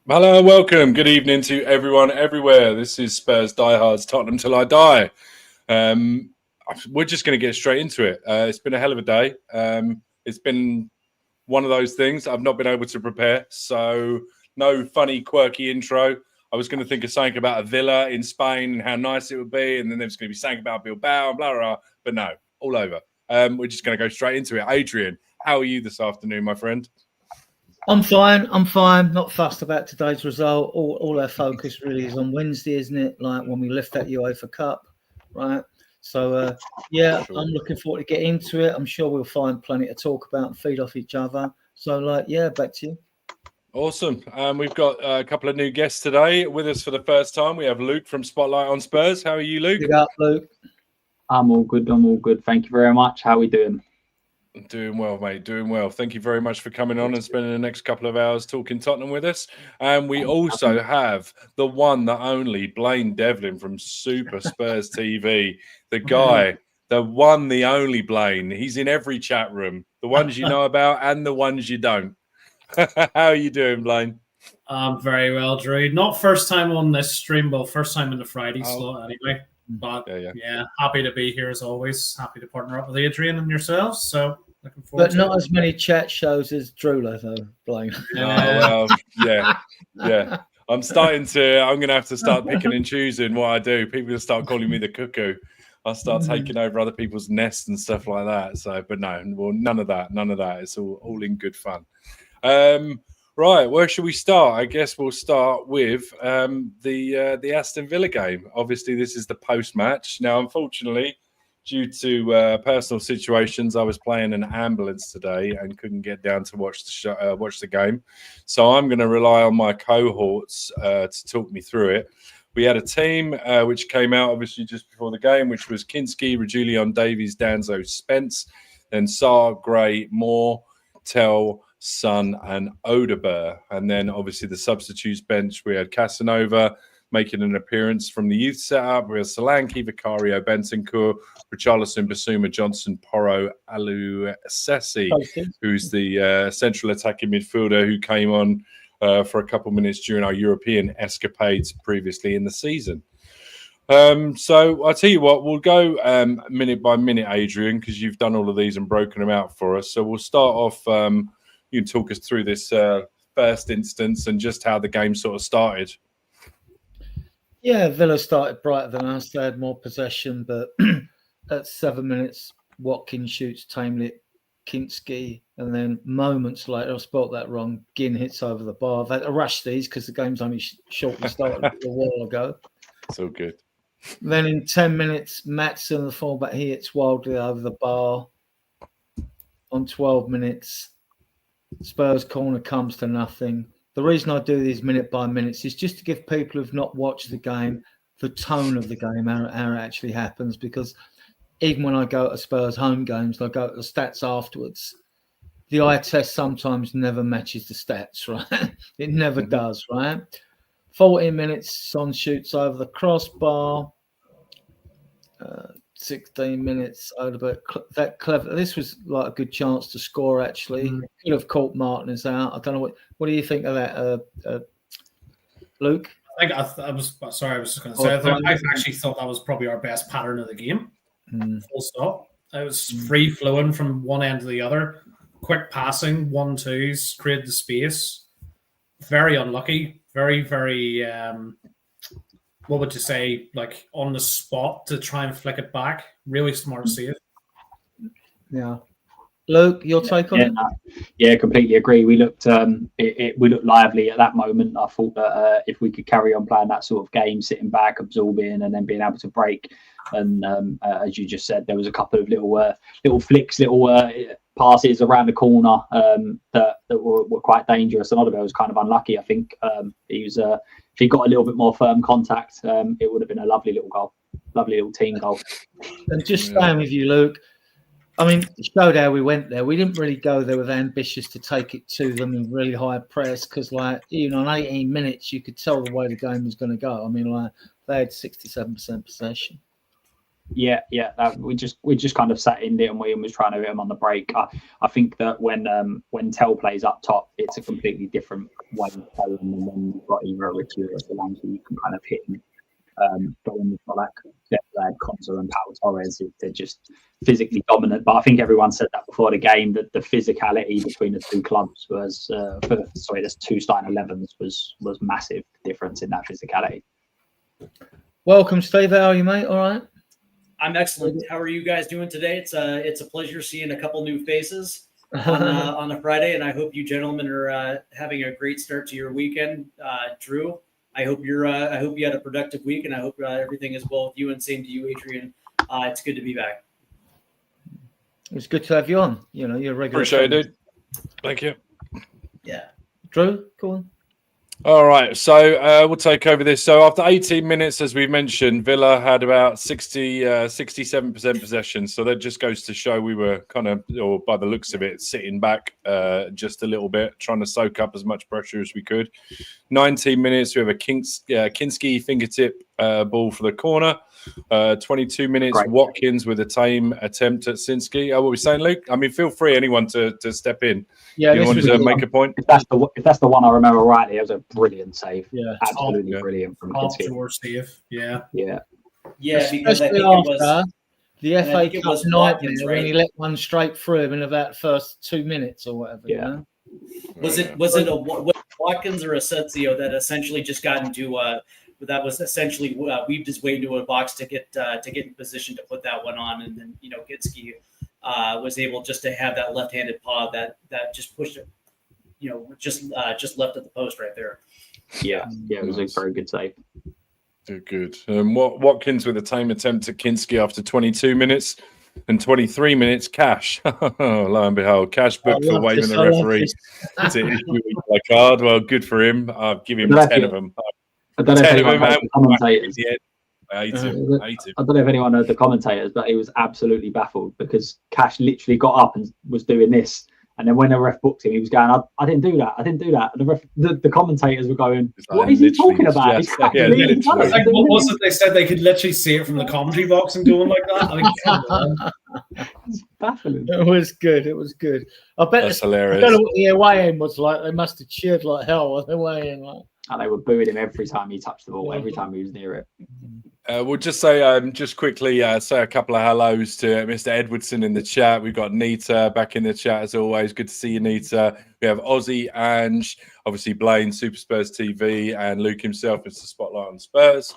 Hello, welcome. Good evening to everyone everywhere. This is Spurs Diehards Tottenham Till I Die. Um, we're just going to get straight into it. It's been a hell of a day. It's been one of those things I've not been able to prepare. So, no funny, quirky intro. I was going to think of something about a villa in Spain and how nice it would be. And then there was going to be something about Bilbao and blah, blah, blah. But no, all over. We're just going to go straight into it. Adrian, how are you this afternoon, my friend? I'm fine. Not fussed about today's result. All our focus really is on Wednesday, isn't it? Like when we lift that UEFA Cup, right? So, Sure. I'm looking forward to get into it. I'm sure we'll find plenty to talk about and feed off each other. So, back to you. Awesome. We've got a couple of new guests today with us for the first time. We have Luke from Spotlight on Spurs. How are you, Luke? Big up, Luke. I'm all good. Thank you very much. How are we doing? Doing well, mate. Doing well. Thank you very much for coming on and spending the next couple of hours talking Tottenham with us. And we also have the one, the only Blaine Devlin from Super Spurs TV. The guy, the one, the only Blaine. He's in every chat room, the ones you know about and the ones you don't. How are you doing, Blaine? Very well, Drew. Not first time on this stream, but first time in the Friday slot anyway. But yeah, happy to be here as always. Happy to partner up with Adrian and yourselves. So looking forward to not it. as many chat shows as Drula, though, Blaine. Yeah. I'm going to have to start picking and choosing what I do. People will start calling me the cuckoo. I'll start taking over other people's nests and stuff like that. So, but no, well, none of that. It's all in good fun. Right, where should we start? I guess we'll start with the Aston Villa game. Obviously, this is the post-match. Now, unfortunately, due to personal situations, I was playing an ambulance today and couldn't get down to watch the game. So I'm going to rely on my cohorts to talk me through it. We had a team which came out, obviously, just before the game, which was Kinski, Reguilon, Davies, Danzo, Spence, then Sarr, Gray, Moore, Tell, Son and Odegaard. And then obviously the substitutes bench, we had Casanova making an appearance from the youth setup. We had Solanke, Vicario, Bentancur, Richarlison, Basuma, Johnson, Porro, Alusesi, who's the central attacking midfielder who came on for a couple of minutes during our European escapades previously in the season. So I'll tell you what, we'll go minute by minute, Adrian, because you've done all of these and broken them out for us. So we'll start off. You can talk us through this first instance and just how the game sort of started. Yeah, Villa started brighter than us. They had more possession, but at 7 minutes, Watkins shoots tamely at Kinski, and then moments later, I spelled that wrong, Ginn hits over the bar. I've had to rush these because the game's only shortly started a while ago. It's all good. Then in 10 minutes, Maatsen, the fullback, he hits wildly over the bar. On 12 minutes, Spurs corner comes to nothing. The reason I do these minute by minutes is just to give people who've not watched the game the tone of the game, how it actually happens. Because even when I go to Spurs home games, I go to the stats afterwards. The eye test sometimes never matches the stats, right? It never does, right? 14 minutes, Son shoots over the crossbar. 16 minutes, that clever. This was like a good chance to score, actually. Could have caught Martinez out. I don't know. What do you think of that, Luke? I was just going to say, I actually thought that was probably our best pattern of the game. Full stop. It was free flowing from one end to the other. Quick passing, 1-2s, created the space. Very unlucky. Very, very... what would you say, like on the spot to try and flick it back? Really smart save. Yeah. Luke, your take on it? Yeah, completely agree. We looked we looked lively at that moment. I thought that if we could carry on playing that sort of game, sitting back, absorbing, and then being able to break. And as you just said, there was a couple of little flicks, passes around the corner that were quite dangerous. And Odegaard was kind of unlucky. I think he was. If he got a little bit more firm contact, it would have been a lovely little goal, lovely little team goal. And just staying with you, Luke. I mean, it showed how we went there. We didn't really go there with ambitious to take it to them in really high press because, like, even on 18 minutes, you could tell the way the game was going to go. I mean, like, they had 67% possession. Yeah. We just kind of sat in it and was trying to hit him on the break. I think that when Tell plays up top, it's a completely different way of playing than when you've got either Richie or Solanke. You can kind of hit him. But when you've got like Konza and Pau Torres, they're just physically dominant. But I think everyone said that before the game, that the physicality between the two clubs was there's two starting 11s was massive difference in that physicality. Welcome, Steve. How are you, mate? All right. I'm excellent. How are you guys doing today? It's a pleasure seeing a couple new faces on a Friday, and I hope you gentlemen are having a great start to your weekend. Drew, I hope you had a productive week, and I hope everything is well with you. And same to you, Adrian. It's good to be back. It's good to have you on. You know, you're a regular. Appreciate it. Thank you. Yeah. Drew, go on. All right, so we'll take over this. So after 18 minutes, as we mentioned, Villa had about 67% possession. So that just goes to show we were kind of, or by the looks of it, sitting back just a little bit, trying to soak up as much pressure as we could. 19 minutes, we have a Kinski fingertip ball for the corner. 22 minutes, great. Watkins with a tame attempt at Sinski. What were we saying, Luke? I mean, feel free, anyone, to step in. Yeah, you want to make a point? If that's the one I remember rightly, it was a brilliant save. Yeah, absolutely brilliant from Kinski. Save. Yeah, because I think it was the FA Cup nightmare when he let one straight through him in about the first 2 minutes or whatever. Yeah. You know? Was it a Watkins or a Setsio that essentially just got into that was essentially weaved his way into a box to get in position to put that one on, and then Kinski was able just to have that left-handed paw that just pushed it, just left at the post right there. Yeah, it was a very good save. Good. Watkins with a tame attempt at Kinski after 22 minutes. And 23 minutes, Cash. Lo and behold, Cash booked for waving the referee to issue a card. Well, good for him. I'll give him 10 of them. I don't know if anyone heard the commentators. I hate him. I don't know if anyone heard the commentators, but he was absolutely baffled because Cash literally got up and was doing this. And then when the ref booked him, he was going, I didn't do that. And the commentators were going, what is he talking about? What was it they said they could literally see it from the commentary box and going like that? I mean, come on. It's baffling. It was good. I bet that's hilarious. I don't know what the away end was like. They must have cheered like hell on the away end. And they were booing him every time he touched the ball, every time he was near it. We'll just say, just quickly, say a couple of hellos to Mr. Edwardson in the chat. We've got Nita back in the chat as always. Good to see you, Nita. We have Ozzy, Ange, obviously Blaine, Super Spurs TV, and Luke himself is the spotlight on Spurs.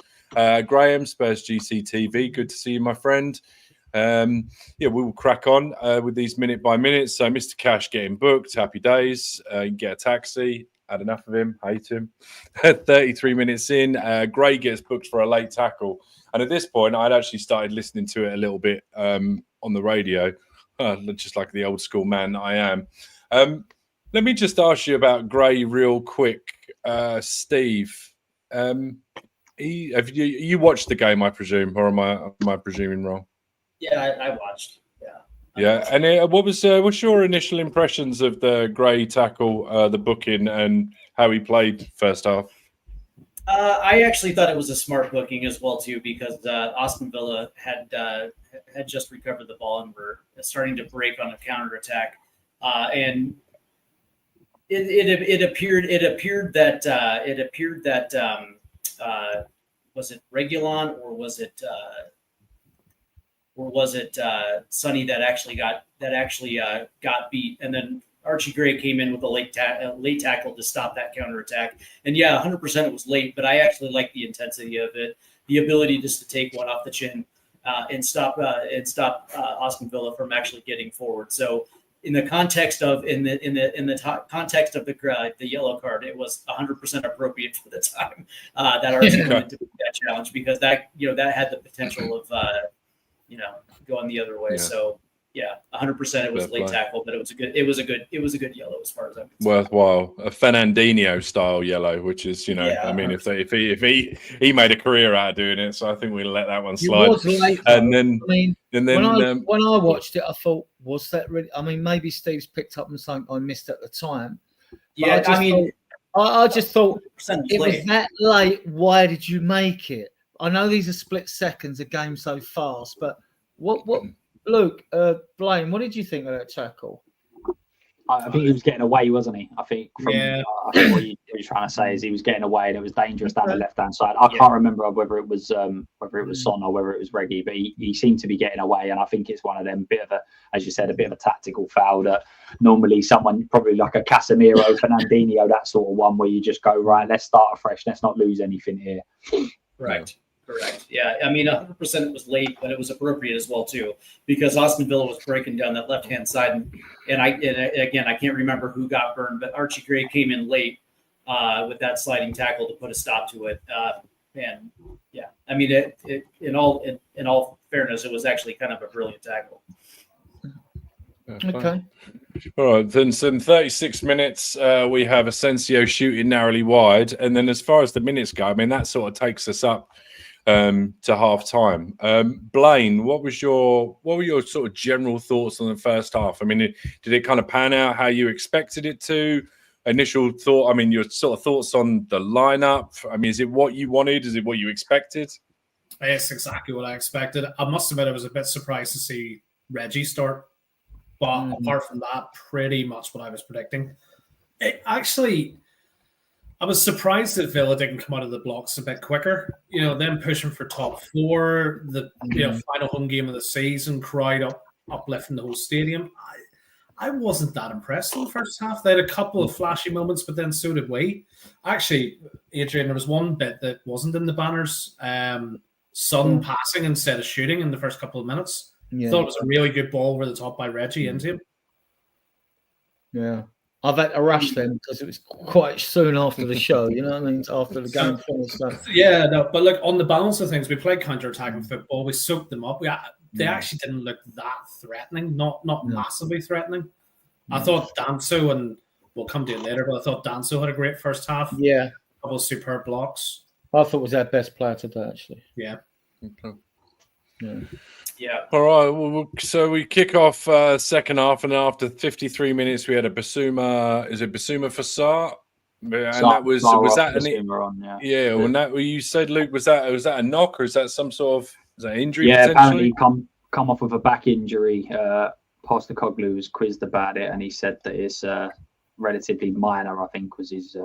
Graham, Spurs GC TV. Good to see you, my friend. We will crack on with these minute by minute. So Mr. Cash getting booked. Happy days. You can get a taxi. Had enough of him, hate him. 33 minutes in, Gray gets booked for a late tackle. And at this point, I'd actually started listening to it a little bit on the radio, just like the old school man I am. Let me just ask you about Gray real quick. Steve, you watched the game, I presume, or am I presuming wrong? Yeah, I watched. Yeah, and what's your initial impressions of the Gray tackle, the booking, and how he played first half? I actually thought it was a smart booking as well too, because Aston Villa had just recovered the ball and were starting to break on a counterattack, and it appeared that was it Reguilon or was it Sonny that actually got beat, and then Archie Gray came in with a late tackle to stop that counterattack. And 100% it was late, but I actually liked the intensity of it, the ability just to take one off the chin and stop Aston Villa from actually getting forward. So in the context of context of the yellow card, it was 100% appropriate for the time that Archie wanted to beat that challenge, because that had the potential of going the other way. So 100% it was late tackle, but it was a good yellow as far as I'm concerned. Worthwhile, a Fernandinho style yellow, which is I mean, if he made a career out of doing it, so I think we'll let that one slide. It was late, and then when I watched it, I thought, was that really? I mean, maybe Steve's picked up on something I missed at the time. Yeah, I just thought it was that late. Why did you make it? I know these are split seconds, the game's so fast, but what Luke, Blaine, what did you think of that tackle? I think he was getting away, wasn't he? I think what you were trying to say is he was getting away, and it was dangerous down the left-hand side. I can't remember whether it was Son or whether it was Reggie, but he seemed to be getting away, and I think it's one of them bit of a, as you said, a bit of a tactical foul that normally someone probably like a Casemiro, Fernandinho, that sort of one where you just go, right, let's start afresh, let's not lose anything here. Right. Correct. Yeah, I mean, 100% it was late, but it was appropriate as well too, because Aston Villa was breaking down that left-hand side, and again, I can't remember who got burned, but Archie Gray came in late with that sliding tackle to put a stop to it. And yeah, I mean, it in all fairness, it was actually kind of a brilliant tackle. Okay. All right, then in 36 minutes, we have Asensio shooting narrowly wide, and then as far as the minutes go, I mean, that sort of takes us up to half time. Blaine, what were your sort of general thoughts on the first half? I mean, did it kind of pan out how you expected it to? Initial thought, I mean, your sort of thoughts on the lineup. I mean, is it what you wanted? Is it what you expected? It's exactly what I expected. I must admit, I was a bit surprised to see Reggie start, but apart from that, pretty much what I was predicting. I was surprised that Villa didn't come out of the blocks a bit quicker. You know, them pushing for top four, the final home game of the season, crowd uplifting the whole stadium. I wasn't that impressed in the first half. They had a couple of flashy moments, but then so did we. Actually, Adrian, there was one bit that wasn't in the banners. Son passing instead of shooting in the first couple of minutes. Yeah. Thought it was a really good ball over the top by Reggie into him. Yeah. I've had to rush them because it was quite soon after the show, you know what I mean? After the game finished. So. Yeah, no, but look, on the balance of things, we played counter-attacking football. We soaked them up. They actually didn't look that threatening, not massively threatening. I thought Danso, and we'll come to it later, but I thought Danso had a great first half. Yeah. A couple of superb blocks. I thought it was our best player today, actually. Yeah. Okay. Yeah. All right. Well, so we kick off second half, and after 53 minutes, we had a Basuma. Is it Basuma for Sarr? And that was that an yeah. When that you said, Luke, was that a knock or is that some sort of injury? Yeah, apparently come off with a back injury. Postecoglou was quizzed about it, and he said that it's relatively minor. I think was his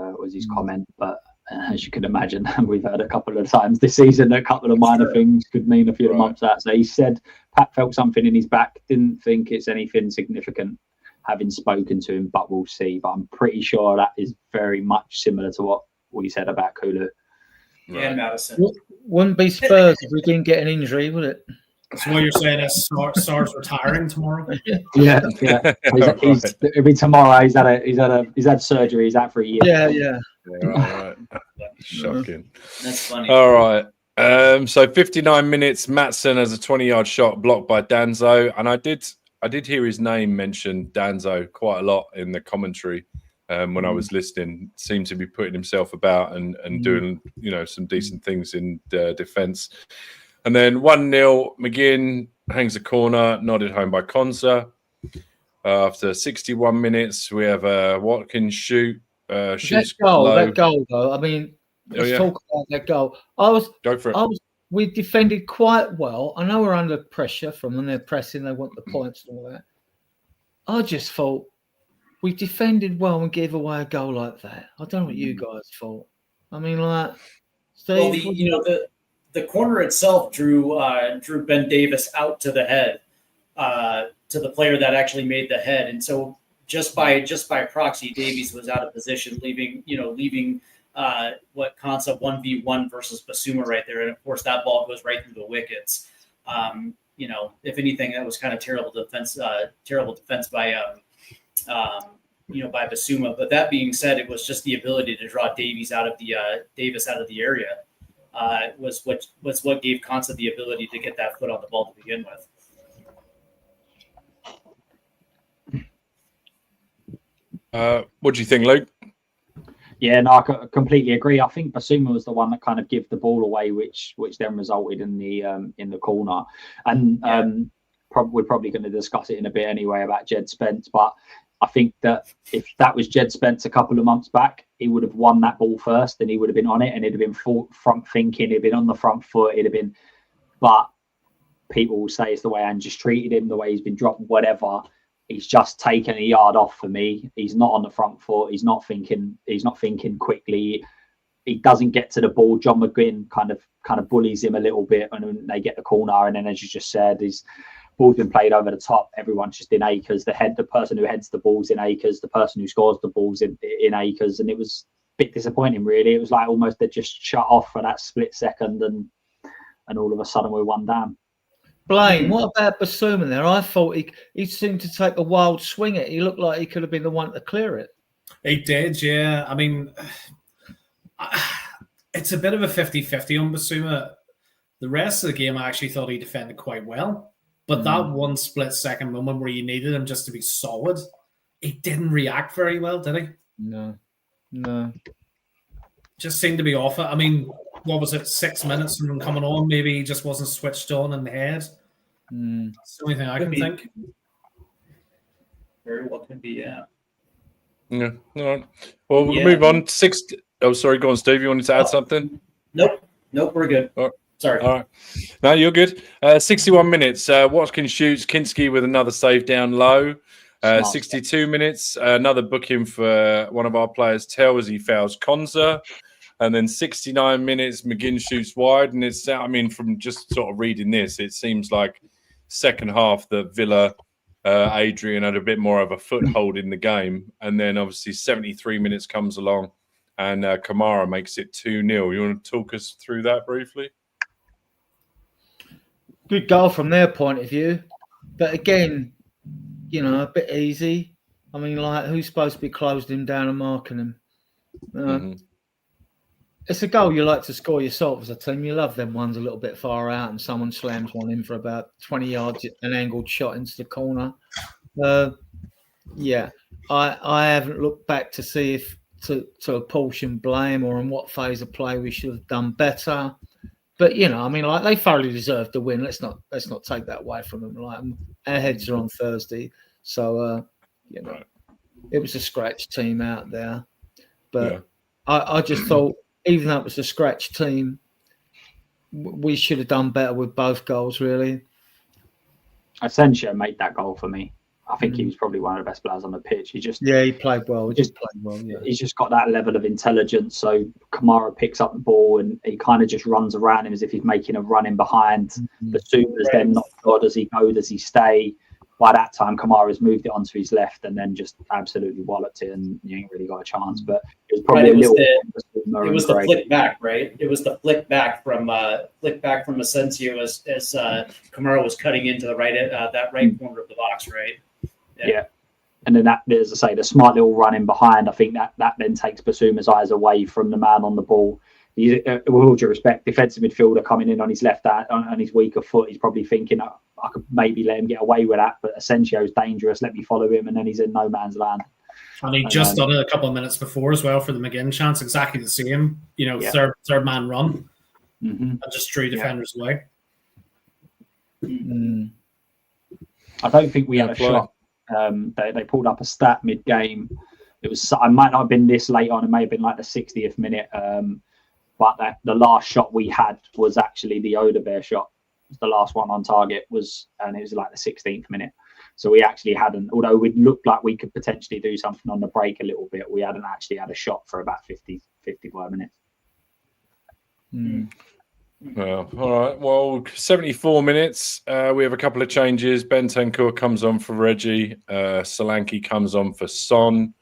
comment, but. As you can imagine, we've heard a couple of times this season that a couple of minor things could mean a few months out. So he said Pat felt something in his back, didn't think it's anything significant, having spoken to him, but we'll see. But I'm pretty sure that is very much similar to what we said about Kulu. Yeah, and Madison. Wouldn't be Spurs if we didn't get an injury, would it? So what you're saying is Sarr's retiring tomorrow? Yeah. It'll be tomorrow. He's had surgery. He's out for a year. Yeah. Right. Shocking. That's funny. All right. So 59 minutes. Maatsen has a 20-yard shot blocked by Danso, and I did hear his name mentioned, Danso, quite a lot in the commentary when I was listening. Seemed to be putting himself about and doing some decent things in defence. And then 1-0, McGinn hangs a corner, nodded home by Konsa. After 61 minutes, we have a Watkins shoot. That goal, though. I mean, let's talk about that goal. Go for it. We defended quite well. I know we're under pressure from when they're pressing, they want the points and all that. I just thought we defended well and gave away a goal like that. I don't know what you guys thought. I mean, like, Steve, the corner itself drew Ben Davis out to the head, to the player that actually made the head, and so just by proxy, Davies was out of position, leaving what Konsa 1v1 versus Basuma right there, and of course that ball goes right through the wickets. If anything, that was kind of terrible defense by by Basuma. But that being said, it was just the ability to draw Davis out of the area. Was what gave Konsa the ability to get that foot on the ball to begin with. What do you think, Luke? Yeah, no, I completely agree. I think Basuma was the one that kind of gave the ball away, which then resulted in the corner. And we're probably going to discuss it in a bit anyway about Jed Spence, but I think that if that was Jed Spence a couple of months back, he would have won that ball first and he would have been on it and he'd have been front thinking, he'd have been on the front foot, he'd have been, but people will say it's the way Ange's treated him, the way he's been dropped, whatever. He's just taken a yard off for me. He's not on the front foot. He's not thinking quickly. He doesn't get to the ball. John McGinn kind of bullies him a little bit and they get the corner. And then, as you just said, his ball's been played over the top. Everyone's just in acres. The person who heads the ball's in acres. The person who scores the ball's in acres. And it was a bit disappointing, really. It was like almost they just shut off for that split second and all of a sudden we're one down. Blaine, what about Basuma there? I thought he seemed to take a wild swing at it. He looked like he could have been the one to clear it. He did, yeah. I mean, it's a bit of a 50-50 on Basuma. The rest of the game, I actually thought he defended quite well. But that one split-second moment where you needed him just to be solid, he didn't react very well, did he? No. Just seemed to be off it. I mean, what was it, 6 minutes from him coming on? Maybe he just wasn't switched on in the head. That's the only thing I can think. Very well could be, yeah. Yeah. All right. Well, we'll move on. Oh, sorry. Go on, Steve. You wanted to add something? Nope, we're good. All right. Sorry. All right. No, you're good. 61 minutes. Watkins shoots. Kinski with another save down low. 62 minutes. Another booking for one of our players, Tell, as he fouls Konza. And then 69 minutes, McGinn shoots wide. And it's, I mean, from just sort of reading this, it seems like second half that Villa, Adrian had a bit more of a foothold in the game. And then obviously 73 minutes comes along and Kamara makes it 2-0. You want to talk us through that briefly? Good goal from their point of view. But again, you know, a bit easy. I mean, like, who's supposed to be closing him down and marking him? It's a goal you like to score yourself as a team. You love them ones a little bit far out and someone slams one in for about 20 yards, an angled shot into the corner. Yeah, I haven't looked back to see if to apportion blame or in what phase of play we should have done better. But, you know, I mean, like, they thoroughly deserve the win. Let's not take that away from them. Like, our heads are on Thursday. So, you know, it was a scratch team out there. But I just thought, even though it was a scratch team, we should have done better with both goals, really. Asensio made that goal for me. I think he was probably one of the best players on the pitch. He played well. Yeah. He's just got that level of intelligence. So Kamara picks up the ball and he kind of just runs around him as if he's making a run in behind. Basuma's then not sure, does he go, does he stay? By that time, Kamara's moved it onto his left and then just absolutely walloped it, and you ain't really got a chance. But it was probably it was the flick back, right? It was the flick back from Asensio as Kamara was cutting into the right that right corner of the box, right? Yeah. And then that, as I say, the smart little run in behind, I think that then takes Basuma's eyes away from the man on the ball. He's, with all due respect, defensive midfielder coming in on his left hand, on his weaker foot, he's probably thinking, I could maybe let him get away with that, but Asensio's dangerous, let me follow him, and then he's in no man's land. And he just done it a couple of minutes before as well for the McGinn chance, exactly the same, you know, third man run, and just drew defenders away. I don't think we had a shot. They pulled up a stat mid-game. I might not have been this late on, it may have been like the 60th minute, but the last shot we had was actually the Odebear shot. The last one on target and it was like the 16th minute. So we actually hadn't, although we looked like we could potentially do something on the break a little bit, we hadn't actually had a shot for about 55 minutes. Well, all right. Well, 74 minutes. We have a couple of changes. Bentancur comes on for Reggie. Solanke comes on for Son.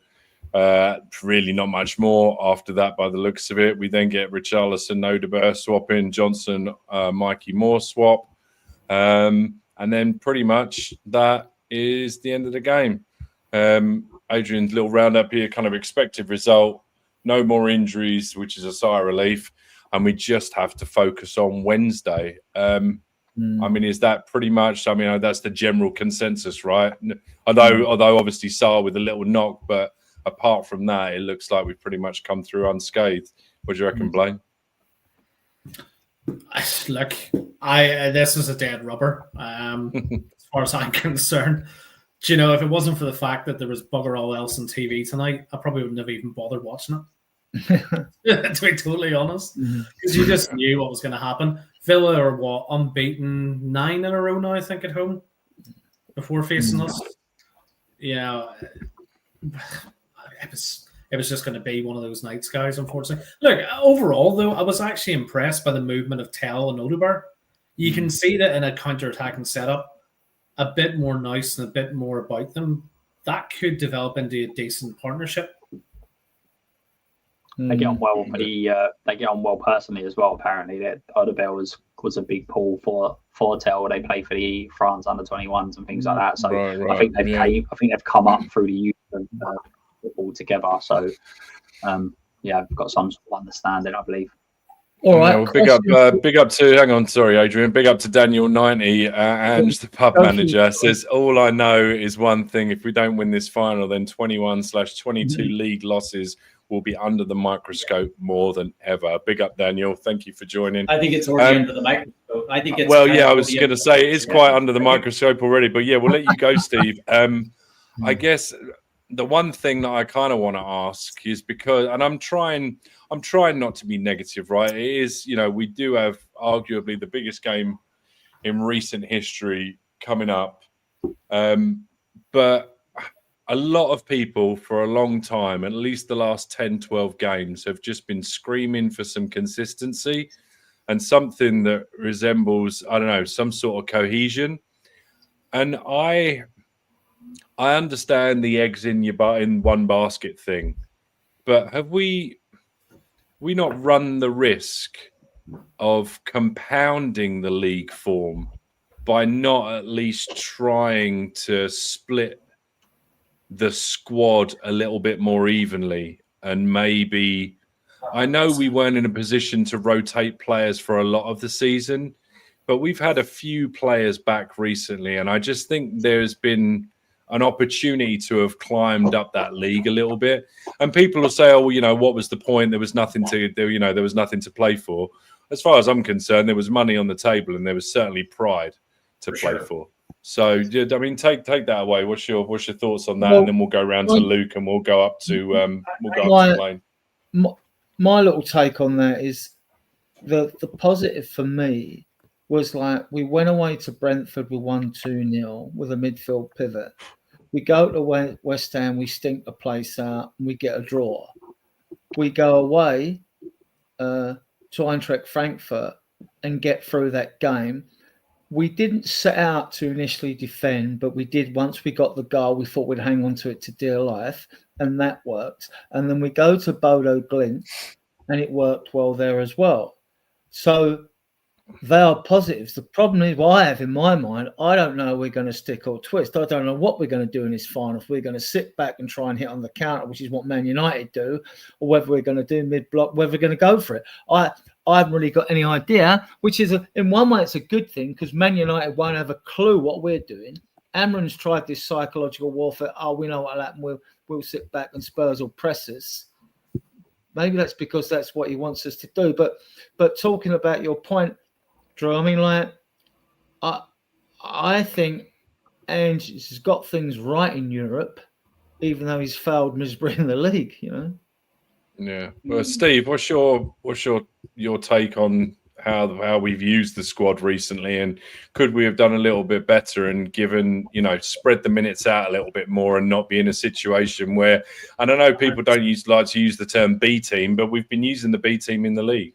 Really not much more after that by the looks of it. We then get Richarlison, Odegaard swap in, Johnson, Mikey Moore swap. And then pretty much that is the end of the game. Adrian's little roundup here, kind of expected result. No more injuries, which is a sigh of relief. And we just have to focus on Wednesday. I mean, is that pretty much, I mean, that's the general consensus, right? Although obviously Sarr with a little knock, but apart from that, it looks like we've pretty much come through unscathed. What do you reckon, Blaine? Look, this is a dead rubber, as far as I'm concerned. Do you know, if it wasn't for the fact that there was bugger all else on TV tonight, I probably wouldn't have even bothered watching it. To be totally honest, because you just knew what was going to happen. Villa are what, unbeaten 9 in a row now, I think, at home before facing us. Yeah, it was just going to be one of those nights, guys. Unfortunately, look, overall though, I was actually impressed by the movement of Tell and Odegaard. You can see that in a counter-attacking setup, a bit more nice and a bit more about them, that could develop into a decent partnership. They get on well. They get on well personally as well. Apparently, that Odegaard was a big pull for Tel. They play for the France under-21s and things like that. So right, I think they've come up through the youth and football together. So I've got some sort of understanding, I believe. All right. Well, big up to. Hang on, sorry, Adrian. Big up to Daniel 90. Ange, the pub manager, says all I know is one thing: if we don't win this final, then 21/22 league losses will be under the microscope more than ever. Big up, Daniel. Thank you for joining. I think it's already under the microscope. I think it's I was going to say it is quite under the microscope already. But yeah, we'll let you go, Steve. I guess the one thing that I kind of want to ask is because, and I'm trying not to be negative, right? It is, we do have arguably the biggest game in recent history coming up. But a lot of people for a long time, at least the last 10, 12 games, have just been screaming for some consistency and something that resembles, I don't know, some sort of cohesion. And I understand the eggs in one basket thing, but have we not run the risk of compounding the league form by not at least trying to split the squad a little bit more evenly? And maybe, I know we weren't in a position to rotate players for a lot of the season, but we've had a few players back recently, and I just think there's been an opportunity to have climbed up that league a little bit. And people will say, oh, well, what was the point? There was nothing to do, there was nothing to play for. As far as I'm concerned, there was money on the table and there was certainly pride to play for. So, I mean, take that away. What's your thoughts on that? Well, and then we'll go around to Luke and we'll go up to Lane. My little take on that is the positive for me was like we went away to Brentford, we won 2-0 with a midfield pivot. We go to West Ham, we stink the place out, and we get a draw. We go away to Eintracht Frankfurt and get through that game. We didn't set out to initially defend, but we did. Once we got the goal, we thought we'd hang on to it to dear life, and that worked. And then we go to Bodo Glimt, and it worked well there as well. So they are positives. The problem is, what I have in my mind, I don't know we're going to stick or twist. I don't know what we're going to do in this final. If we're going to sit back and try and hit on the counter, which is what Man United do, or whether we're going to do mid-block, whether we're going to go for it. I haven't really got any idea, which is, in one way, it's a good thing because Man United won't have a clue what we're doing. Amram's tried this psychological warfare. Oh, we know what'll happen. We'll sit back and Spurs will press us. Maybe that's because that's what he wants us to do. But talking about your point, Drew, I mean, like, I think Ange has got things right in Europe, even though he's failed miserably in the league, Yeah. Well, Steve, what's your take on how we've used the squad recently, and could we have done a little bit better and given, spread the minutes out a little bit more and not be in a situation where, and I know people don't like to use the term B team, but we've been using the B team in the league.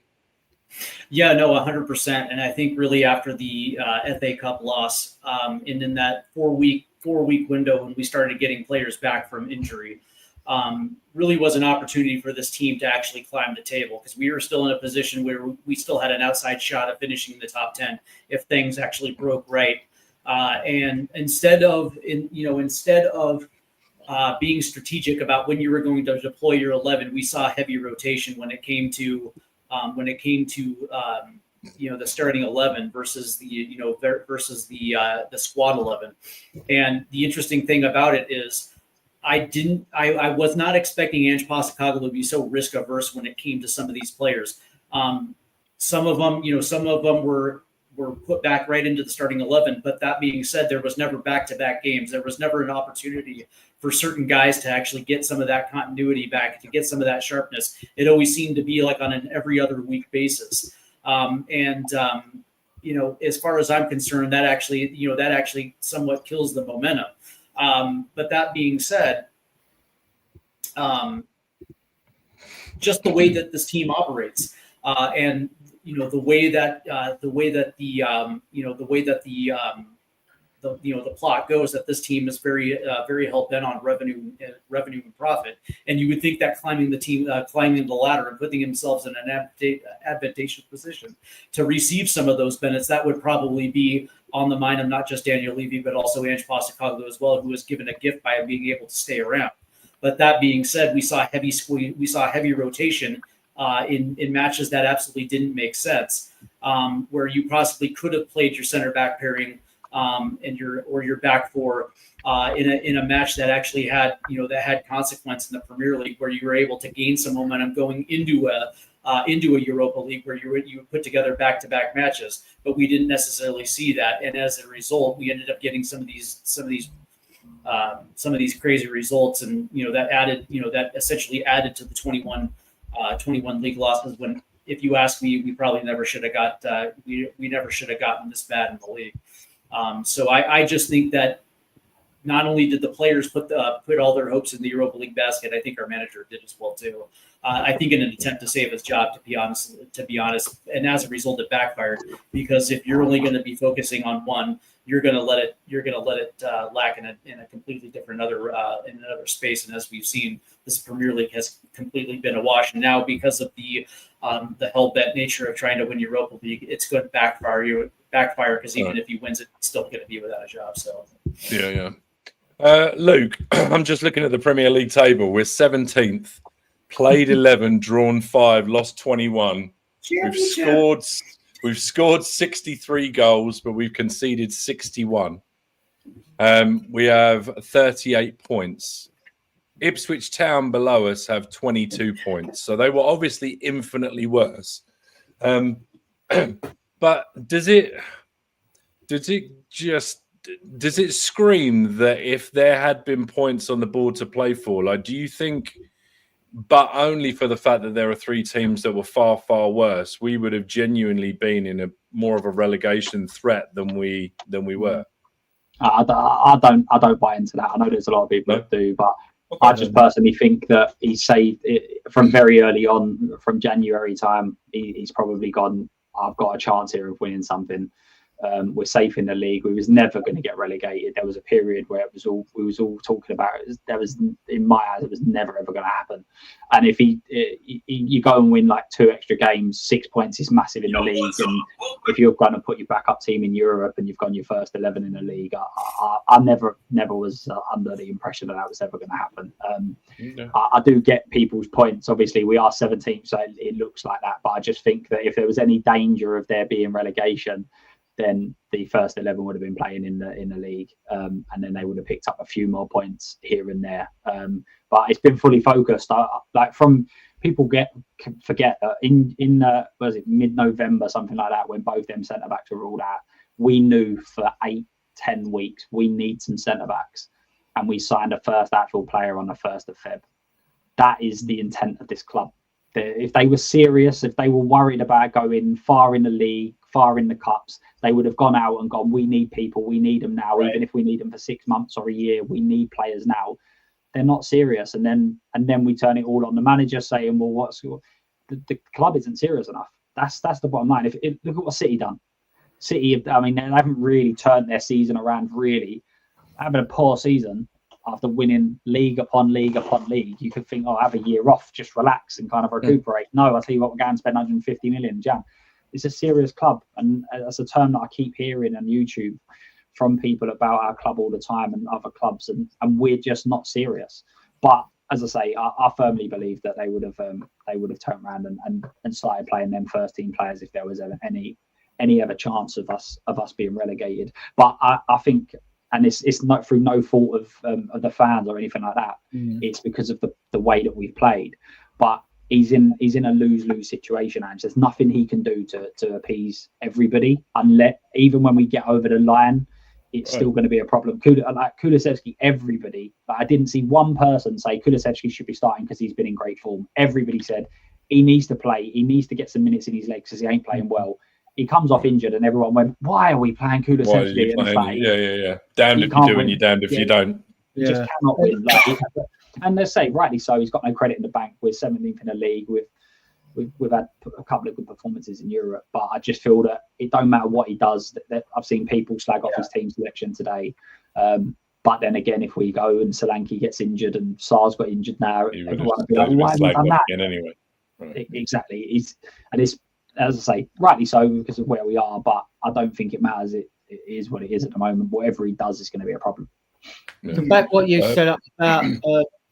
Yeah, no, 100%. And I think really after the FA Cup loss, and in that four week window when we started getting players back from injury, really was an opportunity for this team to actually climb the table because we were still in a position where we still had an outside shot of finishing in the top 10 if things actually broke right. And instead of being strategic about when you were going to deploy your 11, we saw heavy rotation when it came to the starting 11 versus the squad 11. And the interesting thing about it is I was not expecting Ange Postecoglou to be so risk averse when it came to some of these players. Some of them were were put back right into the starting 11. But that being said, there was never back-to-back games. There was never an opportunity for certain guys to actually get some of that continuity back, to get some of that sharpness. It always seemed to be like on an every other week basis. As far as I'm concerned, that actually somewhat kills the momentum. But that being said, just the way that this team operates, and the way that the plot goes, that this team is very hell bent on revenue and profit. And you would think that climbing the ladder and putting themselves in an advantageous position to receive some of those benefits, that would probably be on the mind of not just Daniel Levy, but also Ange Postecoglou as well, who was given a gift by being able to stay around. But that being said, we saw heavy rotation in matches that absolutely didn't make sense, where you possibly could have played your center back pairing and your back four in a match that actually had consequence in the Premier League, where you were able to gain some momentum going into a Europa League, where you would put together back-to-back matches. But we didn't necessarily see that, and as a result, we ended up getting some of these crazy results, and that essentially added to the 21 league losses. When, if you ask me, we probably never should have gotten this bad in the league. So I just think that not only did the players put all their hopes in the Europa League basket, I think our manager did as well too. I think in an attempt to save his job, to be honest, and as a result, it backfired, because if you're only going to be focusing on one, you're going to let it lack in a completely different in another space. And as we've seen, this Premier League has completely been awash. And now, because of the hell-bent nature of trying to win Europa League, it's going to backfire, because even if he wins it, he's still going to be without a job. So yeah. Luke, I'm just looking at the Premier League table. We're 17th, played 11, drawn 5, lost 21. We've scored 63 goals, but we've conceded 61. We have 38 points. Ipswich Town below us have 22 points, so they were obviously infinitely worse. But does it scream that if there had been points on the board to play for, like, do you think, but only for the fact that there are 3 teams that were far, far worse, we would have genuinely been in a more of a relegation threat than we were? I don't buy into that. I know there's a lot of people that do, but I just personally think that he saved it from very early on, from January time. He's probably gone, I've got a chance here of winning something. We're safe in the league. We was never going to get relegated. There was a period where we was all talking about it. In my eyes, it was never ever going to happen. And if you go and win like 2 extra games, 6 points is massive in the league. And if you're going to put your backup team in Europe and you've gone your first 11 in the league, I never was under the impression that was ever going to happen. I do get people's points. Obviously, we are 17th, so it looks like that. But I just think that if there was any danger of there being relegation, then the first 11 would have been playing in the league, and then they would have picked up a few more points here and there. But it's been fully focused. People forget that in was it mid-November, something like that, when both them centre backs were ruled out, we knew for 8-10 weeks we need some centre backs, and we signed a first actual player on the 1st of Feb. That is the intent of this club. If they were serious, if they were worried about going far in the league, far in the cups, they would have gone out and gone, we need people, we need them now. Right. Even if we need them for 6 months or a year, we need players now. They're not serious. And then we turn it all on the manager, saying, well, the club isn't serious enough. That's the bottom line. Look at what City done. City, I mean, they haven't really turned their season around, really. Having a poor season after winning league upon league upon league, you could think, have a year off, just relax and kind of recuperate. No, I'll tell you what, we're going to spend 150 million, Jan. It's a serious club, and that's a term that I keep hearing on YouTube from people about our club all the time and other clubs, and we're just not serious. But as I say, I firmly believe that they would have turned around and started playing them first team players if there was any other chance of us being relegated. But I think, and it's not through no fault of the fans or anything like that. It's because of the way that we've played. But he's in a lose-lose situation, and there's nothing he can do to appease everybody. Unless even when we get over the line, it's still going to be a problem. Kulusevski, everybody. Like, I didn't see one person say Kulusevski should be starting because he's been in great form. Everybody said he needs to play. He needs to get some minutes in his legs because he ain't playing well. He comes off injured, and everyone went, "Why are we playing Kulusevski?" Yeah. Damned if you do, and you're damned if you don't. He just cannot win. And let's say, rightly so, he's got no credit in the bank. We're 17th in the league. We've had a couple of good performances in Europe, but I just feel that it don't matter what he does. That I've seen people slag off his team selection today. But then again, if we go and Solanke gets injured and Sarr's got injured now, everyone will be like, "Why have you done that?" Anyway. Right. Exactly. It's as I say, rightly so because of where we are. But I don't think it matters. It is what it is at the moment. Whatever he does is going to be a problem. Yeah. To back what you said up about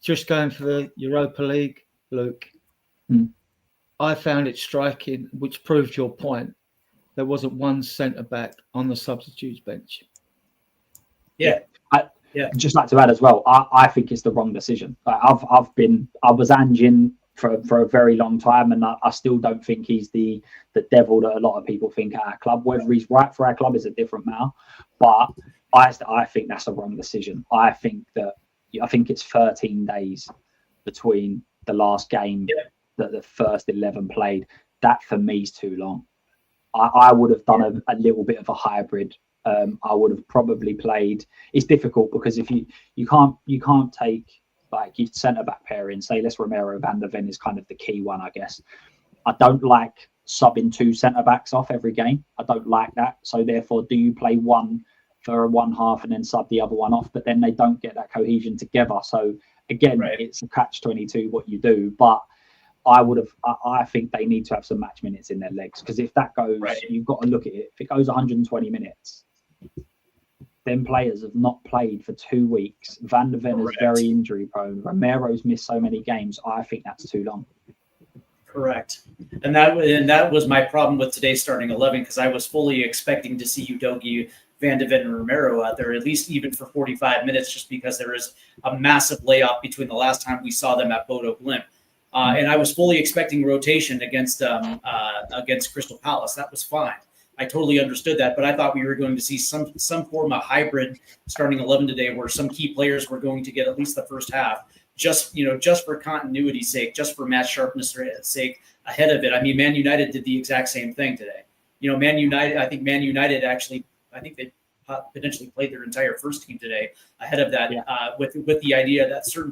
just going for the Europa League, Luke, I found it striking, which proved your point. There wasn't one centre-back on the substitutes bench. Yeah. I'd just like to add as well, I think it's the wrong decision. Like, I was Anjin for a very long time, and I still don't think he's the devil that a lot of people think at our club. Whether he's right for our club is a different matter, but I think that's a wrong decision. I think it's 13 days between the last game that the first 11 played. That for me is too long. I would have done a little bit of a hybrid. I would have probably played. It's difficult because if you can't take like your centre back pairing. Say Les Romero, Van der Ven is kind of the key one, I guess. I don't like subbing two centre backs off every game. I don't like that. So therefore, do you play one for one half and then sub the other one off? But then they don't get that cohesion together. So again, it's a catch-22 what you do. But I think they need to have some match minutes in their legs, because if that goes, you've got to look at it. If it goes 120 minutes, then players have not played for 2 weeks. Van der Ven is very injury prone. Romero's missed so many games. I think that's too long. Correct. And that was my problem with today's starting 11, because I was fully expecting to see Udogie, Van de Ven, and Romero out there, at least even for 45 minutes, just because there is a massive layoff between the last time we saw them at Bodo Glimt. And I was fully expecting rotation against Crystal Palace. That was fine. I totally understood that, but I thought we were going to see some form of hybrid starting 11 today, where some key players were going to get at least the first half, just for continuity's sake, just for match sharpness sake ahead of it. I mean, Man United did the exact same thing today. Man United actually, I think they potentially played their entire first team today ahead of that, with the idea that certain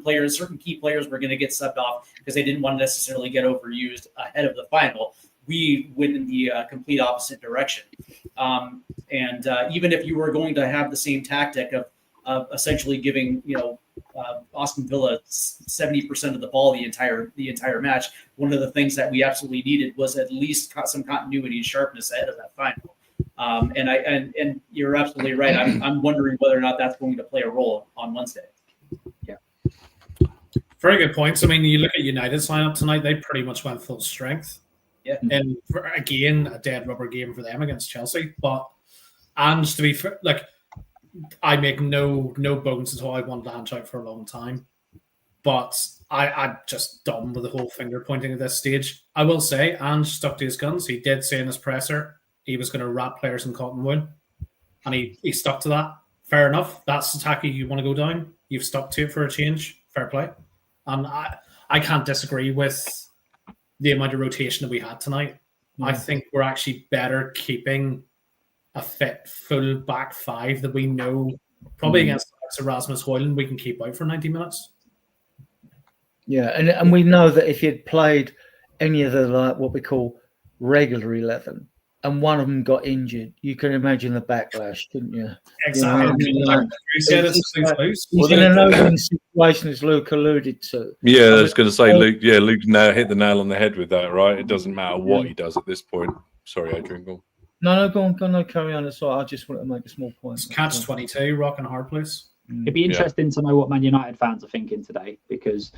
key players were going to get subbed off because they didn't want to necessarily get overused ahead of the final. We went in the complete opposite direction. And even if you were going to have the same tactic of essentially giving, Aston Villa 70% of the ball the entire match, one of the things that we absolutely needed was at least some continuity and sharpness ahead of that final. And you're absolutely right. I'm wondering whether or not that's going to play a role on Wednesday. Yeah. Very good points. I mean, you look at United's lineup tonight; they pretty much went full strength. Yeah. And again, a dead rubber game for them against Chelsea. And to be fair, I make no bones at all. I wanted Ange out for a long time, but I'm just done with the whole finger pointing at this stage. I will say, Ange stuck to his guns. He did say in his presser he was going to wrap players in cotton wool, and he stuck to that. Fair enough. That's the tack you want to go down. You've stuck to it for a change. Fair play. And I can't disagree with the amount of rotation that we had tonight. I think we're actually better keeping a fit full back five that we know probably against Erasmus Højlund we can keep out for 90 minutes. Yeah, and we know that if you'd played any of the what we call regular 11 and one of them got injured, you can imagine the backlash, couldn't you? Exactly. He's in an open situation, as Luke alluded to. Yeah, I was going to say, Luke. Yeah, Luke now hit the nail on the head with that, right? It doesn't matter what he does at this point. Sorry, Adrian, go on. No, go on, no, carry on. That's all. I just want to make a small point. It's catch-22, rock and hard place. It'd be interesting to know what Man United fans are thinking today, because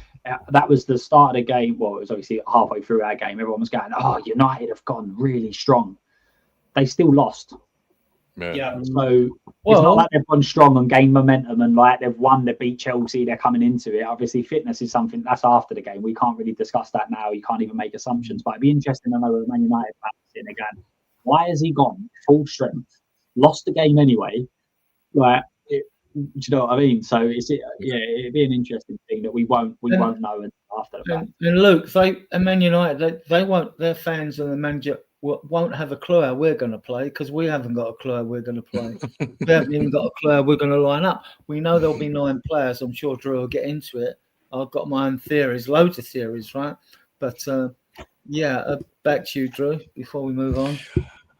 that was the start of the game. Well, it was obviously halfway through our game. Everyone was going, "Oh, United have gone really strong." They still lost. Yeah. So it's not like they've gone strong and gained momentum and like they've won, they beat Chelsea, they're coming into it. Obviously, fitness is something that's after the game. We can't really discuss that now. You can't even make assumptions. But it'd be interesting to know where Man United fans sitting again. Why has he gone full strength, lost the game anyway? Like, do you know what I mean? So it'd be an interesting thing that we won't know until after the fact. And Luke, Man United, they won't. Their fans and the manager won't have a clue how we're going to play because we haven't got a clue how we're going to play. We haven't even got a clue how we're going to line up. We know there'll be 9 players. I'm sure Drew will get into it. I've got my own theories, loads of theories, right? But back to you, Drew, before we move on.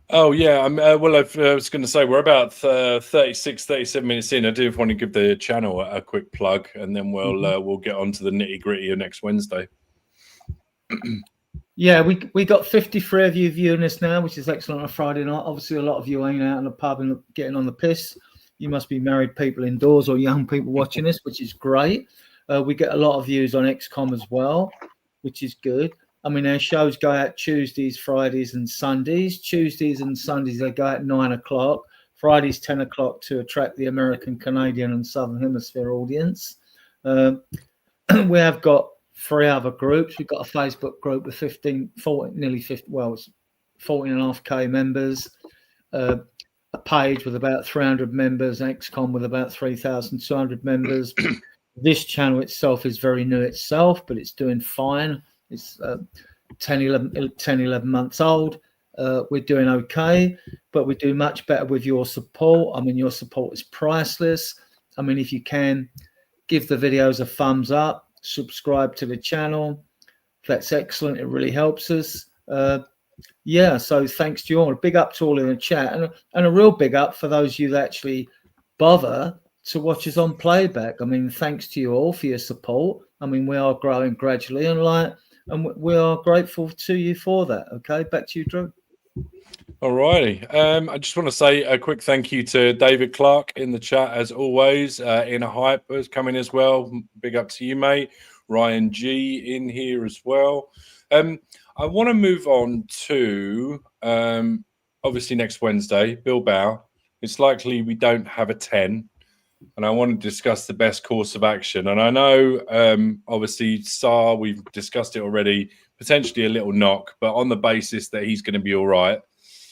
Oh, yeah. I was going to say we're about 36, 37 minutes in. I do want to give the channel a quick plug, and then we'll get on to the nitty-gritty of next Wednesday. Yeah, we got 53 of you viewing this now, which is excellent on a Friday night. Obviously, a lot of you ain't out in the pub and getting on the piss. You must be married people indoors or young people watching this, which is great. We get a lot of views on XCOM as well, which is good. I mean, our shows go out Tuesdays, Fridays, and Sundays. Tuesdays and Sundays, they go out 9 o'clock. Fridays, 10 o'clock to attract the American, Canadian, and Southern Hemisphere audience. We have got 3 other groups. We've got a Facebook group with 14.5K members, a page with about 300 members, XCOM with about 3,200 members. This channel itself is very new itself, but it's doing fine. It's 10, 11 months old. We're doing okay, but we do much better with your support. I mean, your support is priceless. I mean, if you can, give the videos a thumbs up, subscribe to the channel. That's excellent. It really helps us. So thanks to you all. A big up to all in the chat, and a real big up for those of you that actually bother to watch us on playback. I mean, thanks to you all for your support. I mean, we are growing gradually, and we are grateful to you for that. Okay, back to you, Drew. All righty. I just want to say a quick thank you to David Clark in the chat, as always. Inner Hype is coming as well. Big up to you, mate. Ryan G in here as well. I want to move on to, obviously, next Wednesday, Bilbao. It's likely we don't have a 10. And I want to discuss the best course of action. And I know, obviously, Sarr, we've discussed it already, potentially a little knock, but on the basis that he's going to be all right.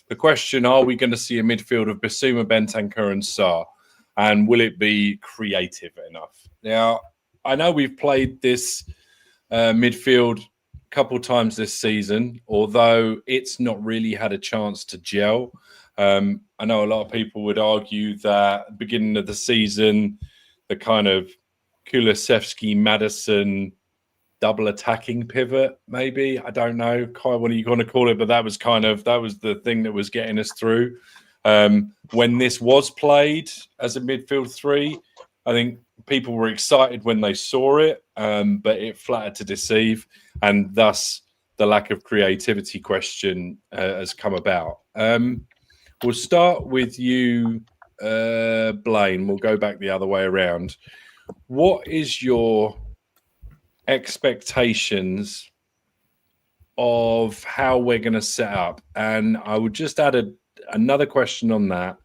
The question, are we going to see a midfield of Bissouma, Bentancur and Sarr? And will it be creative enough? Now, I know we've played this midfield a couple times this season, although it's not really had a chance to gel. I know a lot of people would argue that beginning of the season, the kind of Kulusevski, Maddison double attacking pivot, maybe, I don't know, Kai, what are you going to call it? But that was the thing that was getting us through. When this was played as a midfield 3, I think people were excited when they saw it, but it flattered to deceive, and thus the lack of creativity question has come about. We'll start with you, Blaine. We'll go back the other way around. What is your expectations of how we're going to set up? And I would just add another question on that.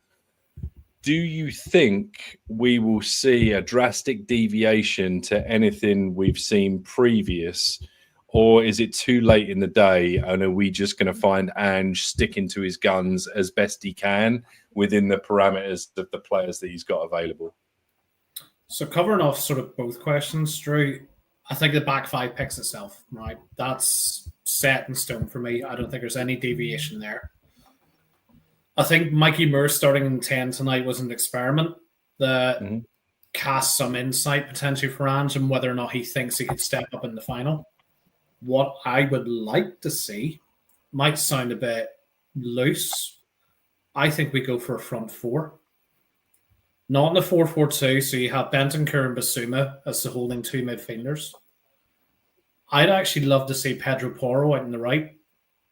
Do you think we will see a drastic deviation to anything we've seen previous? Or is it too late in the day, and are we just going to find Ange sticking to his guns as best he can within the parameters of the players that he's got available? So covering off sort of both questions, Drew, I think the back 5 picks itself, right? That's set in stone for me. I don't think there's any deviation there. I think Mikey Moore starting in 10 tonight was an experiment that cast some insight potentially for Ange and whether or not he thinks he could step up in the final. What I would like to see might sound a bit loose. I think we go for a front 4. Not in a 4-4-2, so you have Bentancur and Bissouma as the holding 2 midfielders. I'd actually love to see Pedro Porro out on the right,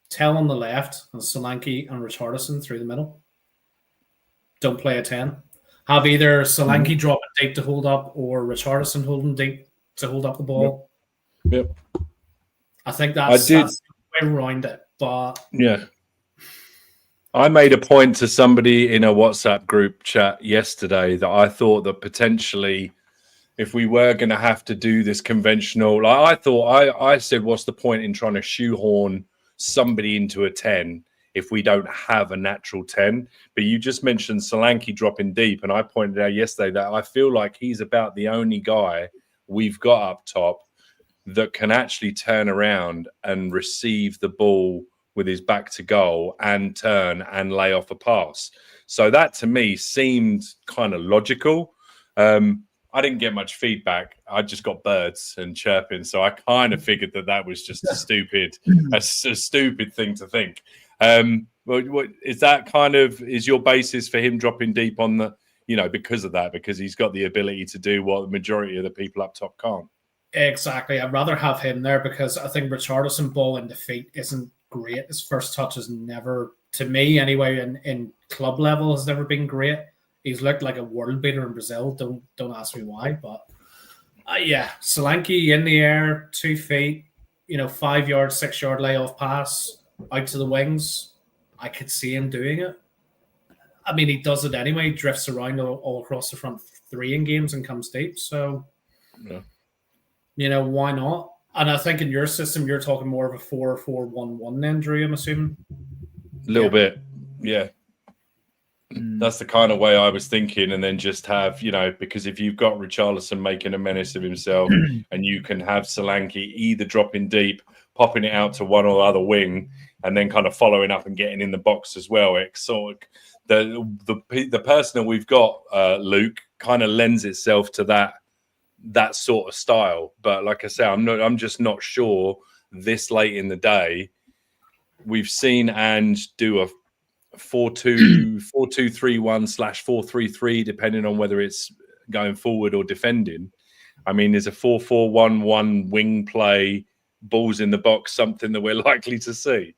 Tell on the left, and Solanke and Richarlison through the middle. Don't play a 10. Have either Solanke drop it deep to hold up or Richarlison holding deep to hold up the ball. Yep. I think that's the way around it. But yeah, I made a point to somebody in a WhatsApp group chat yesterday that I thought that potentially, if we were going to have to do this conventional, like I said, what's the point in trying to shoehorn somebody into a 10 if we don't have a natural 10? But you just mentioned Solanke dropping deep, and I pointed out yesterday that I feel like he's about the only guy we've got up top that can actually turn around and receive the ball with his back to goal and turn and lay off a pass. So that to me seemed kind of logical. I didn't get much feedback. I just got birds and chirping. So I kind of figured that was just a stupid thing to think. What is that kind of, is your basis for him dropping deep on the, because of that, because he's got the ability to do what the majority of the people up top can't? Exactly. I'd rather have him there because I think Richarlison ball in the feet isn't great. His first touch is never, to me anyway, in club level has never been great. He's looked like a world beater in Brazil. Don't ask me why, but yeah, Solanke in the air, 2 feet, 5 yard, 6 yard layoff pass out to the wings. I could see him doing it. I mean, he does it anyway. Drifts around all across the front three in games and comes deep. So, why not? And I think in your system, you're talking more of a 4-4-1-1 then, Drew, I'm assuming? A little bit, yeah. That's the kind of way I was thinking, and then just have, because if you've got Richarlison making a menace of himself and you can have Solanke either dropping deep, popping it out to one or the other wing, and then kind of following up and getting in the box as well. It's sort of the person that we've got, Luke, kind of lends itself to that sort of style. But like I say, I'm just not sure this late in the day. We've seen Ange do a 4-2-3-1/4-3-3, depending on whether it's going forward or defending. I mean, is a 4-4-1-1 wing play, balls in the box, something that we're likely to see?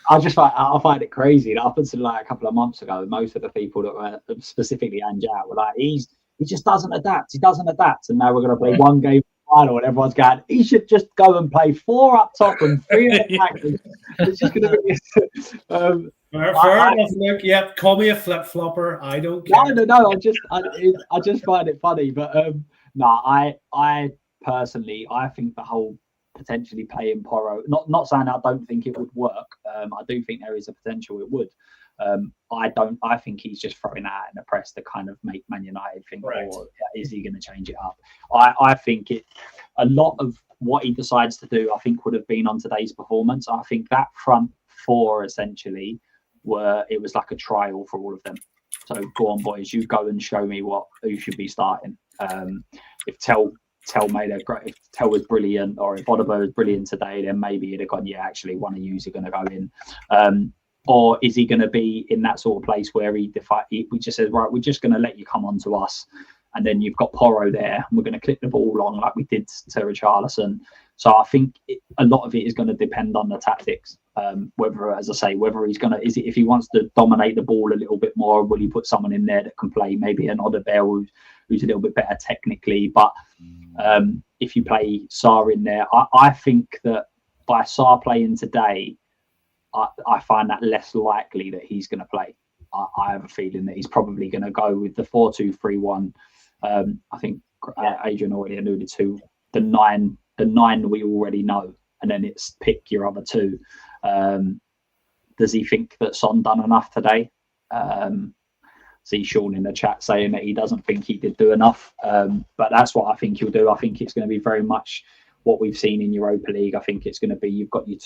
I find it crazy that up until like a couple of months ago, most of the people that were specifically Ange out were like, he just doesn't adapt. He doesn't adapt. And now we're going to play one game final and everyone's going, he should just go and play 4 up top and 3 at the back. It's just going to be... Fair enough, Luke. Yep, call me a flip-flopper. I don't care. No. I just find it funny. But I personally, I think the whole potentially playing Porro, not saying I don't think it would work. I do think there is a potential it would. I think he's just throwing that in the press to kind of make Man United think, or is he going to change it up? I think a lot of what he decides to do, I think, would have been on today's performance. I think that front 4 essentially it was like a trial for all of them. So go on, boys, you go and show me who should be starting. If Tell was brilliant, or if Odegaard was brilliant today, then maybe he'd have gone, yeah, actually one of yous are going to go in. Or is he going to be in that sort of place where we just says, right, we're just going to let you come on to us, and then you've got Porro there, and we're going to clip the ball long like we did to Richarlison. So I think a lot of it is going to depend on the tactics. Whether, as I say, whether he's going to, if he wants to dominate the ball a little bit more, will he put someone in there that can play maybe an Odegaard who's a little bit better technically? But if you play Sarr in there, I think that by Sarr playing today, I find that less likely that he's going to play. I have a feeling that he's probably going to go with the 4-2-3-1. I think Adrian already alluded to the 9 we already know, and then it's pick your other 2. Does he think that Son done enough today? See Sean in the chat saying that he doesn't think he did do enough, but that's what I think he'll do. I think it's going to be very much what we've seen in Europa League. I think it's going to be, you've got your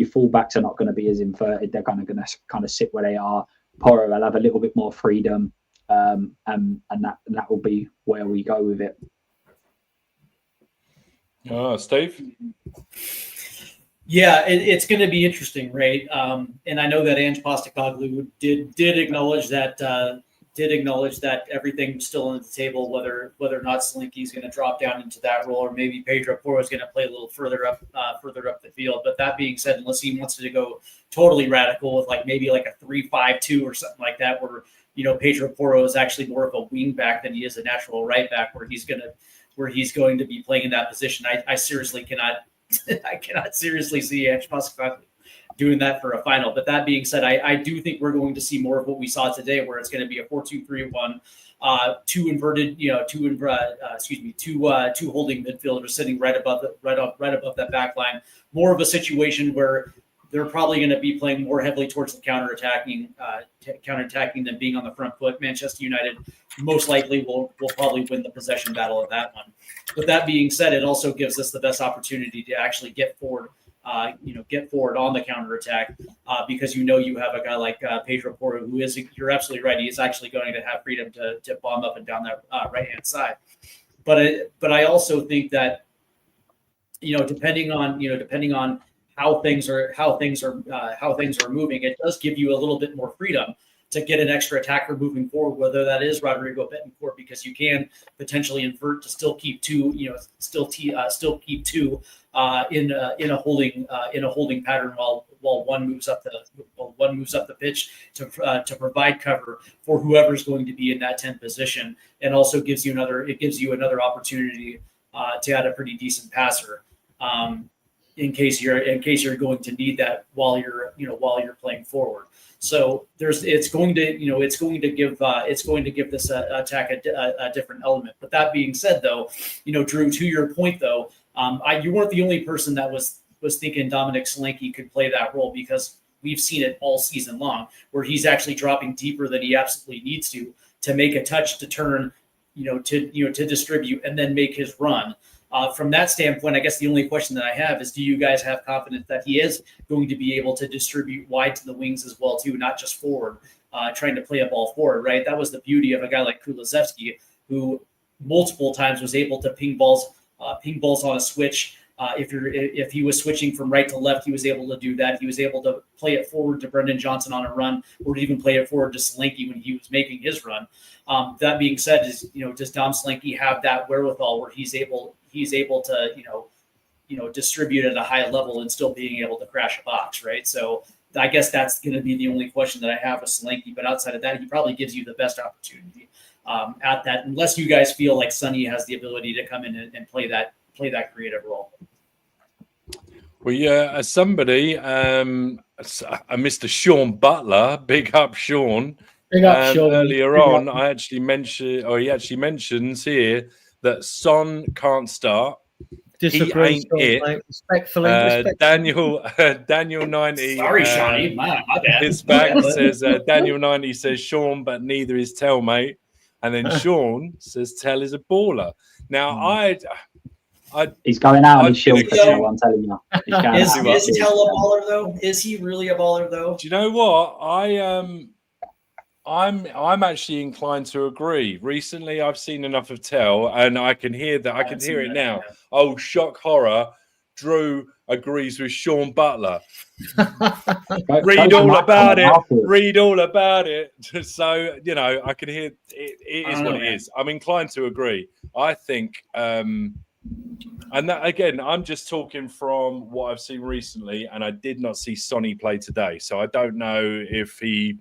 fullbacks are not going to be as inverted. They're going to kind of sit where they are. Porro will have a little bit more freedom, and that will be where we go with it. Steve? Yeah, it's going to be interesting, right? And I know that Ange Postecoglou did acknowledge that everything's still on the table, whether or not Solanke is going to drop down into that role, or maybe Pedro Porro is going to play a little further up the field. But that being said, unless he wants to go totally radical with maybe a 3-5-2 or something like that, where Pedro Porro is actually more of a wing back than he is a natural right back, where he's going to be playing in that position. I seriously cannot. I cannot seriously see Ange Postecoglou doing that for a final. But that being said, I do think we're going to see more of what we saw today, where it's going to be a 4-2-3-1, two inverted, two holding midfielders sitting right above that back line. More of a situation where they're probably going to be playing more heavily towards the counterattacking than being on the front foot. Manchester United most likely will probably win the possession battle of that one. But that being said, it also gives us the best opportunity to actually get forward on the counterattack, because you have a guy like Pedro Porro, who is, you're absolutely right, he is actually going to have freedom to bomb up and down that right hand side. But I also think that depending on how things are moving, it does give you a little bit more freedom to get an extra attacker moving forward, whether that is Rodrigo Betancourt, because you can potentially invert to still keep two, in a holding pattern while one moves up the pitch to provide cover for whoever's going to be in that 10th position, and also gives you another opportunity to add a pretty decent passer. In case you're going to need that while you're playing forward. So it's going to give this attack a different element. But that being said, though, Drew, to your point though, you weren't the only person that was thinking Dominic Solanke could play that role, because we've seen it all season long, where he's actually dropping deeper than he absolutely needs to make a touch, to turn, to distribute and then make his run. From that standpoint, I guess the only question that I have is, do you guys have confidence that he is going to be able to distribute wide to the wings as well, too, not just forward, trying to play a ball forward, right? That was the beauty of a guy like Kulusevski, who multiple times was able to ping balls on a switch. If he was switching from right to left, he was able to do that. He was able to play it forward to Brendan Johnson on a run, or even play it forward to Solanke when he was making his run. That being said, does Dom Solanke have that wherewithal where he's able to distribute at a high level and still being able to crash a box, right? So I guess that's going to be the only question that I have with Solanke. But outside of that, he probably gives you the best opportunity at that, unless you guys feel like Sonny has the ability to come in and play that creative role. Well, yeah, as somebody, Mr. Sean Butler, big up Sean. Sean. Earlier on, he actually mentions here that Son can't start. Disagree, he ain't it. Mate. Respectfully. Daniel 90. Sorry, Shawnee. My bad. His back says Daniel 90 says Sean, but neither is Tell, mate. And then Sean says Tell is a baller. Now he's going out on his shield for Tell, I'm telling you. Is Tell a baller though? Is he really a baller though? Do you know what? I'm actually inclined to agree. Recently, I've seen enough of Tell, and I can hear that. I can hear it now. Yeah. Oh, shock horror! Drew agrees with Sean Butler. Read all about it. Read all about it. So I can hear it is what it is. I'm inclined to agree. I think, and that again, I'm just talking from what I've seen recently, and I did not see Sonny play today, so I don't know if he,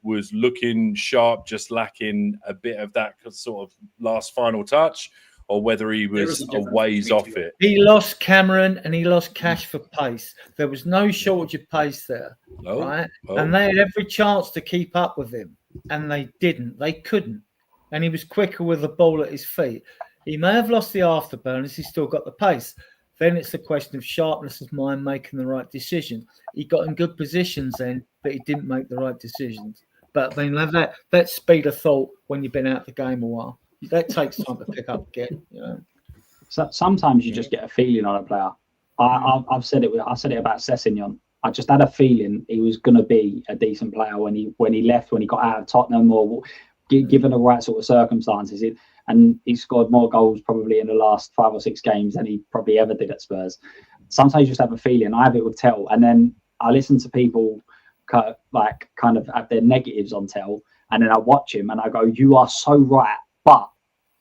was looking sharp, just lacking a bit of that sort of last final touch, or whether he was a ways off it. He lost Cameron and he lost Cash for pace. There was no shortage of pace there, right? And they had every chance to keep up with him, and they didn't. They couldn't, and he was quicker with the ball at his feet. He may have lost the afterburners. He's still got the pace. Then it's a question of sharpness of mind, making the right decision. He got in good positions then, but he didn't make the right decisions. But then that speed of thought when you've been out the game a while, that takes time to pick up again. So sometimes you just get a feeling on a player. I've said it. I said it about Sessegnon. I just had a feeling he was going to be a decent player when he left, when he got out of Tottenham, or given the right sort of circumstances. And he scored more goals probably in the last 5 or 6 games than he probably ever did at Spurs. Sometimes you just have a feeling. I have it with Tell, and then I listen to people kind of have their negatives on Tell, and then I watch him and I go, "You are so right," but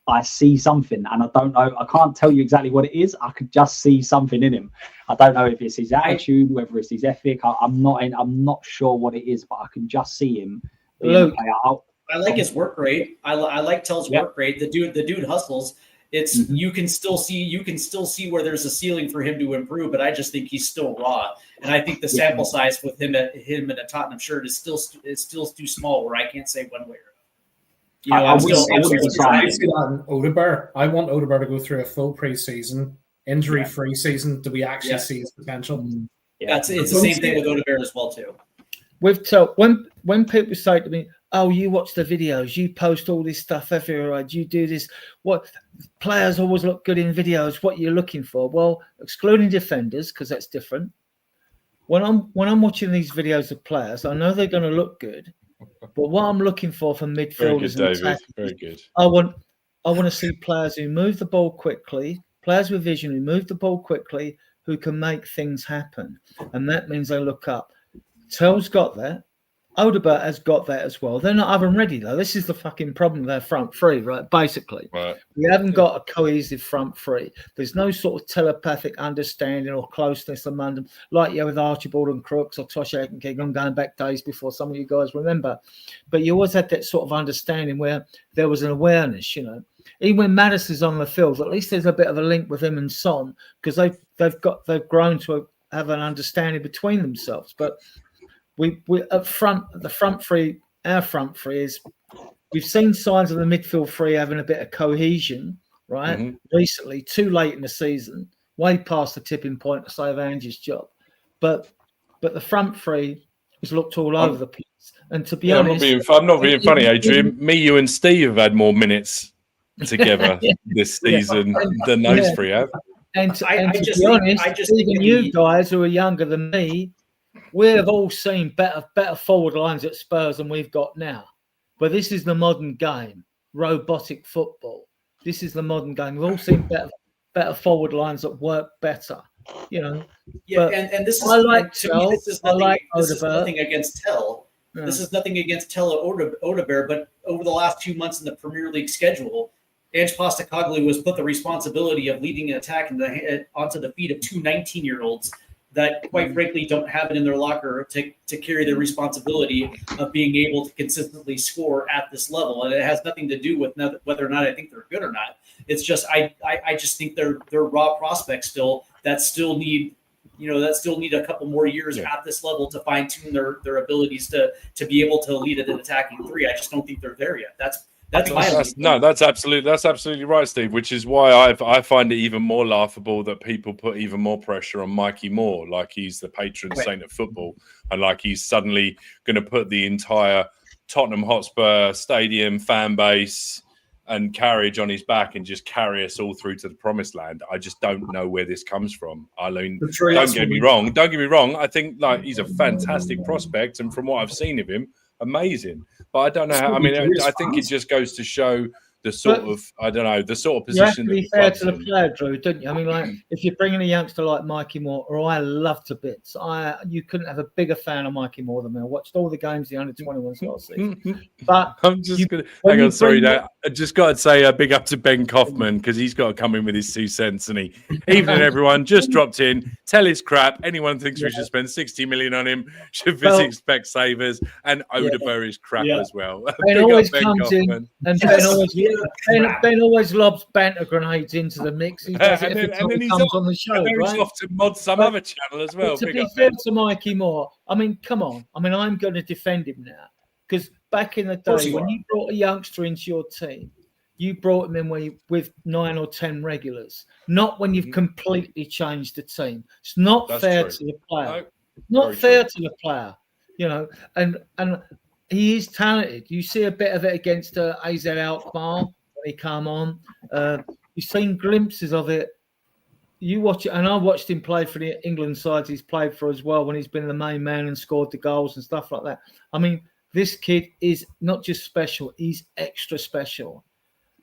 I see something, and I don't know. I can't tell you exactly what it is. I could just see something in him. I don't know if it's his attitude, whether it's his ethic. I'm not sure what it is, but I can just see him being a player. I like his work rate. I like Tell's work rate. The dude hustles. It's you can still see where there's a ceiling for him to improve, but I just think he's still raw, and I think the sample size with him in a Tottenham shirt is still too small, where I can't say one way or another. I see that in Odegaard. I want Odegaard to go through a full pre-season, injury-free season. Do we actually see his potential? Yeah, it's the same thing with Odegaard as well too. When people say to me, "Oh, you watch the videos, you post all this stuff everywhere, right? You do this. What players always look good in videos? What you're looking for?" Well, excluding defenders, because that's different. When I'm watching these videos of players, I know they're going to look good, but what I'm looking for from midfielders, very good. I want to see players who move the ball quickly, players with vision who move the ball quickly, who can make things happen, and that means they look up. Tell's got that. Odegaard has got that as well. They're not oven ready though. This is the fucking problem with their front three, right? Basically, we haven't got a cohesive front three. There's no sort of telepathic understanding or closeness among them, like you have with Archibald and Crooks or Tosh and King. I'm going back days before some of you guys remember, but you always had that sort of understanding where there was an awareness, you know. Even when Maddison's on the field, at least there's a bit of a link with him and Son because they've grown to have an understanding between themselves, but. We up front, the front three, our front three is we've seen signs of the midfield three having a bit of cohesion, right? Recently, too late in the season, way past the tipping point to save Angie's job. But the front three has looked all over the place. And to be honest, I'm not being funny, Adrian. Me, you, and Steve have had more minutes together this season than those three have. And to be honest, even you guys who are younger than me. We've all seen better forward lines at Spurs than we've got now. But this is the modern game, robotic football. This is the modern game. We've all seen better forward lines that work better, you know. Yeah, and this is nothing against Tell. Yeah. This is nothing against Tell or Odegaard, but over the last 2 months in the Premier League schedule, Ange Postecoglou has put the responsibility of leading an attack onto the feet of two 19-year-olds that quite frankly don't have it in their locker to carry the responsibility of being able to consistently score at this level. And it has nothing to do with whether or not I think they're good or not. It's just I just think they're raw prospects still that still need a couple more years at this level to fine tune their abilities to be able to lead an attacking three. I just don't think they're there yet. That's absolutely right, Steve. Which is why I find it even more laughable that people put even more pressure on Mikey Moore, like he's the patron saint of football, and like he's suddenly going to put the entire Tottenham Hotspur Stadium fan base and carriage on his back and just carry us all through to the promised land. I just don't know where this comes from. I mean, don't get me wrong. I think like he's a fantastic prospect, and from what I've seen of him, amazing. But I don't know how. I mean, I think it just goes to show the sort of position. You have to be fair to the player, Drew, don't you? I mean, like if you're bringing a youngster like Mikey Moore, or I love to bits. You couldn't have a bigger fan of Mikey Moore than me. I watched all the games the under-21s last season. But I'm just going to hang on. Sorry, I just got to say a big up to Ben Kaufman because he's got to come in with his 2 cents. And evening, everyone, just dropped in. Tell his crap. Anyone thinks we should spend 60 million on him should visit Specsavers, and Odegaard is crap as well. Ben always comes in, and Ben always lobs banter grenades into the mix. He does it every time he comes on the show, right? He's off to mod some other channel as well. To be fair to Mikey Moore, I mean, come on. I mean, I'm going to defend him now because back in the day when you brought a youngster into your team, you brought him in with 9 or 10 regulars, not when you've completely changed the team. It's not fair to the player. Not fair to the player, you know, and he is talented. You see a bit of it against AZ Alkmaar when he come on. You've seen glimpses of it. You watch it, and I watched him play for the England sides he's played for as well when he's been the main man and scored the goals and stuff like that. I mean, this kid is not just special, he's extra special.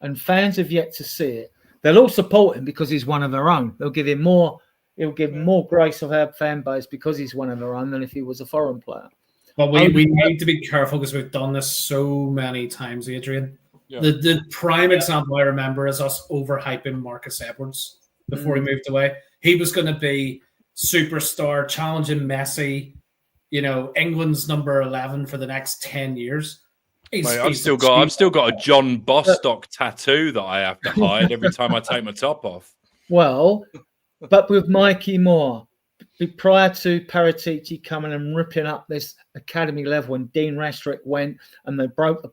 And fans have yet to see it. They'll all support him because he's one of their own. They'll give him more. He'll give more grace of our fan base because he's one of their own than if he was a foreign player. But we need to be careful because we've done this so many times, Adrian. Yeah. The prime example I remember is us overhyping Marcus Edwards before he moved away. He was going to be superstar, challenging Messi, you know, England's number 11 for the next 10 years. Mate, I've still got a John Bostock tattoo that I have to hide every time I take my top off. Well, but with Mikey Moore, prior to Paratici coming and ripping up this academy level, and Dean Rastrick went and they broke the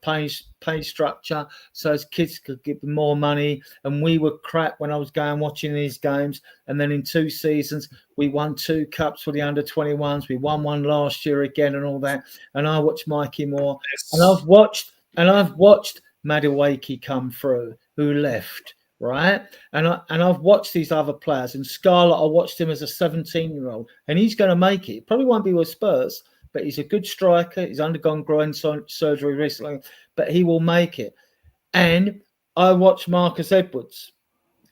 pay structure so as kids could get more money, and we were crap when I was going watching these games. And then in 2 seasons, we won 2 cups for the under-21s. We won one last year again and all that. And I watched Mikey Moore, and I've watched Madueke come through, who left. Right, and I've watched these other players, and Scarlett, I watched him as a 17-year-old, and he's going to make it. Probably won't be with Spurs, but he's a good striker. He's undergone groin surgery recently, but he will make it. And I watched Marcus Edwards,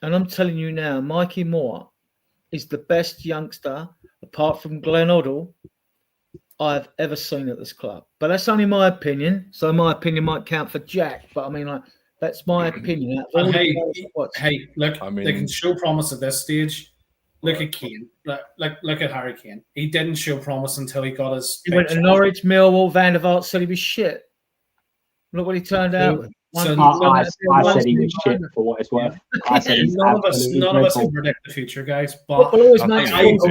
and I'm telling you now, Mikey Moore is the best youngster, apart from Glenn Oddle, I've ever seen at this club. But that's only my opinion, so my opinion might count for Jack. But I mean, that's my opinion. Hey, look, they can show promise at this stage. Look at Kane. Look at Harry Kane. He didn't show promise until he got his. He went to Norwich, Millwall, Van der Vaart said he was shit. Look what he turned out with. I said he was shit for what it's worth. I said none of us can predict the future, guys. But football always makes fools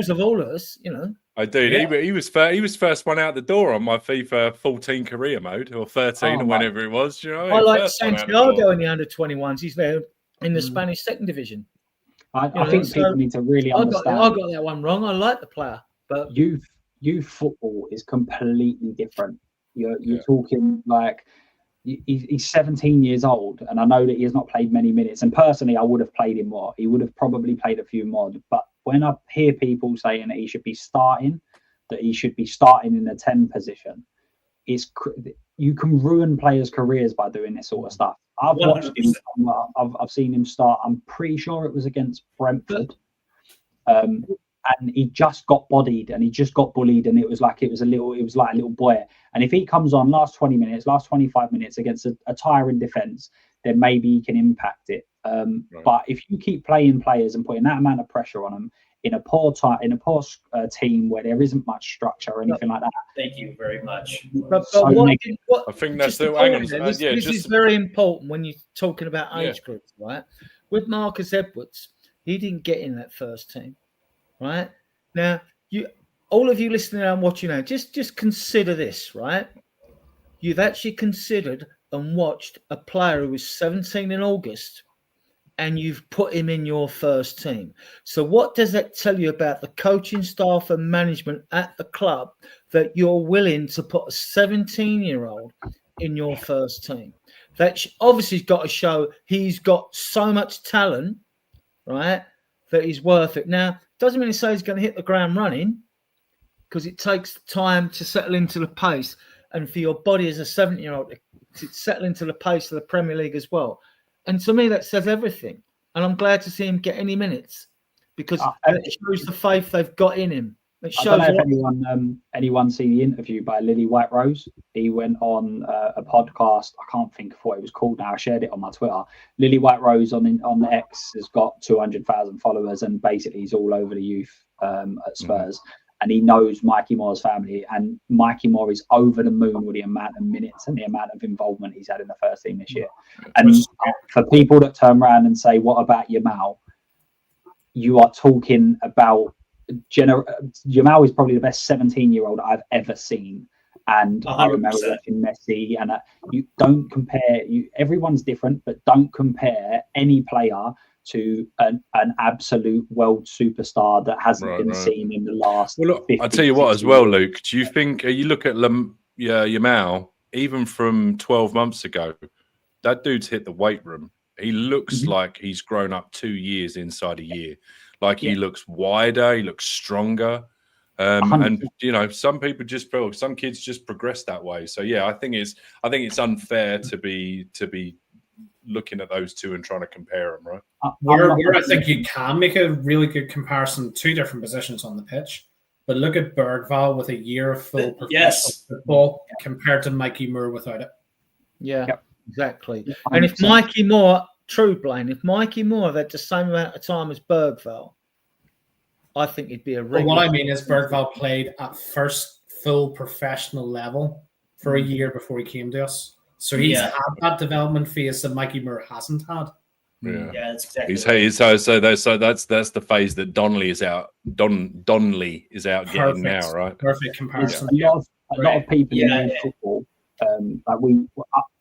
of all of us, you know. I do. Yeah. He was first one out the door on my FIFA 14 career mode, or 13 or whenever it was. You know, I like Santiago in the under-21s. He's there in the Spanish second division. I think people need to really understand. I got that one wrong. I like the player, but youth football is completely different. You're talking like he's 17 years old, and I know that he has not played many minutes. And personally, I would have played him more. He would have probably played a few more. But when I hear people saying that he should be starting in the 10 position, you can ruin players' careers by doing this sort of stuff. I've watched him. I've seen him start. I'm pretty sure it was against Brentford. And he just got bodied and he just got bullied, and it was like a little boy. And if he comes on last 20 minutes, last 25 minutes against a tiring defence, then maybe he can impact it. Right. But if you keep playing players and putting that amount of pressure on them in a poor team where there isn't much structure or anything like that. Thank you very much. But I think that's the hang on. This is very important when you're talking about age groups, right? With Marcus Edwards, he didn't get in that first team. Right now, all of you listening and watching now, just consider this, right? You've actually considered and watched a player who was 17 in August, and you've put him in your first team. So what does that tell you about the coaching staff and management at the club, that you're willing to put a 17-year-old in your first team? That obviously has got to show he's got so much talent, right, that he's worth it. Now, doesn't mean to say he's going to hit the ground running, because it takes time to settle into the pace, and for your body as a 7-year-old to settle into the pace of the Premier League as well. And to me, that says everything. And I'm glad to see him get any minutes, because it shows the faith they've got in him. It shows. I don't know if anyone see the interview by Lily White Rose. He went on a podcast. I can't think of what it was called now. I shared it on my Twitter. Lily White Rose on X has got 200,000 followers, and basically he's all over the youth at Spurs. And he knows Mikey Moore's family, and Mikey Moore is over the moon with the amount of minutes and the amount of involvement he's had in the first team this year. And for people that turn around and say, "What about Yamal?" You are talking about. Yamal is probably the best 17-year-old I've ever seen, and 100%. I remember watching Messi. And you don't compare. Everyone's different, but don't compare any player to an absolute world superstar that hasn't been seen in the last. Well, look, I'll tell you what as well, Luke. Do you think you look at Yamal, even from 12 months ago, that dude's hit the weight room. He looks like he's grown up 2 years inside a year. Like he looks wider, he looks stronger. And some people some kids just progress that way. So I think it's unfair to be looking at those two and trying to compare them, right? Where I think you can make a really good comparison, 2 different positions on the pitch. But look at Bergvall with a year of full professional football compared to Mikey Moore without it. Yeah, exactly. 100%. And if Mikey Moore, if Mikey Moore had the same amount of time as Bergvall, I think it'd be a regular. Well, what I mean is Bergvall played at first full professional level for a year before he came to us. So he's had that development phase that Mikey Moore hasn't had. Yeah, that's exactly. So that's the phase that Donnelly is out. Donnelly is out getting now, right? Perfect comparison. A lot of people in youth football,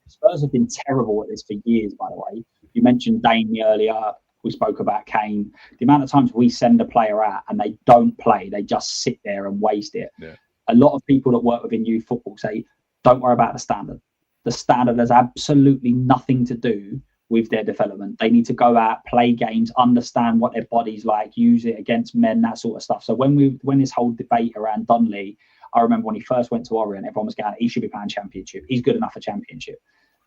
Spurs have been terrible at this for years. By the way, you mentioned Dane earlier. We spoke about Kane. The amount of times we send a player out and they don't play, they just sit there and waste it. Yeah. A lot of people that work within youth football say, "Don't worry about the standard. The standard has absolutely nothing to do with their development. They need to go out, play games, understand what their body's like, use it against men, that sort of stuff." So when this whole debate around Donnelly, I remember when he first went to Orient, everyone was going, he should be playing Championship. He's good enough for Championship.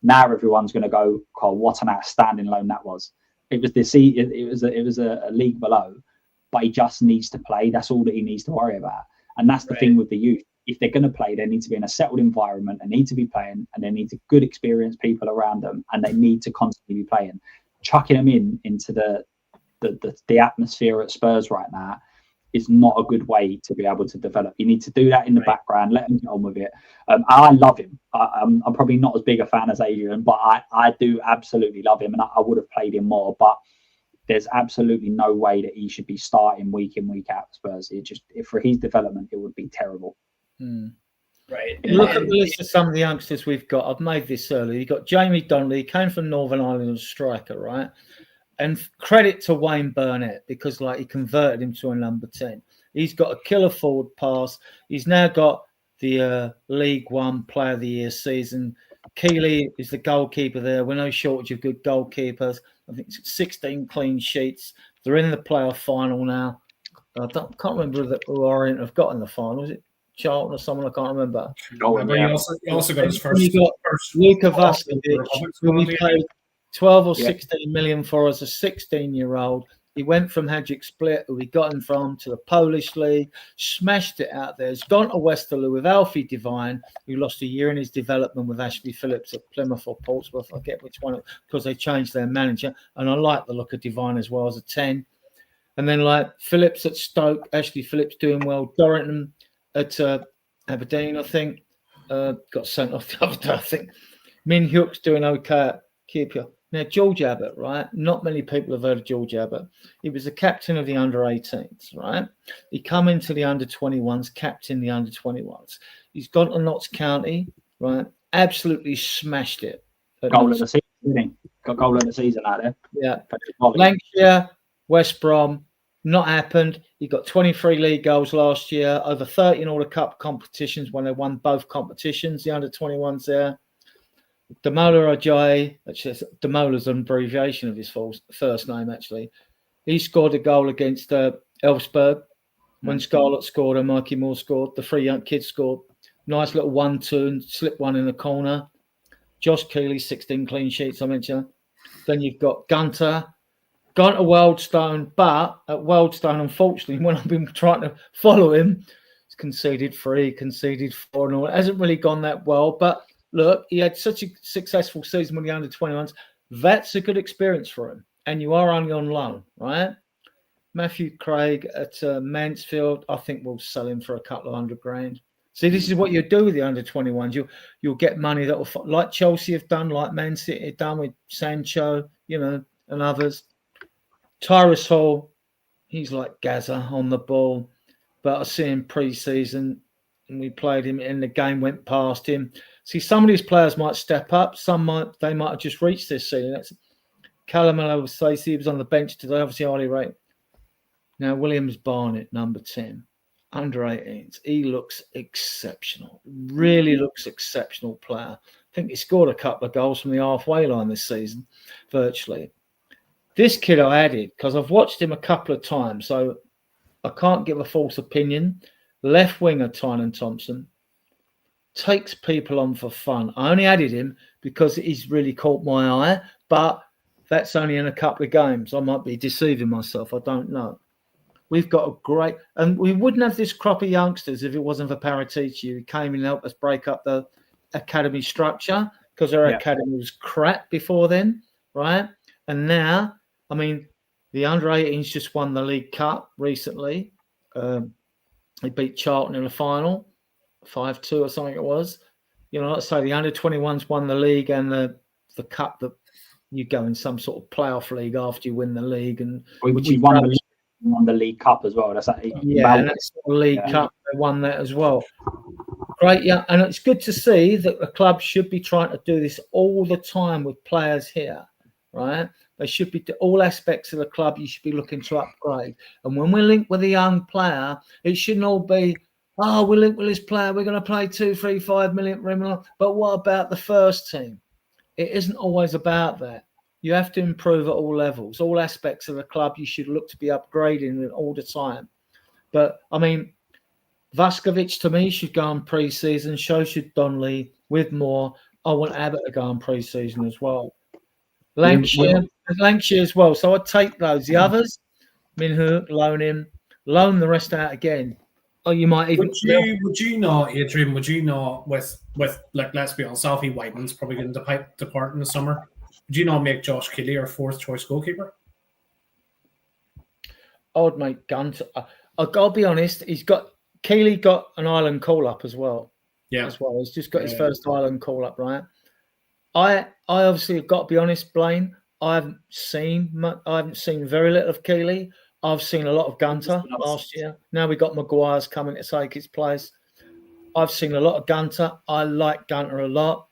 Now everyone's going to go, "Oh, what an outstanding loan that was." It was a league below, but he just needs to play. That's all that he needs to worry about. And that's the thing with the youth. If they're going to play, they need to be in a settled environment. They need to be playing, and they need good, experienced people around them, and they need to constantly be playing. Chucking them into the atmosphere at Spurs right now is not a good way to be able to develop. You need to do that in the background, let him get on with it. I love him. I'm probably not as big a fan as Adrian, but I do absolutely love him, and I would have played him more. But there's absolutely no way that he should be starting week in, week out at Spurs. For his development, it would be terrible. Right. Look at the list of some of the youngsters we've got. I've made this earlier. You've got Jamie Donnelly, came from Northern Ireland, striker, right? And credit to Wayne Burnett, because he converted him to a number 10. He's got a killer forward pass. He's now got the League One Player of the Year season. Keeley is the goalkeeper there. We're no shortage of good goalkeepers. I think it's 16 clean sheets. They're in the playoff final now. I can't remember who Orient have got in the final. Is it Charlton or someone? I can't remember. He also got his first. You got Luka Vaskovic, who we paid 12 or 16 million for as a 16-year-old. He went from Hajduk Split, who we got him from, to the Polish league, smashed it out there. He's gone to Westerlo with Alfie Devine, who lost a year in his development with Ashley Phillips at Plymouth or Portsmouth. I forget which one, because they changed their manager. And I like the look of Devine as well as a 10. And then Phillips at Stoke, Ashley Phillips doing well. Dorrington at Aberdeen, I think, got sent off the other day, I think. Min Hyuk's doing okay at Keeper. Now, George Abbott, right? Not many people have heard of George Abbott. He was the captain of the under-18s, right? He come into the under-21s, captain the under-21s. He's gone to Notts County, right? Absolutely smashed it. Goal of the season, didn't he? Got goal of the season out there. Yeah. Lancashire, West Brom, not happened. He got 23 league goals last year, over 30 in all the cup competitions when they won both competitions, the under-21s there. Damola Ajayi, actually, Damola's an abbreviation of his first name, actually. He scored a goal against Elfsborg when Scarlett scored and Mikey Moore scored. The three young kids scored. Nice little 1-2 and slip one in the corner. Josh Keeley, 16 clean sheets, I mentioned. Then you've got Gunter, gone to Wealdstone, but at Wealdstone, unfortunately, when I've been trying to follow him, he's conceded 3, conceded 4 and all. It hasn't really gone that well, but look, he had such a successful season with the under-21s. That's a good experience for him. And you are only on loan, right? Matthew Craig at Mansfield, I think we'll sell him for a couple of $100,000. See, this is what you do with the under-21s. You'll get money that will, like Chelsea have done, like Man City have done with Sancho, and others. Tyrus Hall, he's like Gaza on the ball. But I see him pre-season, and we played him, and the game went past him. See, some of these players might step up. They might have just reached this ceiling. That's Callum Stacey. He was on the bench today, obviously highly rated. Now, Williams Barnett, number 10, under 18s. He looks exceptional. Really looks exceptional player. I think he scored a couple of goals from the halfway line this season, virtually. This kid I added because I've watched him a couple of times, so I can't give a false opinion. Left winger Tynan Thompson. Takes people on for fun. I only added him because he's really caught my eye, but that's only in a couple of games. I might be deceiving myself. I don't know. We've got a great, and we wouldn't have this crop of youngsters if it wasn't for Paratici, who came and helped us break up the academy structure because our academy was crap before then, right? And now, I mean, the under-18s just won the League Cup recently. They beat Charlton in the final. 5-2 or something it was. like I say, the under-21s won the league and the cup that you go in some sort of playoff league after you win the league. And we won the League Cup as well. That's and that's the League Cup. They won that as well. Great, yeah. And it's good to see that the club should be trying to do this all the time with players here, right? They should be all aspects of the club. You should be looking to upgrade. And when we're linked with a young player, it shouldn't all be, we're linked with this player. We're going to play 2, 3, 5 million. But what about the first team? It isn't always about that. You have to improve at all levels, all aspects of the club. You should look to be upgrading all the time. But I mean, Vuskovic to me should go on pre-season. So should Donnelly with more. I want Abbott to go on pre-season as well. Lancashire as well. So I'd take those. The others, Minhook, loan him, loan the rest out again. Or you might even. Would you not, Adrian? Would you not with like, let's be honest, Alfie Whiteman's probably going to depart in the summer. Would you not make Josh Keeley our 4th choice goalkeeper? I would make Gunter. I've got to be honest. Keeley got an island call up as well. Yeah, as well. He's just got his first island call up, right? I obviously have got to be honest, Blaine. I haven't seen very little of Keeley. I've seen a lot of Gunter last year. Now we got Maguire's coming to take his place. I've seen a lot of Gunter. I like Gunter a lot.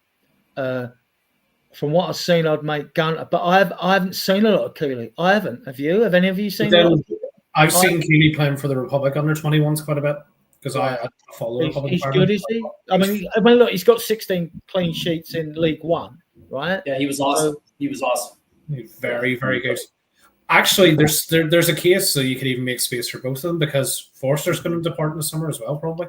From what I've seen, I'd make Gunter, but I haven't seen a lot of Keeley. I haven't. Have you? Have any of you seen? I've seen Keeley playing for the Republic under 21s quite a bit because I follow. He's good, is he? I mean, look, he's got 16 clean sheets in League One, right? Yeah, he was awesome. He was awesome. Very, very good. Actually, there's a case so you could even make space for both of them because Forster's going to depart in the summer as well, probably.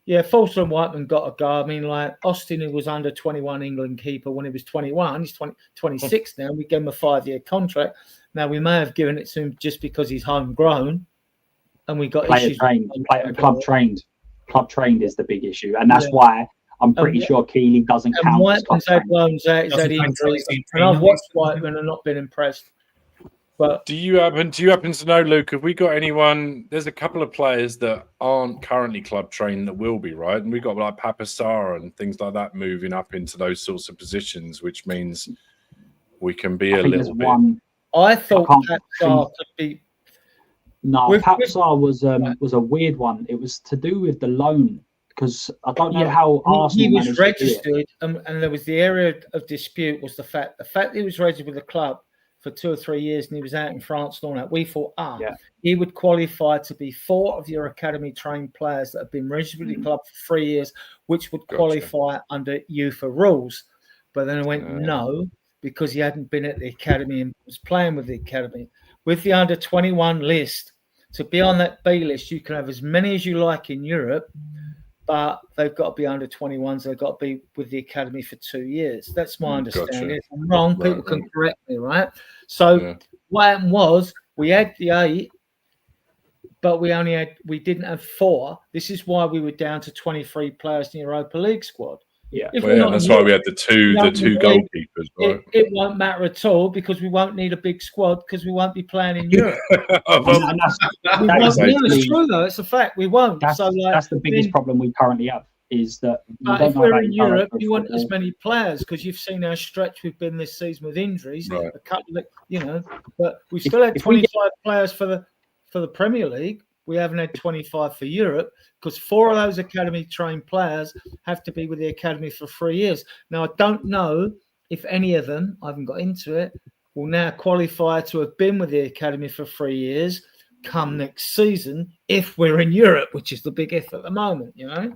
Yeah, Forster and Whiteman got to go. I mean, like Austin, who was under 21 England keeper when he was 21, he's 26 now. We gave him a 5-year contract. Now, we may have given it to him just because he's homegrown and we got issues. Club trained is the big issue. And that's why I'm pretty sure Keeley doesn't count. Whiteman's had loans out, he's had injuries. And I've watched Whiteman and not been impressed. But do you happen to know, Luke, have we got anyone? There's a couple of players that aren't currently club trained that will be, right? And we've got like Papasar and things like that moving up into those sorts of positions, which means we can be a little bit. I thought Papasar could be. No, Papasar was a weird one. It was to do with the loan because I don't know how Arsenal. He was registered, and there was the area of dispute was the fact he was registered with the club for 2 or 3 years and he was out in France and all that. We thought, he would qualify to be 4 of your academy trained players that have been registered with the club for 3 years, which would qualify under UEFA rules. But then I went, no, because he hadn't been at the academy and was playing with the academy. With the under 21 list, to be on that B list, you can have as many as you like in Europe, but they've got to be under 21s. They've got to be with the academy for 2 years. That's my understanding. If I'm wrong, people can correct me, right? So what happened was we had the 8, but we didn't have 4. This is why we were down to 23 players in the Europa League squad. Yeah, that's why we had the two goalkeepers. Right? It won't matter at all because we won't need a big squad because we won't be playing in Europe. It's true though; it's a fact. We won't. That's the biggest problem we currently have is that. If we're in Europe, you want as many players because you've seen how stretched we've been this season with injuries. Right. A couple of, but we still had 25 players for the Premier League. We haven't had 25 for Europe because 4 of those academy trained players have to be with the academy for 3 years. Now, I don't know if any of them, I haven't got into it, will now qualify to have been with the academy for 3 years come next season if we're in Europe, which is the big if at the moment, Yeah.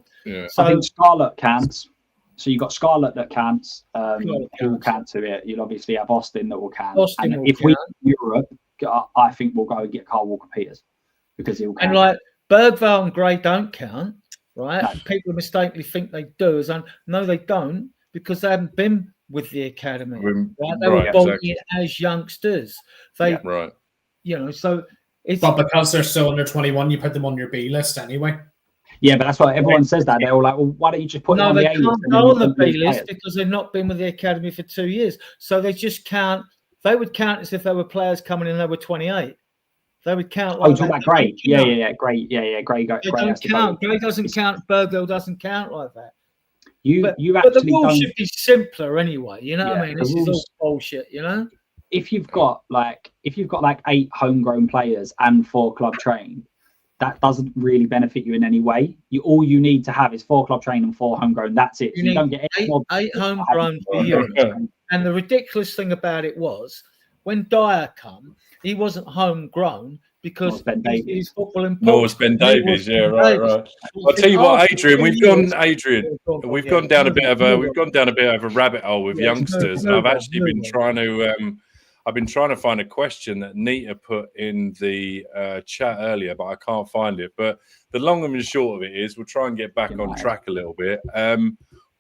So, I think Scarlett counts. So you've got Scarlett that counts. Who will count to it? You'll obviously have Austin that will count. If we're in Europe, I think we'll go and get Carl Walker-Peters. Because he'll count. And like Bergvall and Gray don't count, right? No. People mistakenly think they do. No, they don't because they haven't been with the academy. Right? They were bought in as youngsters. So it's. But because they're still under 21, you put them on your B list anyway. Yeah, but that's what everyone says. That they're all like, well, why don't you just put them on the A list? No, they can't go on the B list because they've not been with the academy for 2 years. So they just count. They would count as if they were players coming in. They were 28. They would count. Like talking about Gray. Yeah, Gray. Gray don't count. Gray doesn't count. Bergvall doesn't count like that. You but actually the rules don't. should be simpler anyway. You know what Yeah, I mean? the This is all rules- bullshit. You know. If you've got like 8 homegrown players and 4 club trained, that doesn't really benefit you in any way. All you need to have is 4 club trained and 4 homegrown. That's it. You So you need don't get any more. 8 homegrown for you. And the ridiculous thing about it was when Dyer come, he wasn't homegrown because he's football in Nor was Portugal. Ben Davies, right. I'll tell you what, Adrian, we've gone down a bit of a rabbit hole with youngsters. I've actually been trying to find a question that Nita put in the chat earlier, but I can't find it. But the long and short of it is, we'll try and get back on track a little bit.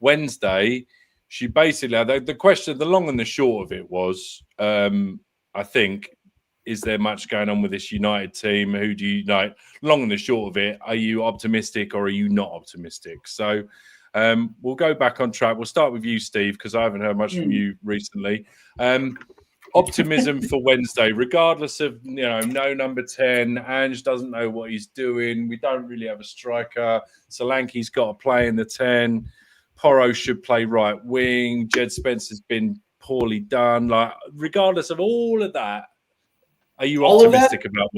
Wednesday, she basically, the question, the long and the short of it was, I think, is there much going on with this United team? Who do you like? Long and the short of it, are you optimistic or are you not optimistic? So we'll go back on track. We'll start with you, Steve, because I haven't heard much from you recently. Optimism for Wednesday, regardless of, no number 10. Ange doesn't know what he's doing. We don't really have a striker. Solanke's got to play in the 10. Porro should play right wing. Jed Spencer's been poorly done. Like, regardless of all of that, are you optimistic about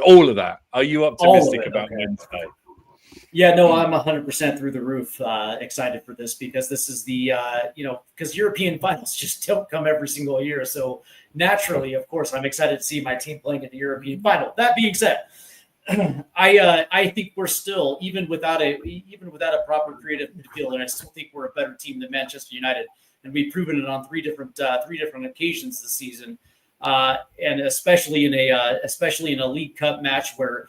all of that? Are you optimistic about Wednesday? Yeah, no, I'm 100% through the roof excited for this, because this is the, because European finals just don't come every single year. So naturally, of course, I'm excited to see my team playing in the European final. That being said, I think we're still, even without a proper creative midfielder, I still think we're a better team than Manchester United, and we've proven it on three different occasions this season, and especially in a League Cup match where,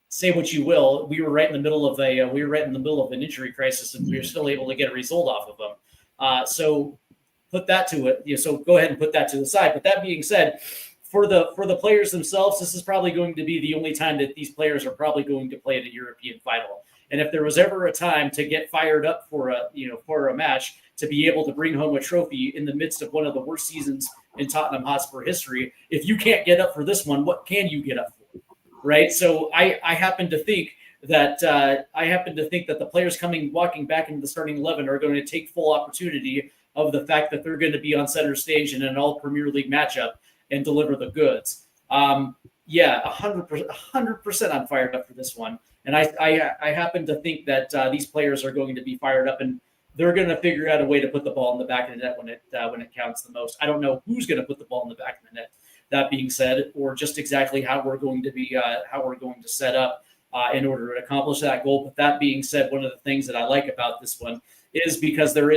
say what you will, we were right in the middle of an injury crisis, and we were still able to get a result off of them. So put that to it. So go ahead and put that to the side. But that being said, for the players themselves, this is probably going to be the only time that these players are probably going to play at a European final. And if there was ever a time to get fired up for a match, to be able to bring home a trophy in the midst of one of the worst seasons in Tottenham Hotspur history, if you can't get up for this one, what can you get up for? Right. So I happen to think that the players walking back into the starting 11 are going to take full opportunity of the fact that they're going to be on center stage in an all Premier League matchup and deliver the goods. 100% I'm fired up for this one. And I happen to think that these players are going to be fired up, and they're going to figure out a way to put the ball in the back of the net when it counts the most. I don't know who's going to put the ball in the back of the net, that being said, or just exactly how we're going to set up in order to accomplish that goal. But that being said, one of the things that I like about this one is because there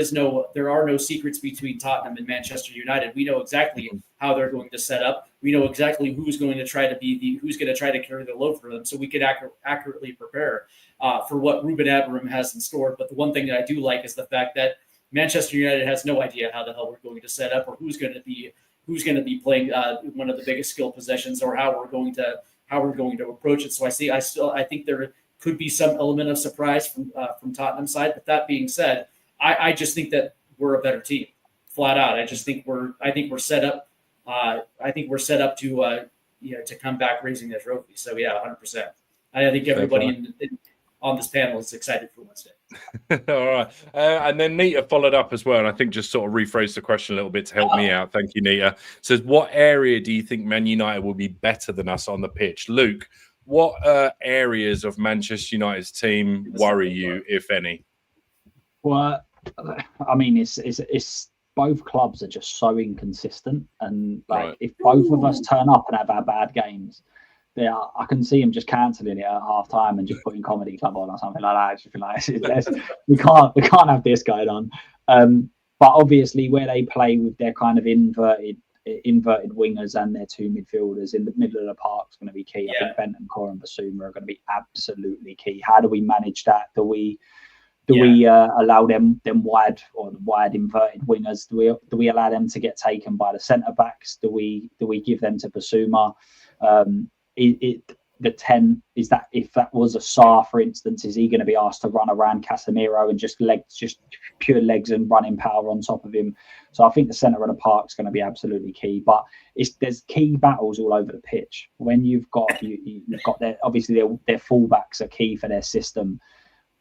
are no secrets between Tottenham and Manchester United. We know exactly how they're going to set up. We know exactly who's going to try to carry the load for them, so we could accurately prepare for what Ruben Amorim has in store. But the one thing that I do like is the fact that Manchester United has no idea how the hell we're going to set up, or who's going to be playing one of the biggest skill possessions, or how we're going to approach it. So I think there could be some element of surprise from Tottenham's side. But that being said, I just think that we're a better team, flat out. I think we're set up. I think we're set up to come back raising the trophy. So yeah, 100%. I think everybody on this panel is excited for Wednesday. All right. And then Nita followed up as well, and I think just sort of rephrased the question a little bit to help me out. Thank you, Nita. Says, what area do you think Man United will be better than us on the pitch? Luke, what areas of Manchester United's team worry you, if any? Well, I mean, it's both clubs are just so inconsistent, and if both of us turn up and have our bad games, I can see him just cancelling it at half time and just putting Comedy Club on or something like that. I just feel like we can't have this going on. But obviously, where they play with their kind of inverted wingers and their two midfielders in the middle of the park is going to be key. I think Bentancur and Basuma are going to be absolutely key. How do we manage that? Do we allow them wide inverted wingers? Do we allow them to get taken by the centre backs? Do we give them to Basuma? The 10 is that if that was a Sarr, for instance, is he going to be asked to run around Casemiro and just pure legs and running power on top of him? So I think the centre of the park is going to be absolutely key. But there's key battles all over the pitch. When you've got their obviously their fullbacks are key for their system,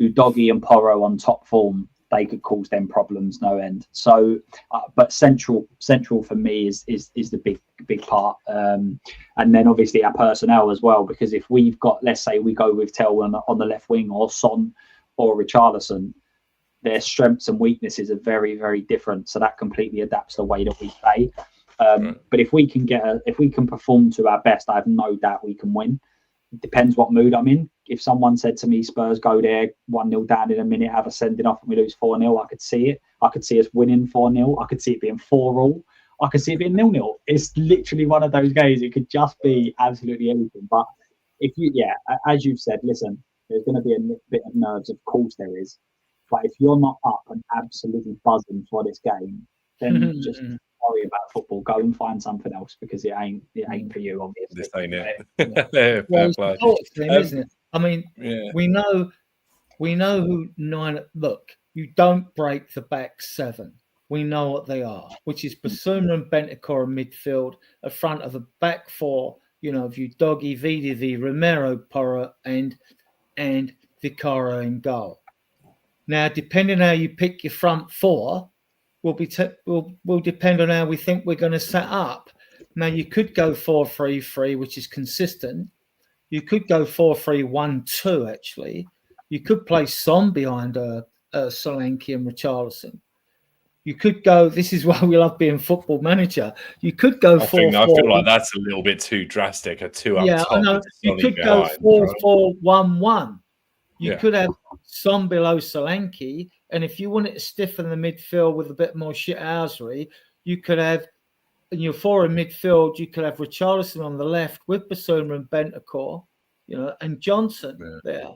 Udogie and Porro on top form, they could cause them problems no end. So, but central for me is the big part, and then obviously our personnel as well. Because if we've got, let's say we go with Tel on the left wing, or Son or Richarlison, their strengths and weaknesses are very, very different. So that completely adapts the way that we play. But if we can perform to our best, I have no doubt we can win. It depends what mood I'm in. If someone said to me, Spurs go there 1-0 down in a minute, have a sending off and we lose 4-0, I could see it. I could see us winning 4-0. I could see it being 4-all. I could see it being 0-0. It's literally one of those games. It could just be absolutely anything. But as you've said, listen, there's going to be a bit of nerves. Of course there is. But if you're not up and absolutely buzzing for this game, then just worry about football. Go and find something else, because it ain't for you, obviously. This ain't it. Well, it's a thought thing, isn't it? I mean, we know who nine. Look, you don't break the back seven. We know what they are, which is Basuma and Bentancur in midfield, a front of a back four. You know, of Udogie, VDV, Romero, Porro, and Vicario in goal. Now, depending on how you pick your front four, will depend on how we think we're going to set up. Now, you could go 4-3-3, which is consistent. You could go 4-3-1-2, actually. You could play Son behind Solanke and Richarlison. You could go, this is why we love being football manager. You could go 4-4. I feel like that's a little bit too drastic, a two up top. I know. You could go 4-4-1-1. You could have Son below Solanke, and if you wanted to stiffen the midfield with a bit more shithousery, you could have, in your four in midfield, you could have Richarlison on the left with Basuma and Bentancur, and Johnson there.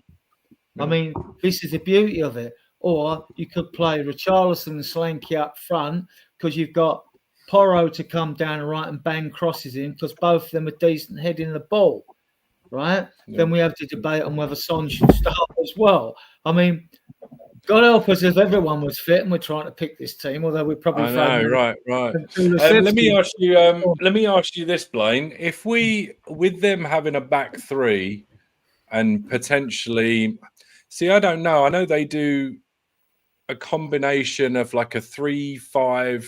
I mean, this is the beauty of it. Or you could play Richarlison and Solanke up front, because you've got Porro to come down and right and bang crosses in, because both of them are decent heading the ball. Right? Yeah. Then we have to debate on whether Son should start as well. I mean, God help us if everyone was fit and we're trying to pick this team, although we probably right. Let me ask you this, Blaine. If we, with them having a back three and potentially, I don't know. I know they do a combination of like a 3-5-2,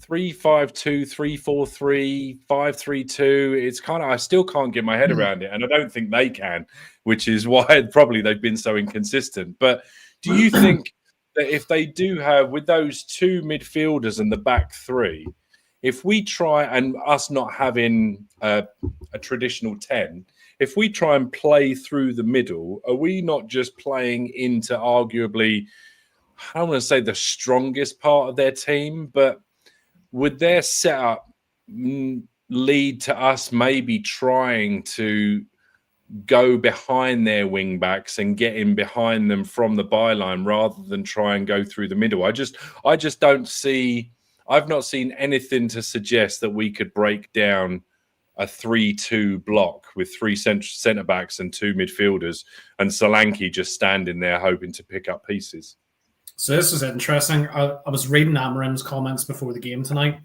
3-4-3, 5-3-2. It's kind of, I still can't get my head around it, and I don't think they can, which is why probably they've been so inconsistent. But do you think that if they do have, with those two midfielders and the back three, if we try, and us not having a traditional 10, if we try and play through the middle, are we not just playing into arguably, I don't want to say the strongest part of their team, but would their setup lead to us maybe trying to go behind their wing backs and get in behind them from the byline rather than try and go through the middle? I just don't see. I've not seen anything to suggest that we could break down a 3-2 block with three centre backs and two midfielders, and Solanke just standing there hoping to pick up pieces. So this is interesting. I was reading Amarim's comments before the game tonight,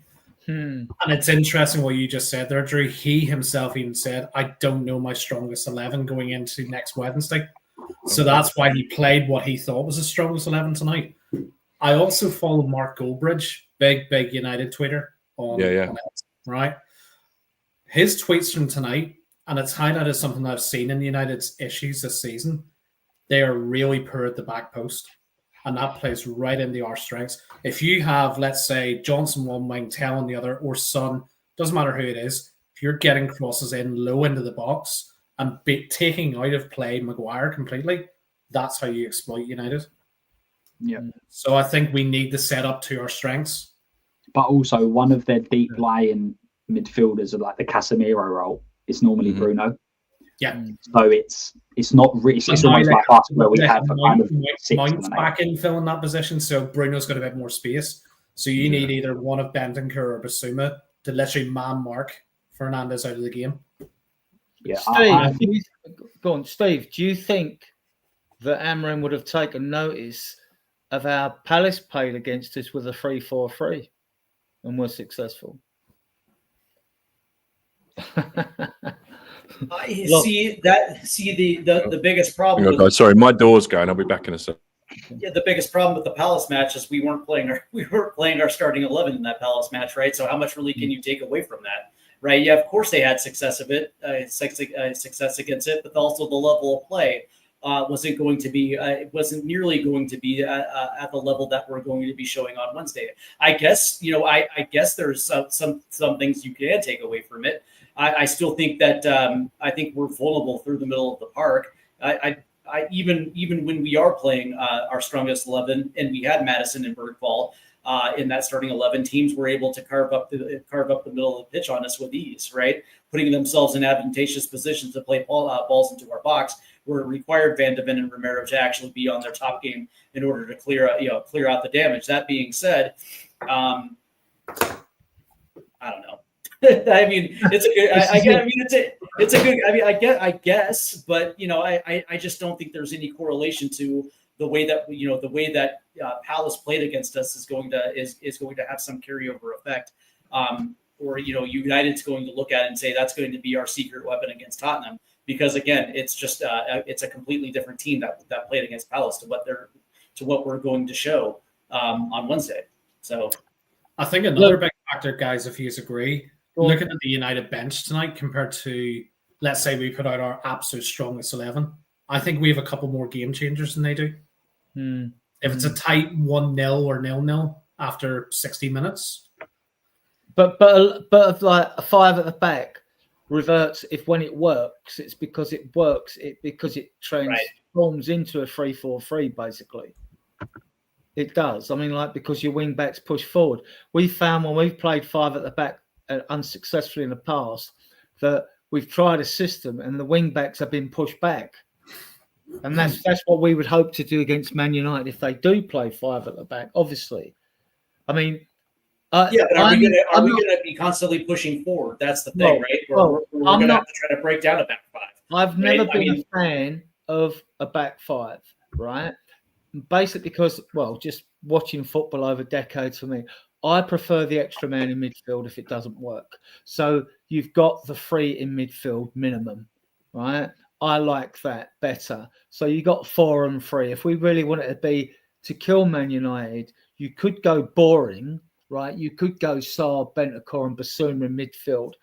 and it's interesting what you just said there, Drew. He himself even said, I don't know my strongest 11 going into next Wednesday. So that's why he played what he thought was his strongest 11 tonight. I also follow Mark Goldbridge, big United tweeter on it, right? His tweets from tonight, and it's highlighted something I've seen in United's issues this season. They are really poor at the back post. And that plays right into our strengths. If you have, let's say, Johnson one wing, Tel on the other, or Son, doesn't matter who it is, if you're getting crosses in low into the box and taking out of play Maguire completely, that's how you exploit United. Yeah. So I think we need to set up to our strengths. But also, one of their deep lying midfielders of like the Casemiro role is normally Bruno. Yeah. So it's not really, it's almost like us where we have a kind of Mount's back in filling that position, so Bruno's got a bit more space. So you need either one of Bentancur or Basuma to literally man mark Fernandes out of the game. Yeah. Steve, go on, Steve. Do you think that Amarim would have taken notice of how Palace played against us with a 3-4-3 and were successful? I see the biggest problem. Hang on, guys. Sorry, my door's going. I'll be back in a second. Yeah, the biggest problem with the Palace match is we weren't playing our starting 11 in that Palace match, right? So how much really can you take away from that, right? Yeah, of course they had success against it, but also the level of play wasn't nearly going to be at the level that we're going to be showing on Wednesday. I guess I guess there's some things you can take away from it. I still think that I think we're vulnerable through the middle of the park. Even when we are playing our strongest 11, and we had Madison and Bergvall in that starting 11, teams were able to carve up the middle of the pitch on us with ease, right? Putting themselves in advantageous positions to play balls into our box, where it required Van de Ven and Romero to actually be on their top game in order to clear out the damage. That being said, I don't know. I mean, it's a good. It's a good. I mean, I guess, but I just don't think there's any correlation to the way that Palace played against us is going to have some carryover effect, or United's going to look at it and say that's going to be our secret weapon against Tottenham, because again, it's just it's a completely different team that played against Palace to what we're going to show on Wednesday. So, I think another big factor, guys, if you agree. Looking at the United bench tonight compared to, let's say, we put out our absolute strongest 11, I think we have a couple more game changers than they do. If it's a tight 1-0 or 0-0 after 60 minutes. But like a 5 at the back reverts when it works. It's because it works. Because it transforms into a 3-4-3 basically. It does. I mean, because your wing backs push forward. We found when we've played 5 at the back unsuccessfully in the past that we've tried a system and the wing backs have been pushed back, and that's what we would hope to do against Man United if they do play 5 at the back. Obviously, I mean, but are we going to be constantly pushing forward? That's the thing, right? We're going to have to try to break down a back 5. I've never been a fan of a back 5, right? Basically, because just watching football over decades for me. I prefer the extra man in midfield if it doesn't work. So you've got the 3 in midfield minimum, right? I like that better. So you got 4 and 3. If we really want it to kill Man United, you could go boring, right? You could go Sarr, Bentancur and Basuma in midfield.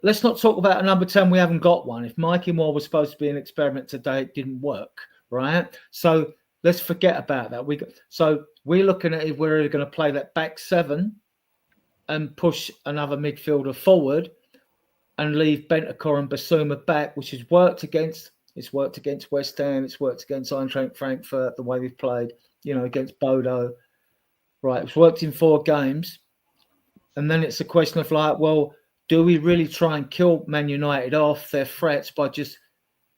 Let's not talk about a number 10. We haven't got one. If Mikey Moore was supposed to be an experiment today, it didn't work, right? So let's forget about that. We're looking at if we're going to play that back 7 and push another midfielder forward and leave Bentancur and Basuma back, which has worked against. It's worked against West Ham. It's worked against Eintracht Frankfurt, the way we've played, against Bodo. Right, it's worked in 4 games. And then it's a question of do we really try and kill Man United off their threats by just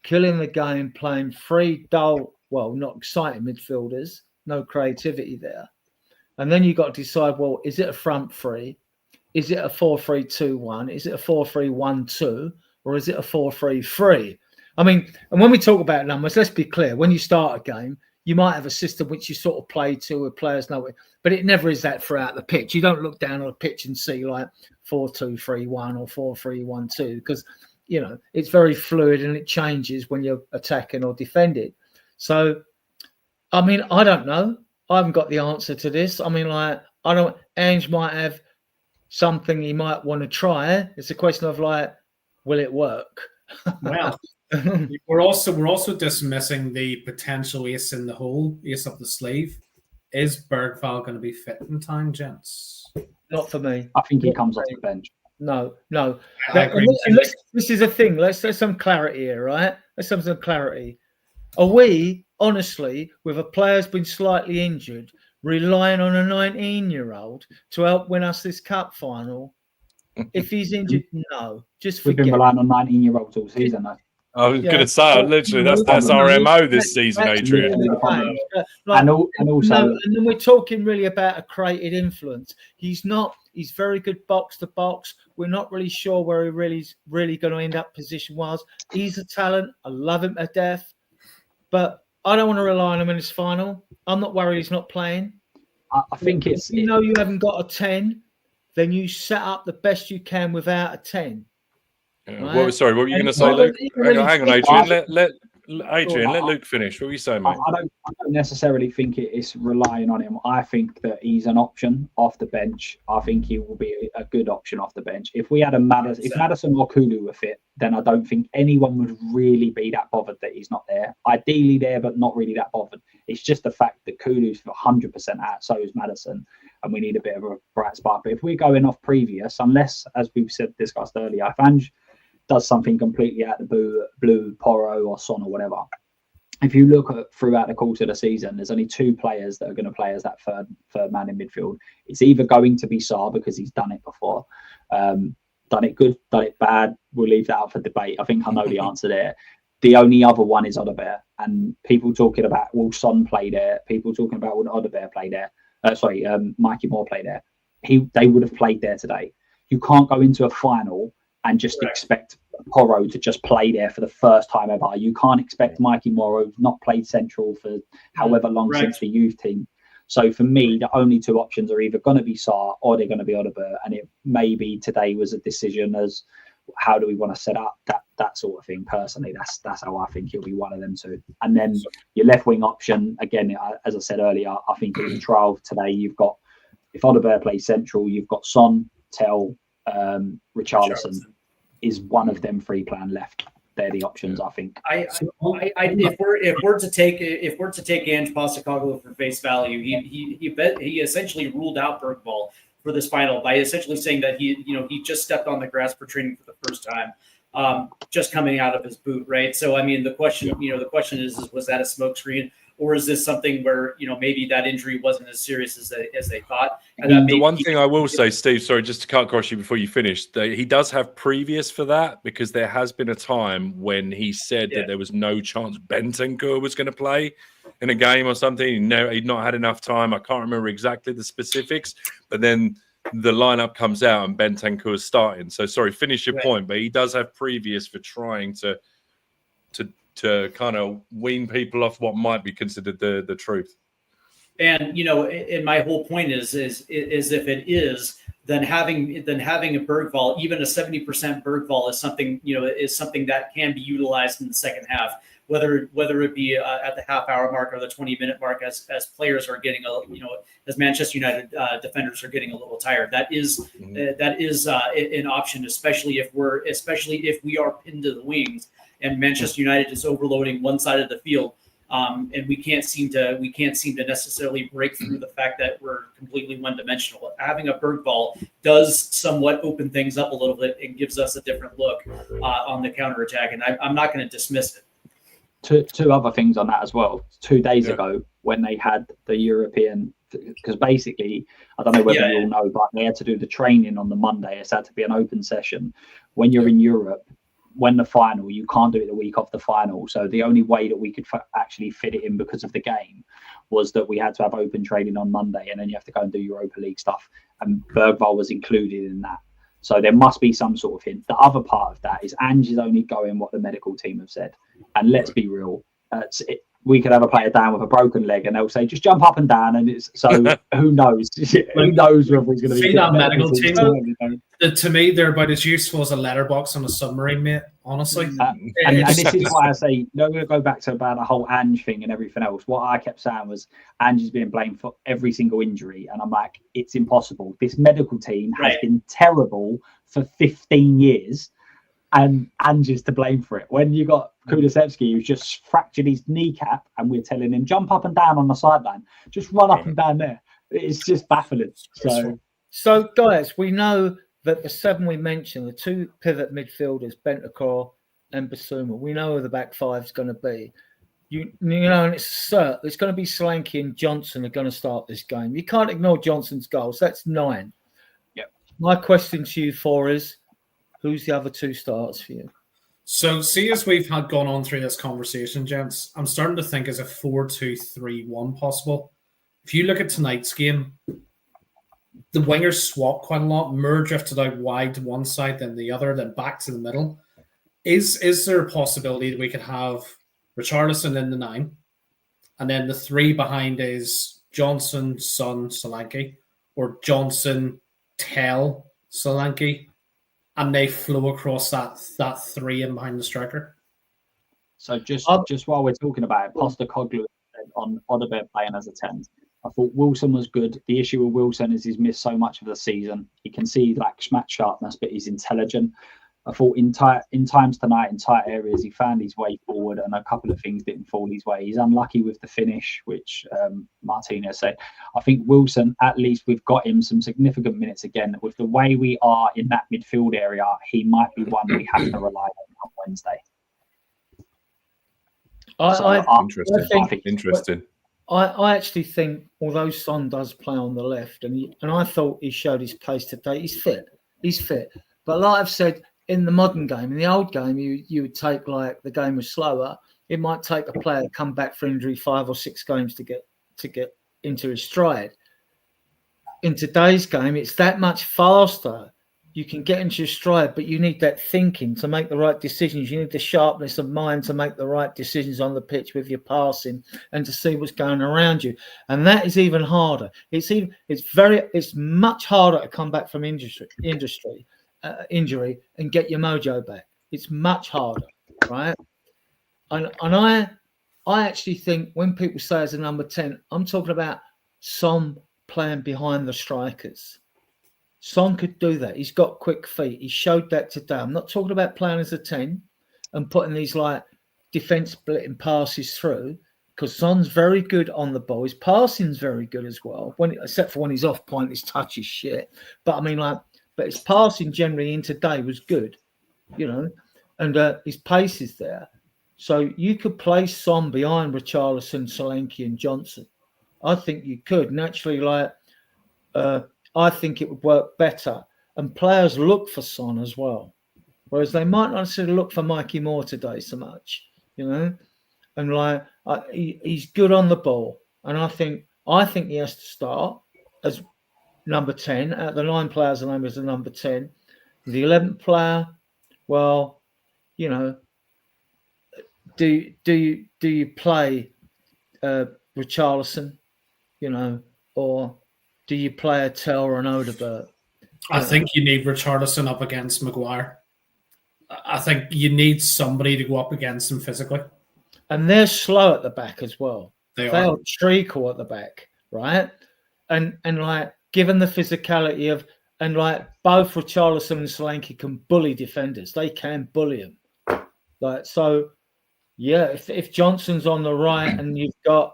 killing the game, playing 3 dull, not exciting midfielders, no creativity there. And then you've got to decide, is it a front 3? Is it a 4-3-2-1? Is it a 4-3-1-2? Or is it a 4-3-3? I mean, and when we talk about numbers, let's be clear. When you start a game, you might have a system which you sort of play to where players know it, but it never is that throughout the pitch. You don't look down on a pitch and see 4-2-3-1 or 4-3-1-2 because, it's very fluid and it changes when you're attacking or defending. So, I mean, I don't know. I haven't got the answer to this. I mean, Ange might have something he might want to try. It's a question of will it work? Well, we're also dismissing the potential ace in the hole, ace up the sleeve. Is Bergvall going to be fit in time, gents? Not for me. I think he comes off the bench. No. This is a thing. Let's have some clarity here, right? Let's have some clarity. Are we, honestly, with a player who's been slightly injured, relying on a 19-year-old to help win us this cup final? If he's injured, no. Just forget. We've been relying on 19-year-olds all season, though. I was going to say, literally, that's our MO this season, Adrian. And then we're talking really about a created influence. He's not. He's very good box to box. We're not really sure where he really going to end up position-wise. He's a talent. I love him to death. But I don't want to rely on him in his final. I'm not worried he's not playing. I think it's... If you haven't got a 10, then you set up the best you can without a 10. What were you going to say, Well, Luke? really Hang on, Adrian. Let Luke finish. What were you saying, mate? I don't necessarily think it's relying on him. I think that he's an option off the bench. I think he will be a good option off the bench. If we had if Maddison or Kulu were fit, then I don't think anyone would really be that bothered that he's not there. Ideally there, but not really that bothered. It's just the fact that Kulu's 100% out, so is Maddison, and we need a bit of a bright spark. But if we're going off previous, unless, as we've discussed earlier, if Ange does something completely out of the blue, Porro or Son or whatever. If you look at throughout the course of the season, there's only two players that are going to play as that third man in midfield. It's either going to be Sarr because he's done it before, done it good, done it bad. We'll leave that up for debate. I think I know the answer there. The only other one is Odegaard, and people talking about will Son play there? People talking about will Odegaard play there? Mikey Moore play there? They would have played there today. You can't go into a final and just expect Porro to just play there for the first time ever. You can't expect Mikey Moore, who's not played central for however long since the youth team. So for me, the only two options are either going to be Sarr or they're going to be Odegaard. And it maybe today was a decision as how do we want to set up that sort of thing. Personally, that's how I think he'll be one of them two. And then your left wing option, again, as I said earlier, I think in the trial today, you've got, if Odegaard plays central, you've got Son, Tel, Richarlison is one of them free plan left. They're the options, I think. If we're to take Ange Postecoglou for face value, he essentially ruled out Bergvall for this final by essentially saying that he just stepped on the grass for training for the first time, just coming out of his boot, right? So I mean, the question is was that a smokescreen? Or is this something where maybe that injury wasn't as serious as they thought? And the one thing I will say, Steve, sorry, just to cut across you before you finish, he does have previous for that because there has been a time when he said that there was no chance Bentancur was going to play in a game or something. He'd not had enough time. I can't remember exactly the specifics, but then the lineup comes out and Bentancur is starting. So sorry, finish your point, but he does have previous for trying to kind of wean people off what might be considered the truth. And and my whole point is if it is, then having a Bergvall, even a 70% Bergvall, is something that can be utilized in the second half, whether it be at the half-hour mark or the 20-minute mark, as players are getting as Manchester United defenders are getting a little tired. That is an option, especially if we are pinned to the wings and Manchester United is overloading one side of the field, and we can't seem to necessarily break through the fact that we're completely one-dimensional. Having a Bergvall does somewhat open things up a little bit and gives us a different look on the counterattack, and I'm not going to dismiss it. Two other things on that as well. 2 days ago, when they had the European, because basically, I don't know whether you all know, but they had to do the training on the Monday. It's had to be an open session. When you're in Europe, when the final, you can't do it the week of the final. So the only way that we could actually fit it in because of the game was that we had to have open training on Monday, and then you have to go and do Europa League stuff. And Bergvall was included in that. So there must be some sort of hint. The other part of that is Ange is only going what the medical team have said. And let's be real, we could have a player down with a broken leg and they'll say, just jump up and down. And it's so who knows? Who knows whether he's going to be that medical team? To me, they're about as useful as a letterbox on a submarine, mate, honestly. And this is why I say, we're going to go back to about the whole Ange thing and everything else. What I kept saying was Ange is being blamed for every single injury. And I'm like, it's impossible. This medical team has been terrible for 15 years. And Ange is to blame for it. When you got Kulusevski, who's just fractured his kneecap, and we're telling him, jump up and down on the sideline. Just run up and down there. It's just baffling. So guys, we know that the seven we mentioned, the two pivot midfielders, Bentancur and Basuma, we know who the back five is going to be. And it's cert. It's going to be Solanke and Johnson are going to start this game. You can't ignore Johnson's goals. That's 9. Yep. My question to you four is, who's the other two starters for you? So, see, as we've gone on through this conversation, gents, I'm starting to think is a 4-2-3-1 possible. If you look at tonight's game, the wingers swap quite a lot. Mur drifted out wide to one side, then the other, then back to the middle. Is there a possibility that we could have Richarlison in the 9, and then the 3 behind is Johnson, Son, Solanke, or Johnson, Tel, Solanke, and they flow across that three in behind the striker. So just while we're talking about it, Postecoglou on Odobert playing as a 10. I thought Wilson was good. The issue with Wilson is he's missed so much of the season. He can see like match sharpness, but he's intelligent. I thought in times tonight, in tight areas, he found his way forward, and a couple of things didn't fall his way. He's unlucky with the finish, which Martinez said. I think Wilson, at least we've got him some significant minutes again. With the way we are in that midfield area, he might be one we have to rely on Wednesday. Interesting. I actually think, although Son does play on the left, and I thought he showed his pace today, he's fit. But like I've said, in the modern game, in the old game, you would take, like, the game was slower. It might take a player to come back for injury 5 or 6 games to get into his stride. In today's game, it's that much faster. You can get into your stride, but you need that thinking to make the right decisions. You need the sharpness of mind to make the right decisions on the pitch with your passing and to see what's going around you. And that is even harder. It's much harder to come back from injury and get your mojo back. It's much harder, right? And I actually think when people say as a number 10, I'm talking about Son playing behind the strikers. Son could do that. He's got quick feet. He showed that today. I'm not talking about playing as a 10 and putting these like defense splitting passes through, because Son's very good on the ball. His passing's very good as well. Except for when he's off point, his touch is shit. But I mean, but his passing generally in today was good, and his pace is there. So you could place Son behind Richarlison, Solanke, and Johnson. I think you could. And actually, I think it would work better. And players look for Son as well, whereas they might not necessarily look for Mikey Moore today so much, And he's good on the ball, and I think he has to start as number 10. Out of the 9 players, the name is the number 10. The 11th player, well, do you play Richarlison, or do you play a Tell or an Odobert? I think you need Richarlison up against Maguire. I think you need somebody to go up against him physically. And they're slow at the back as well. They are treacle at the back, right? And given the physicality of, both Richarlison and Solanke can bully defenders. They can bully them. If Johnson's on the right and you've got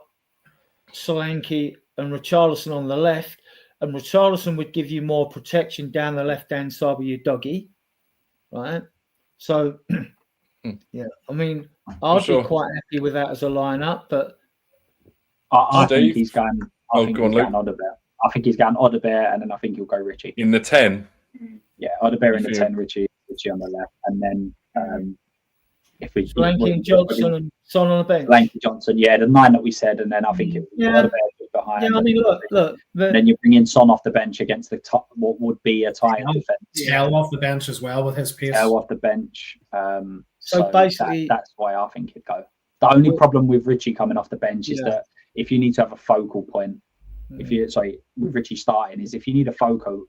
Solanke and Richarlison on the left, and Richarlison would give you more protection down the left-hand side with your doggy, right? So, I mean, I'd be quite happy with that as a lineup, but I think he's going. I think he's going Odobert, and then I think he'll go Richie in the 10. Yeah, Odobert in the 10, Richie on the left, and then Solanke, Johnson, and Son on the bench. Solanke, Johnson, the 9 that we said, and then I think it would Odobert behind. Yeah, I mean, look. Then you bring in Son off the bench against the top, what would be a tight defense. Tell off the bench as well with his pace. Tell off the bench. So basically, that's why I think it'd go. The only problem with Richie coming off the bench is that if you need to have a focal point, with Richie starting, is if you need a focal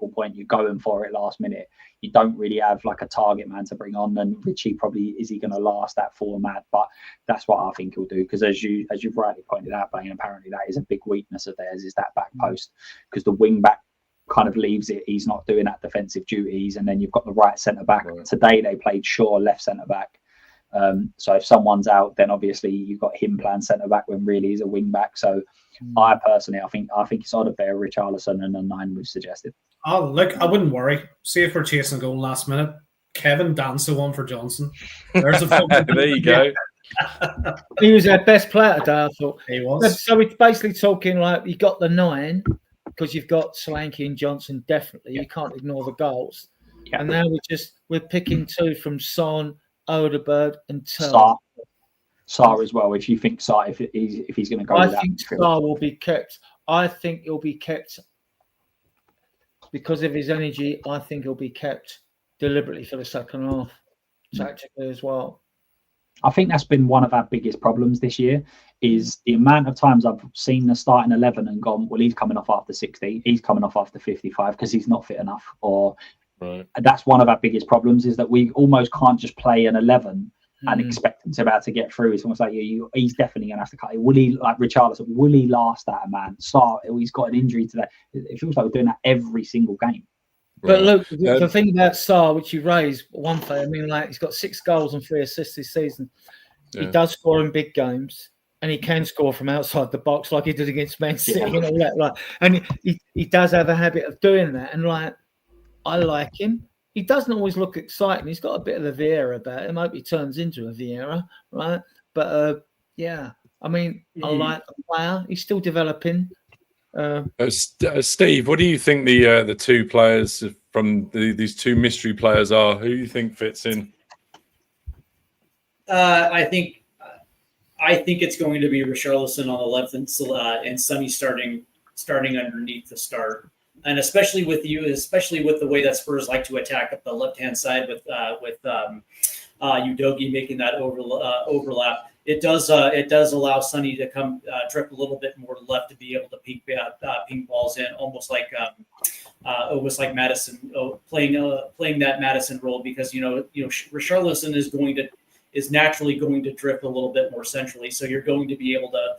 point, you're going for it last minute. You don't really have like a target man to bring on, and Richie probably is he going to last that format? But that's what I think he'll do, because as you've rightly pointed out, Blaine, apparently that is a big weakness of theirs, is that back post, because the wing back kind of leaves it. He's not doing that defensive duties, and then you've got the right centre back. Right. Today they played Shaw left centre back. So if someone's out, then obviously you've got him playing centre back when really he's a wing back. So I personally, I think it's Odobert, Richarlison, and a 9 we've suggested. Oh, look, I wouldn't worry. See if we're chasing a goal last minute. Kevin Danso one for Johnson. There's a there you go. He was our best player today, I thought. He was. So we're basically talking like you got the 9 because you've got Solanke and Johnson, definitely. You can't ignore the goals. And now we're picking 2 from Son, Odobert, and Tell. Sarr as well. If you think Sarr, if he's going to go, I think Sarr will be kept. I think he'll be kept because of his energy. I think he'll be kept deliberately for the second half, tactically as well. I think that's been one of our biggest problems this year, is the amount of times I've seen the starting 11 and gone, well, he's coming off after 60, he's coming off after 55 because he's not fit enough, or Right. And that's one of our biggest problems, is that we almost can't just play an 11 and expect him to be able to get through. It's almost like he's definitely going to have to cut it. Will he, like Richarlison, will he last that, man? Start, he's got an injury today. It feels like we're doing that every single game. But look, the thing about Sarr, which you raised, one thing, I mean, like, he's got 6 goals and 3 assists this season. Yeah. He does score in big games, and he can score from outside the box like he did against Man City and all that. Like, and he does have a habit of doing that. And, like, I like him. He doesn't always look exciting. He's got a bit of the Vieira about him. I hope he turns into a Vieira, right? But, I mean, I like the player. He's still developing. Steve, what do you think the 2 players from these 2 mystery players are? Who do you think fits in? I think it's going to be Richarlison on the left and Sonny starting underneath the start, and especially with the way that Spurs like to attack up the left hand side with Udogie making that overlap. It does allow Sonny to come trip a little bit more to left to be able to ping balls in, almost like Madison playing that Madison role, because Richarlison is naturally going to drift a little bit more centrally, so you're going to be able to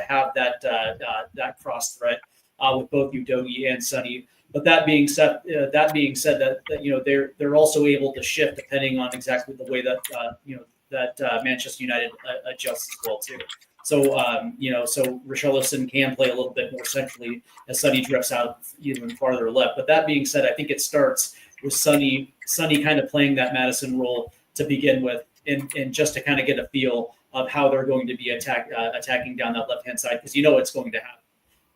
have that cross threat with both Udogie and Sonny. But that being said, they're also able to shift depending on exactly the way that Manchester United adjusts as well too. So so Richarlison can play a little bit more centrally as Sonny drifts out even farther left. But that being said, I think it starts with Sonny kind of playing that Madison role to begin with, and just to kind of get a feel of how they're going to be attacking down that left hand side, because it's going to happen.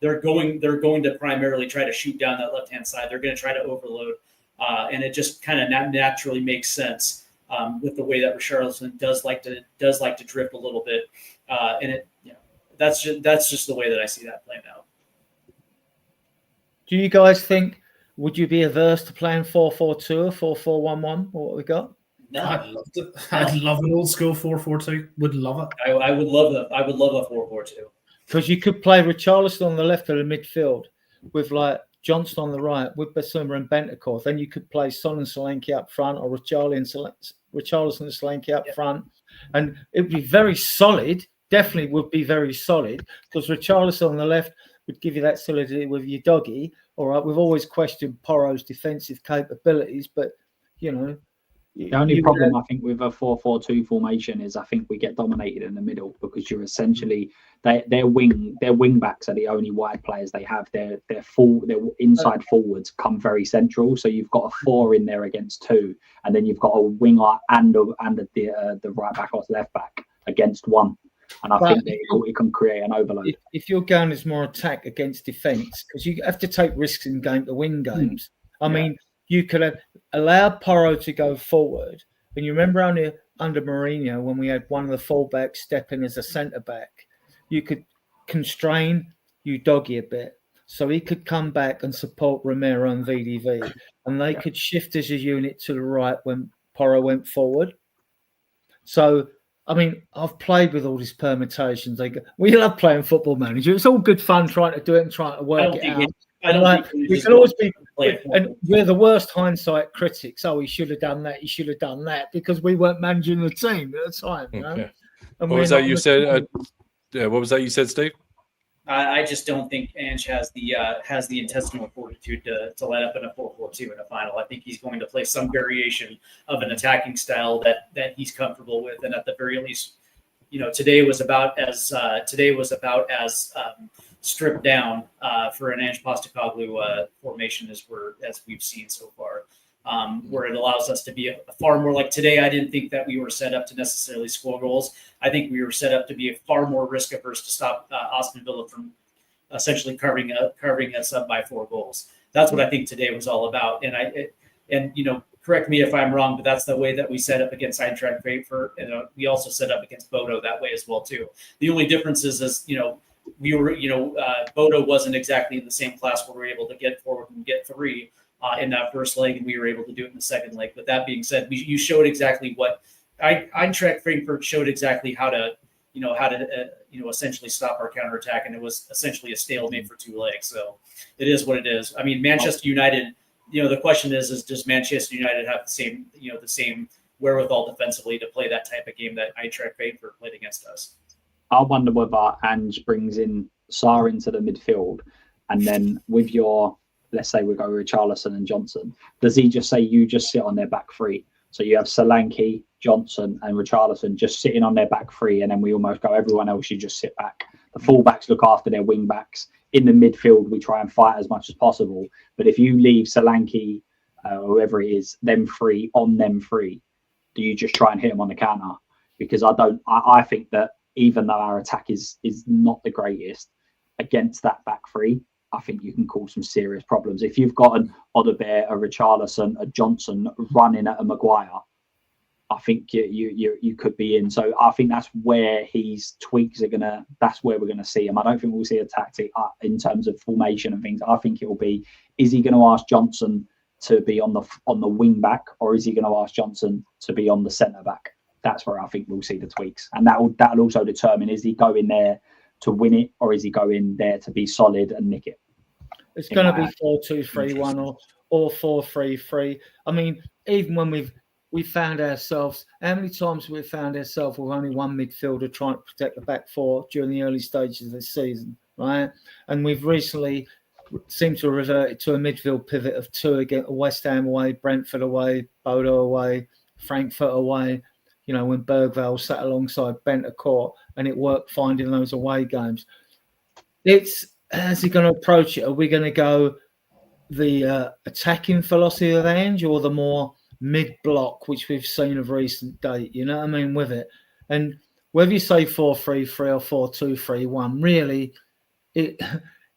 They're going to primarily try to shoot down that left hand side. They're going to try to overload, and it just kind of naturally makes sense with the way that Richarlison does like to drift a little bit, and that's just the way that I see that playing out. Do you guys think? Would you be averse to playing 4-4-2 or 4-4-1-1? Or what we got? No, I'd love to. I'd love an old school 4-4-2. Would love it. I would love a 4-4-2. Because you could play Richarlison on the left of the midfield with like Johnson on the right with Basuma and Bentancur. Then you could play Son and Solanke up front, or Richarlison and Solanke up front, and it would be very solid. Definitely would be very solid, because Richarlison on the left would give you that solidity with your doggy. All right, we've always questioned Porro's defensive capabilities, but the only problem I think with a 4-4-2 formation is I think we get dominated in the middle, because you're essentially their wing backs are the only wide players they have. Their inside forwards come very central, so you've got a 4 in there against 2, and then you've got a winger and the right back or left back against 1. And I think that it can create an overload. If your game is more attack against defence, because you have to take risks in game to win games. I mean, you could have allowed Porro to go forward. And you remember only under Mourinho, when we had one of the fullbacks step in as a centre-back, you could constrain Udogie a bit, so he could come back and support Romero and VDV. And they could shift as a unit to the right when Porro went forward. So, I mean, I've played with all these permutations. We love playing Football Manager. It's all good fun trying to do it and trying to work it out. We can always be, and we're the worst hindsight critics. Oh, he should have done that. He should have done that, because we weren't managing the team at the time. Okay. What was that you said? What was that you said, Steve? I just don't think Ange has the intestinal fortitude to line up in a 4-4-2 in a final. I think he's going to play some variation of an attacking style that he's comfortable with, and at the very least, today was about as stripped down for an Ange Postecoglou formation as we've seen so far. Where it allows us to be a far more like today. I didn't think that we were set up to necessarily score goals. I think we were set up to be far more risk averse to stop Aston Villa from essentially carving us up by 4 goals. That's what I think today was all about. And correct me if I'm wrong, but that's the way that we set up against Eintracht Frankfurt, and we also set up against Bodo that way as well too. The only difference is we were Bodo wasn't exactly in the same class where we were able to get forward and get 3. In that first leg, and we were able to do it in the second leg. But that being said, you showed exactly what Eintracht Frankfurt showed exactly how to essentially stop our counterattack, and it was essentially a stalemate for 2 legs. So it is what it is. I mean, Manchester United the question is does Manchester United have the same wherewithal defensively to play that type of game that Eintracht Frankfurt played against us? I wonder whether Ange brings in Sarr into the midfield, and then with your, let's say we go with Richarlison and Johnson, does he just say you just sit on their back three? So you have Solanke, Johnson, and Richarlison just sitting on their back three, and then we almost go, everyone else, you just sit back. The fullbacks look after their wing backs. In the midfield, we try and fight as much as possible. But if you leave Solanke, whoever it is, them three on them three, do you just try and hit them on the counter? Because I think that even though our attack is not the greatest, against that back three, I think you can cause some serious problems. If you've got an Odegaard, a Richarlison, a Johnson running at a Maguire, I think you could be in. So I think that's where his tweaks are that's where we're gonna see him. I don't think we'll see a tactic in terms of formation and things. I think it will be, is he gonna ask Johnson to be on the wing back, or is he gonna ask Johnson to be on the centre back? That's where I think we'll see the tweaks. And that'll also determine, is he going there to win it, or is he going there to be solid and nick it? It's going to be 4-2-3-1 or 4-3-3. I mean, even when we found ourselves, how many times we've found ourselves with only one midfielder trying to protect the back four during the early stages of the season, right? And we've recently seemed to revert to a midfield pivot of two against West Ham away, Brentford away, Bodo away, Frankfurt away. When Bergvall sat alongside Bentancur, and it worked finding those away games. How's he going to approach it? Are we going to go the attacking philosophy of Ange, or the more mid-block, which we've seen of recent date? You know what I mean, with it? And whether you say 4-3-3 or 4-2-3-1, really,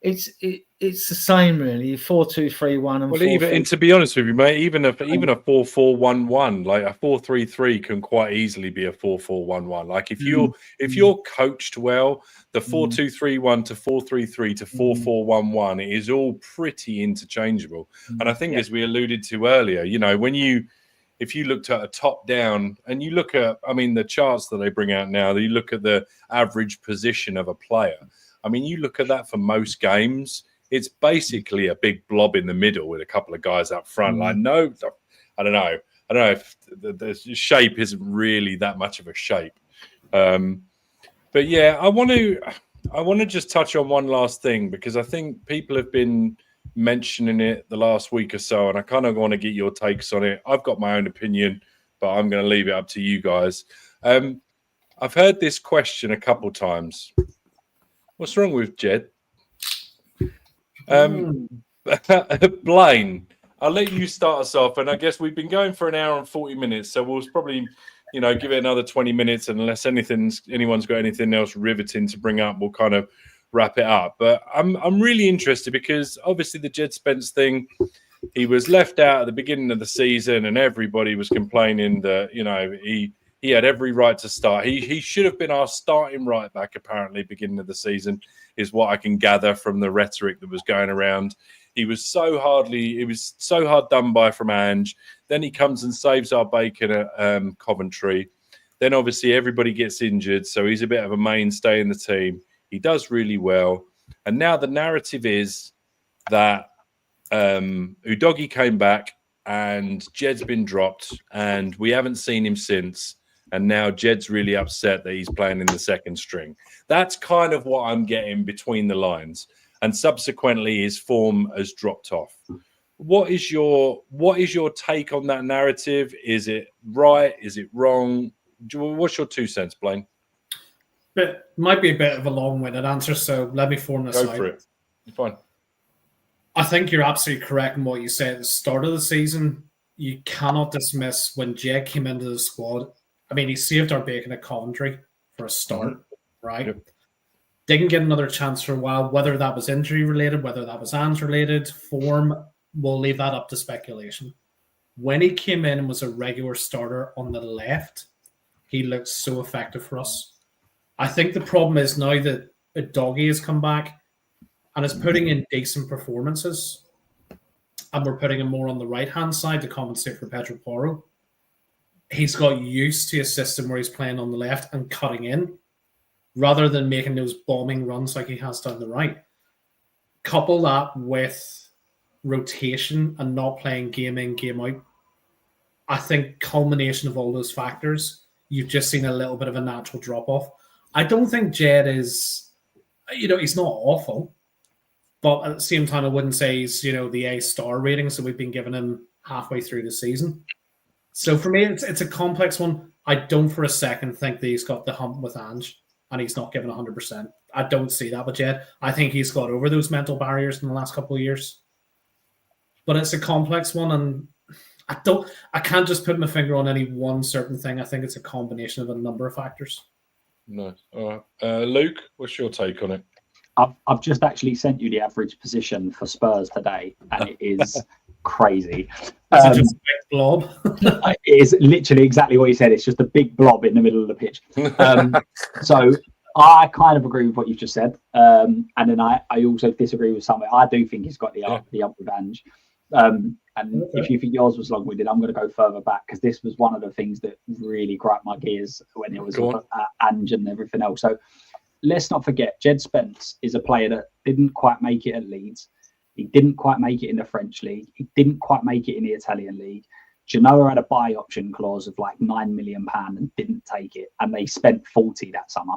it's the same, really. 4-2-3-1 and 4-3. And to be honest with you, mate, even a 4-4-1-1, like a 4-3-3 can quite easily be a 4-4-1-1. Like if you're coached well, the 4-2-3-1 to 4-3-3 to 4-4-1-1, it is all pretty interchangeable. And I think, as we alluded to earlier, if you looked at a top down and you look at, the charts that they bring out now, you look at the average position of a player. You look at that for most games, it's basically a big blob in the middle with a couple of guys up front. I don't know if the shape isn't really that much of a shape. But yeah, I want to just touch on one last thing, because I think people have been mentioning it the last week or so, and I kind of want to get your takes on it. I've got my own opinion, but I'm going to leave it up to you guys. I've heard this question a couple times. What's wrong with Jed? Blaine, I'll let you start us off. And I guess we've been going for an hour and 40 minutes, so we'll probably, give it another 20 minutes. And unless anyone's got anything else riveting to bring up, we'll kind of wrap it up. But I'm really interested, because obviously the Jed Spence thing, he was left out at the beginning of the season, and everybody was complaining that, he had every right to start. He should have been our starting right back, apparently, beginning of the season, is what I can gather from the rhetoric that was going around. He was so hard done by from Ange. Then he comes and saves our bacon at Coventry. Then obviously everybody gets injured, so he's a bit of a mainstay in the team. He does really well. And now the narrative is that Udogie came back and Jed's been dropped, and we haven't seen him since. And now Jed's really upset that he's playing in the second string. That's kind of what I'm getting between the lines. And subsequently, his form has dropped off. What is your take on that narrative? Is it right? Is it wrong? What's your 2 cents, Blaine? It might be a bit of a long-winded answer, so let me form this out. Go for it. You're fine. I think you're absolutely correct in what you said at the start of the season. You cannot dismiss when Jed came into the squad. He saved our bacon at Coventry for a start, right? Yep. Didn't get another chance for a while. Whether that was injury related, whether that was Ange related, form, we'll leave that up to speculation. When he came in and was a regular starter on the left, he looked so effective for us. I think the problem is now that Udogie has come back and is putting in decent performances, and we're putting him more on the right-hand side to compensate for Pedro Porro. He's got used to a system where he's playing on the left and cutting in, rather than making those bombing runs like he has down the right. Couple that with rotation and not playing game in, game out, I think culmination of all those factors, you've just seen a little bit of a natural drop-off. I don't think Jed is, he's not awful, but at the same time, I wouldn't say he's, the A-star rating, so we've been giving him halfway through the season. So for me, it's a complex one. I don't for a second think that he's got the hump with Ange and he's not given 100%. I don't see that with Jed. I think he's got over those mental barriers in the last couple of years. But it's a complex one, and I can't just put my finger on any one certain thing. I think it's a combination of a number of factors. Nice. All right. Luke, what's your take on it? I've just actually sent you the average position for Spurs today, and it is crazy. Is it just a big blob? It is literally exactly what you said. It's just a big blob in the middle of the pitch. So I kind of agree with what you've just said. And then I also disagree with something. I do think he's got the up with Ange. And if you think yours was long-winded, I'm going to go further back because this was one of the things that really griped my gears when it was Ange and everything else. So let's not forget, Jed Spence is a player that didn't quite make it at Leeds. He didn't quite make it in the French league. He didn't quite make it in the Italian league. Genoa had a buy option clause of like £9 million and didn't take it. And they spent 40 that summer.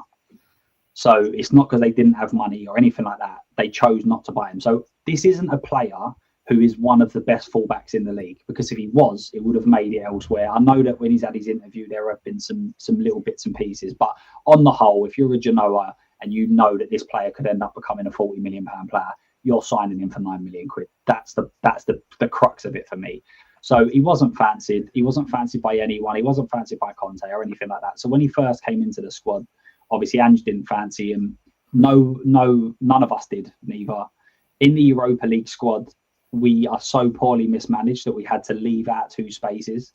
So it's not because they didn't have money or anything like that. They chose not to buy him. So this isn't a player who is one of the best fullbacks in the league, because if he was, it would have made it elsewhere. I know that when he's had his interview, there have been some little bits and pieces, but on the whole, if you're a Genoa and you know that this player could end up becoming a £40 million player, you're signing him for £9 million. That's the crux of it for me. So he wasn't fancied. He wasn't fancied by anyone. He wasn't fancied by Conte or anything like that. So when he first came into the squad, obviously Ange didn't fancy him. No, none of us did, neither. In the Europa League squad, we are so poorly mismanaged that we had to leave out 2 spaces,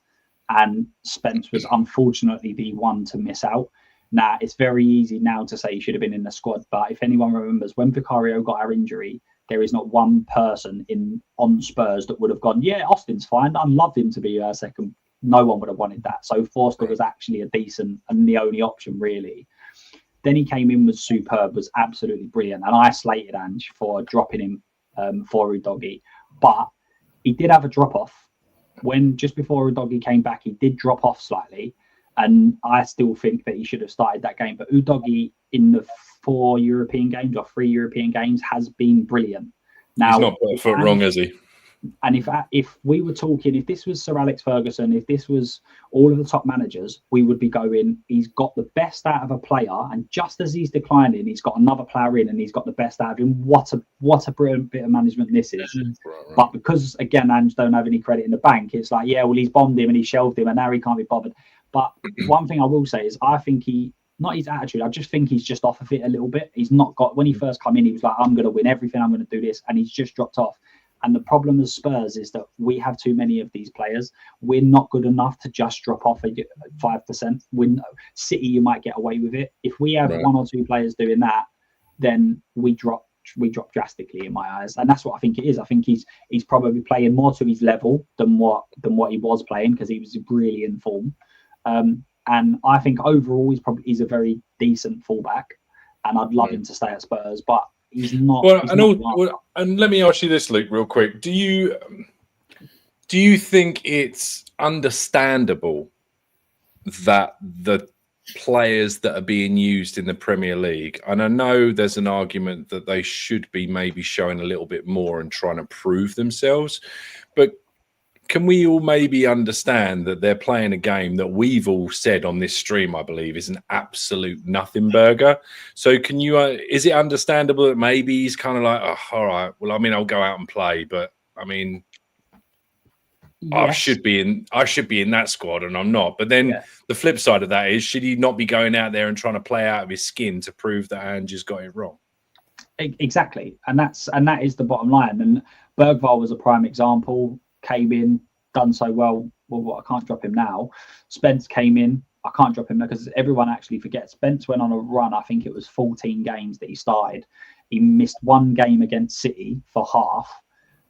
and Spence was unfortunately the one to miss out. Now, it's very easy now to say he should have been in the squad, but if anyone remembers, when Vicario got our injury, there is not one person on Spurs that would have gone, yeah, Austin's fine, I'd love him to be our second. No one would have wanted that. So Forster was actually a decent and the only option, really. Then he came in, was superb, was absolutely brilliant, and I slated Ange for dropping him for Udogie. But he did have a drop-off. When just before Udogie came back, he did drop off slightly. And I still think that he should have started that game. But Udogie in the 4 European games or 3 European games has been brilliant. Now, he's not put a foot wrong, has he? And if we were talking, if this was Sir Alex Ferguson, if this was all of the top managers, we would be going, he's got the best out of a player, and just as he's declining, he's got another player in and he's got the best out of him. What a brilliant bit of management this is. Right. But because, again, Ange don't have any credit in the bank, it's like, yeah, well, he's bombed him and he shelved him and now he can't be bothered. But one thing I will say is I think not his attitude, I just think he's just off of it a little bit. He's not got, when he first come in, he was like, I'm going to win everything, I'm going to do this, and he's just dropped off. And the problem with Spurs is that we have too many of these players. We're not good enough to just drop off 5%. City, you might get away with it. If we have 1 or 2 players doing that, then we drop drastically in my eyes. And that's what I think it is. I think he's probably playing more to his level than what he was playing, because he was really in form. And I think overall he's a very decent fullback, and I'd love him to stay at Spurs, but he's not. And let me ask you this, Luke, real quick. Do you think it's understandable that the players that are being used in the Premier League, and I know there's an argument that they should be maybe showing a little bit more and trying to prove themselves, but can we all maybe understand that they're playing a game that we've all said on this stream, I believe, is an absolute nothing burger? So can you, is it understandable that maybe he's kind of like, oh, all right, well, I mean, I'll go out and play, but I mean, yes, I should be in that squad and I'm not. But then the flip side of that is, should he not be going out there and trying to play out of his skin to prove that Ange has got it wrong? Exactly. And that is the bottom line. And Bergvall was a prime example. Came in, done so well. Well, I can't drop him now. Spence came in. I can't drop him now because everyone actually forgets. Spence went on a run. I think it was 14 games that he started. He missed 1 game against City for half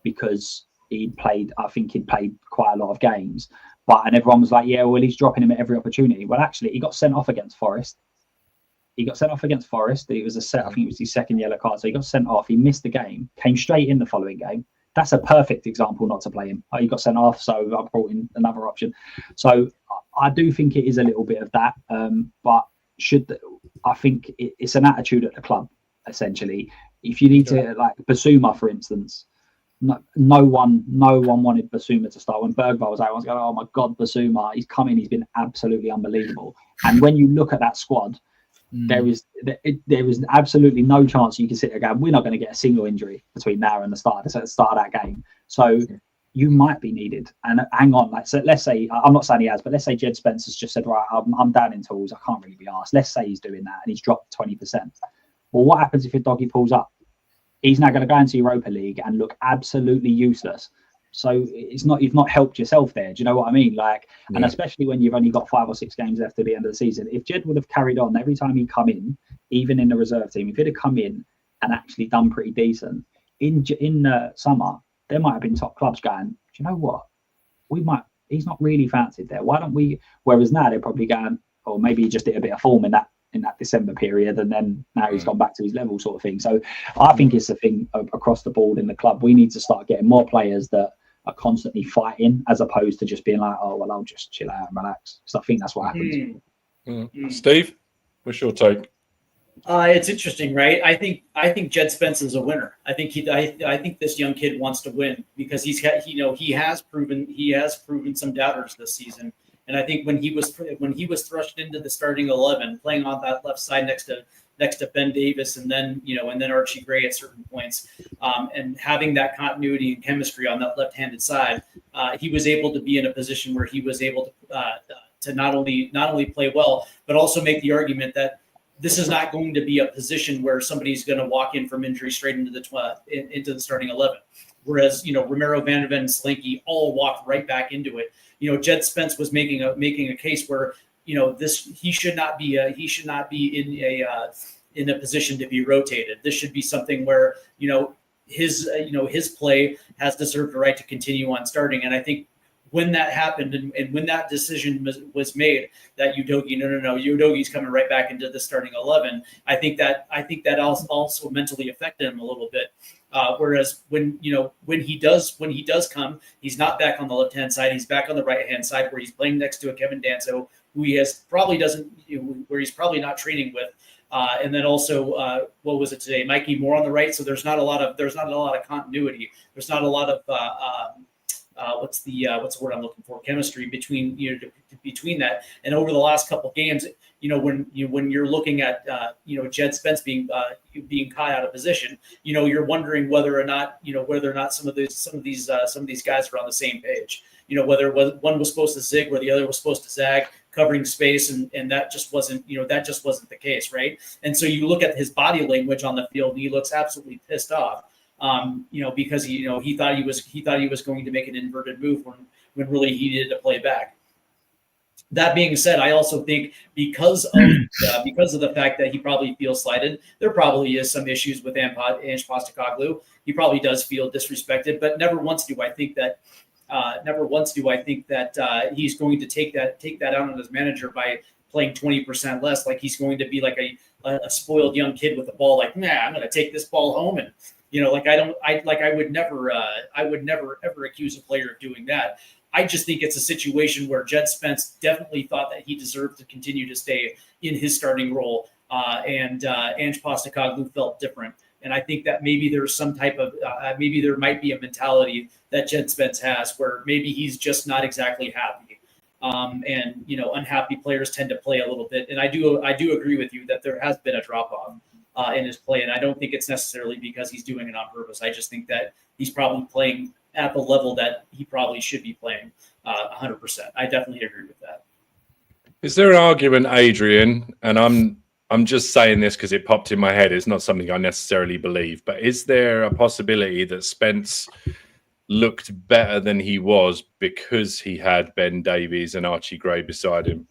because he'd played quite a lot of games. And everyone was like, yeah, well, he's dropping him at every opportunity. Well, actually, he got sent off against Forest. It was I think it was his second yellow card. So he got sent off. He missed the game, came straight in the following game, that's a perfect example not to play him. He got sent off, so I brought in another option. So I do think it is a little bit of that, but I think it's an attitude at the club, essentially. If you need to, like Basuma, for instance, no one wanted Basuma to start. When Bergvall was out, I was going, oh my God, Basuma, he's come in, he's been absolutely unbelievable. And when you look at that squad, there is absolutely no chance you can sit there going, we're not going to get a single injury between now and the start of that game. So you might be needed. And hang on, so let's say, I'm not saying he has, but let's say Jed Spencer's just said, right, I'm down in tools, I can't really be asked. Let's say he's doing that and he's dropped 20%. Well, what happens if your doggy pulls up? He's now going to go into Europa League and look absolutely useless. So you've not helped yourself there. Do you know what I mean? And especially when you've only got 5 or 6 games left at the end of the season. If Jed would have carried on every time he'd come in, even in the reserve team, if he'd have come in and actually done pretty decent in summer, there might have been top clubs going, do you know what? He's not really fancied there. Why don't we? Whereas now they're probably going, or maybe he just did a bit of form in that December period, and then now he's gone back to his level, sort of thing. So I think it's a thing across the board in the club. We need to start getting more players that are constantly fighting, as opposed to just being like, oh well, I'll just chill out and relax. Because I think that's what happens. Steve, what's your take? It's interesting, right? I think Jed Spencer's a winner. I think this young kid wants to win because he has proven some doubters this season. And I think when he was thrust into the starting 11, playing on that left side next to Ben Davis and then Archie Gray at certain points, and having that continuity and chemistry on that left-handed side, he was able to be in a position where he was able to not only play well, but also make the argument that this is not going to be a position where somebody's going to walk in from injury straight into the starting 11. Whereas, Romero, Van de Ven, and Solanke all walked right back into it. Jed Spence was making a case where, he should not be in a position to be rotated. This should be something where, his play has deserved the right to continue on starting. And I think when that happened and when that decision was made that Udogi's coming right back into the starting 11, I think that also mentally affected him a little bit. Whereas when he does come, he's not back on the left-hand side. He's back on the right-hand side where he's playing next to a Kevin Danso, who where he's probably not training with. And then also, what was it today? Mikey Moore on the right. So there's not a lot of continuity. There's not a lot of what's the word I'm looking for? Chemistry between that. And over the last couple of games, when you're looking at Jed Spence being caught out of position, you're wondering whether or not some of these guys are on the same page. Whether one was supposed to zig or the other was supposed to zag, covering space, and that just wasn't the case, right? And so you look at his body language on the field, and he looks absolutely pissed off. Because he thought he was going to make an inverted move when really he needed to play back. That being said, I also think because of the fact that he probably feels slighted, there probably is some issues with Ange Postecoglou. He probably does feel disrespected, but never once do I think that he's going to take that out on his manager by playing 20% less. Like he's going to be like a spoiled young kid with the ball. Like, nah, I'm going to take this ball home and. I would never ever accuse a player of doing that. I just think it's a situation where Jed Spence definitely thought that he deserved to continue to stay in his starting role, and Ange Postecoglou felt different. And I think that maybe there's some type of maybe there might be a mentality that Jed Spence has where maybe he's just not exactly happy. And unhappy players tend to play a little bit. And I do agree with you that there has been a drop off in his play, and I don't think it's necessarily because he's doing it on purpose. I just think that he's probably playing at the level that he probably should be playing 100%. I definitely agree with that. Is there an argument, Adrian, and I'm just saying this because it popped in my head, it's not something I necessarily believe, but is there a possibility that Spence looked better than he was because he had Ben Davies and Archie Gray beside him?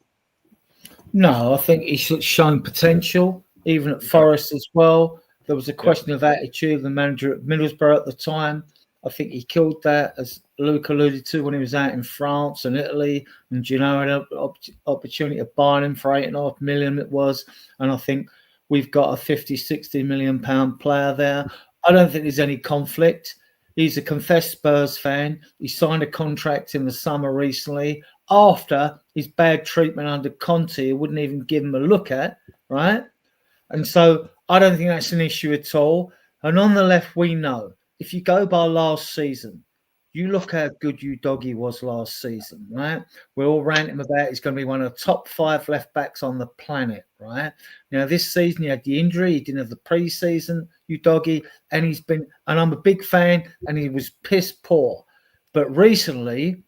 No, I think he's shown potential. Even at Forest as well, there was a question of attitude. The manager at Middlesbrough at the time, I think he killed that, as Luke alluded to, when he was out in France and Italy, and Gino had an opportunity of buying him for £8.5 million it was. And I think we've got a £50-60 million player there. I don't think there's any conflict. He's a confessed Spurs fan. He signed a contract in the summer recently after his bad treatment under Conte. He wouldn't even give him a look at, right? And so I don't think that's an issue at all. And on the left, we know if you go by last season, you look how good Udogie was last season, right? We're all ranting about he's going to be one of the top 5 left backs on the planet, right? Now, this season he had the injury, he didn't have the preseason, Udogie, and I'm a big fan, and he was piss poor. But recently,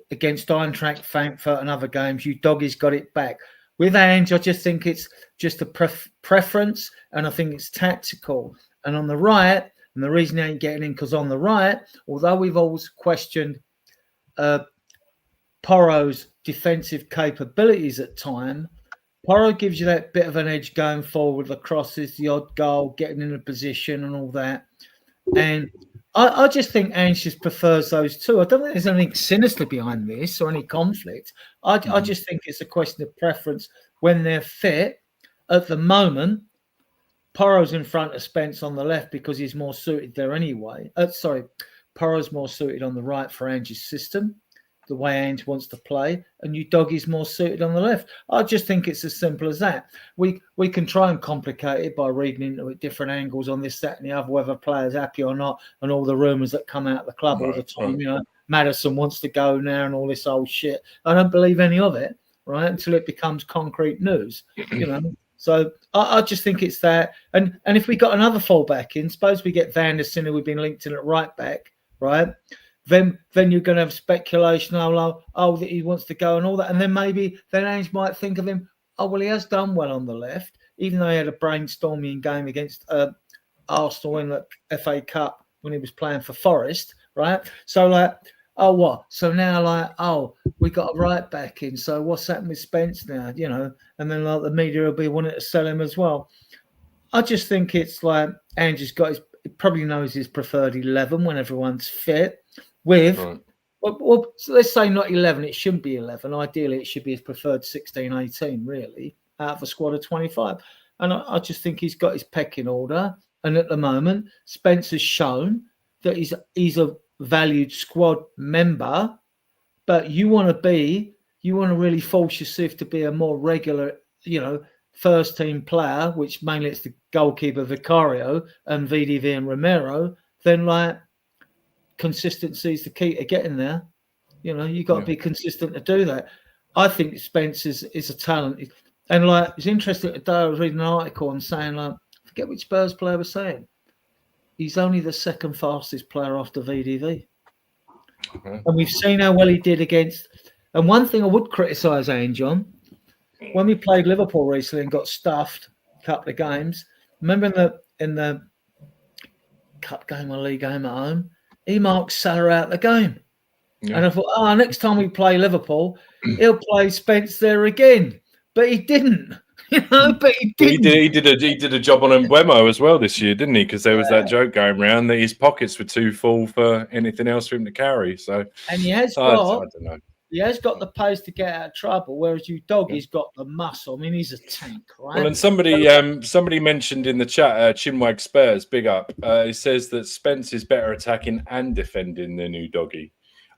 against Eintracht Frankfurt and other games, Udogie's got it back. With Ange, I just think it's just a preference, and I think it's tactical. And on the right, and the reason he ain't getting in because on the right, although we've always questioned Porro's defensive capabilities at time, Porro gives you that bit of an edge going forward with the crosses, the odd goal, getting in a position and all that. And I just think Ange just prefers those two. I don't think there's anything sinister behind this or any conflict. I just think it's a question of preference when they're fit. At the moment, Porro's in front of Spence on the left because he's more suited there anyway. Porro's more suited on the right for Ange's system, the way Ange wants to play, and Udogie's more suited on the left. I just think it's as simple as that. We can try and complicate it by reading into it different angles on this, that, and the other, whether a player's happy or not, and all the rumours that come out of the club all the time. You know, Maddison wants to go now and all this old shit. I don't believe any of it, right, until it becomes concrete news, you know. So I just think it's that. And if we got another fullback in, suppose we get Van der Sar, who we've been linked in at right back, right? Then you're going to have speculation, that he wants to go and all that. And then maybe then Ange might think of him, he has done well on the left, even though he had a brainstorming game against Arsenal in the FA Cup when he was playing for Forest, right? So So now we got a right back in. So what's happened with Spence now, you know? And then the media will be wanting to sell him as well. I just think it's like Ange has got he probably knows his preferred 11 when everyone's fit. So let's say not 11, it shouldn't be 11. Ideally, it should be his preferred 16, 18, really, out of a squad of 25. And I just think he's got his pecking order. And at the moment, Spence has shown that he's a valued squad member, but you want to really force yourself to be a more regular, you know, first team player, which mainly it's the goalkeeper Vicario and VDV and Romero, then consistency is the key to getting there. You know, you got to be consistent to do that. I think Spence is a talent. And it's interesting today I was reading an article and saying, I forget which Spurs player was saying, he's only the second fastest player after VDV. Okay. And we've seen how well he did against. And one thing I would criticise Ange on, when we played Liverpool recently and got stuffed a couple of games, remember in the cup game or league game at home, he marked Salah out the game. Yeah. And I thought, next time we play Liverpool, he'll play Spence there again. But he didn't. You know, but he didn't. He did a job on Mbeumo as well this year, didn't he? Because there was that joke going around that his pockets were too full for anything else for him to carry. So, and he has I don't know. He has got the pace to get out of trouble, whereas Udogie's got the muscle. I mean, he's a tank, right? Well, and somebody mentioned in the chat, Chinwag Spurs, big up. He says that Spence is better attacking and defending than Udogie.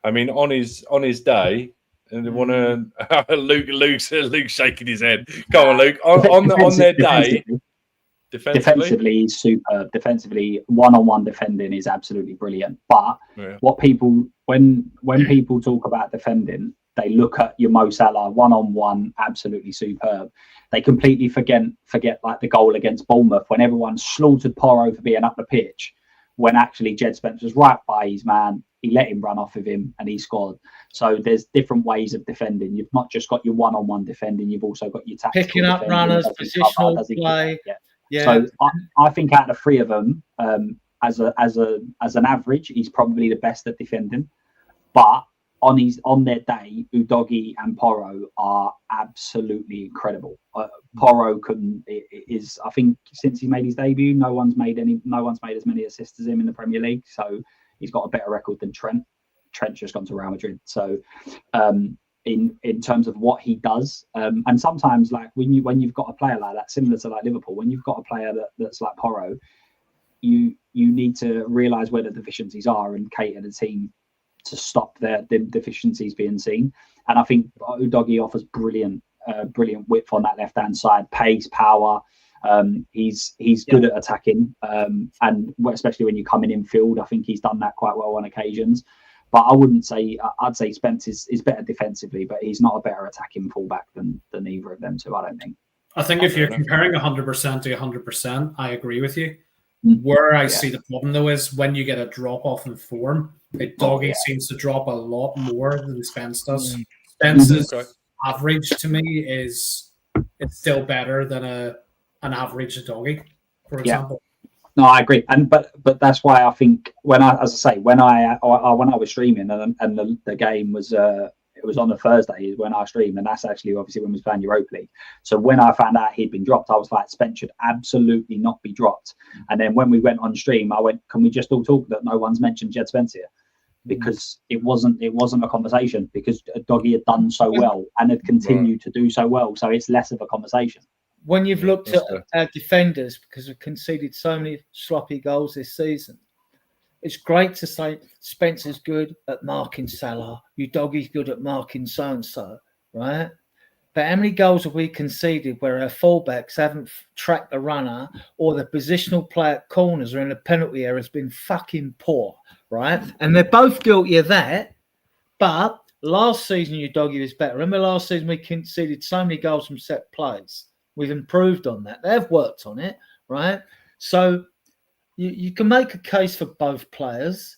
I mean, on his day. And they want to Luke's shaking his head. Go on, Luke. On their day, defensively, he's superb. Defensively, one-on-one defending is absolutely brilliant. But what people when people talk about defending, they look at your Mo Salah one-on-one, absolutely superb. They completely forget like the goal against Bournemouth when everyone slaughtered Porro for being up the pitch, when actually Jed Spence was right by his man. He let him run off of him and he scored. So there's different ways of defending. You've not just got your one-on-one defending, you've also got your tactical picking up runners, positional play. Yeah. So I think out of the three of them, as an average, he's probably the best at defending. But on their day, Udogie and Porro are absolutely incredible. Porro is I think since he made his debut, no one's made as many assists as him in the Premier League. So he's got a better record than Trent. Trent's just gone to Real Madrid. So in terms of what he does, and sometimes like when you've got a player like that, similar to like Liverpool, when you've got a player that's like Porro, you you need to realise where the deficiencies are and cater the team to stop the deficiencies being seen. And I think Udogie offers brilliant width on that left hand side, pace, power. He's good at attacking, and especially when you're coming in field, I think he's done that quite well on occasions. But I wouldn't say, I'd say Spence is better defensively, but he's not a better attacking fullback than either of them two, I don't think. I think if you're comparing 100% to 100%, I agree with you. Where I see the problem, though, is when you get a drop-off in form, Udogie seems to drop a lot more than Spence does. Spence's average, to me, is it's still better than an average Udogie, for example. No, I agree, but that's why I think when I was streaming and the game was it was on a Thursday when I streamed, and that's actually obviously when we was playing Europa League. So when I found out he'd been dropped, I was like, Spence should absolutely not be dropped. And then when we went on stream, I went, can we just all talk that no one's mentioned Jed Spence here? Because it wasn't a conversation, because Udogie had done so well and had continued to do so well. So it's less of a conversation. When you've looked at our defenders, because we've conceded so many sloppy goals this season, it's great to say Spencer's good at marking Salah, Udogie's good at marking so-and-so, right? But how many goals have we conceded where our fullbacks haven't tracked the runner, or the positional play at corners or in the penalty area has been fucking poor, right? And they're both guilty of that. But last season, Udogie was better. Remember last season we conceded so many goals from set plays? We've improved on that. They've worked on it, right? So you can make a case for both players.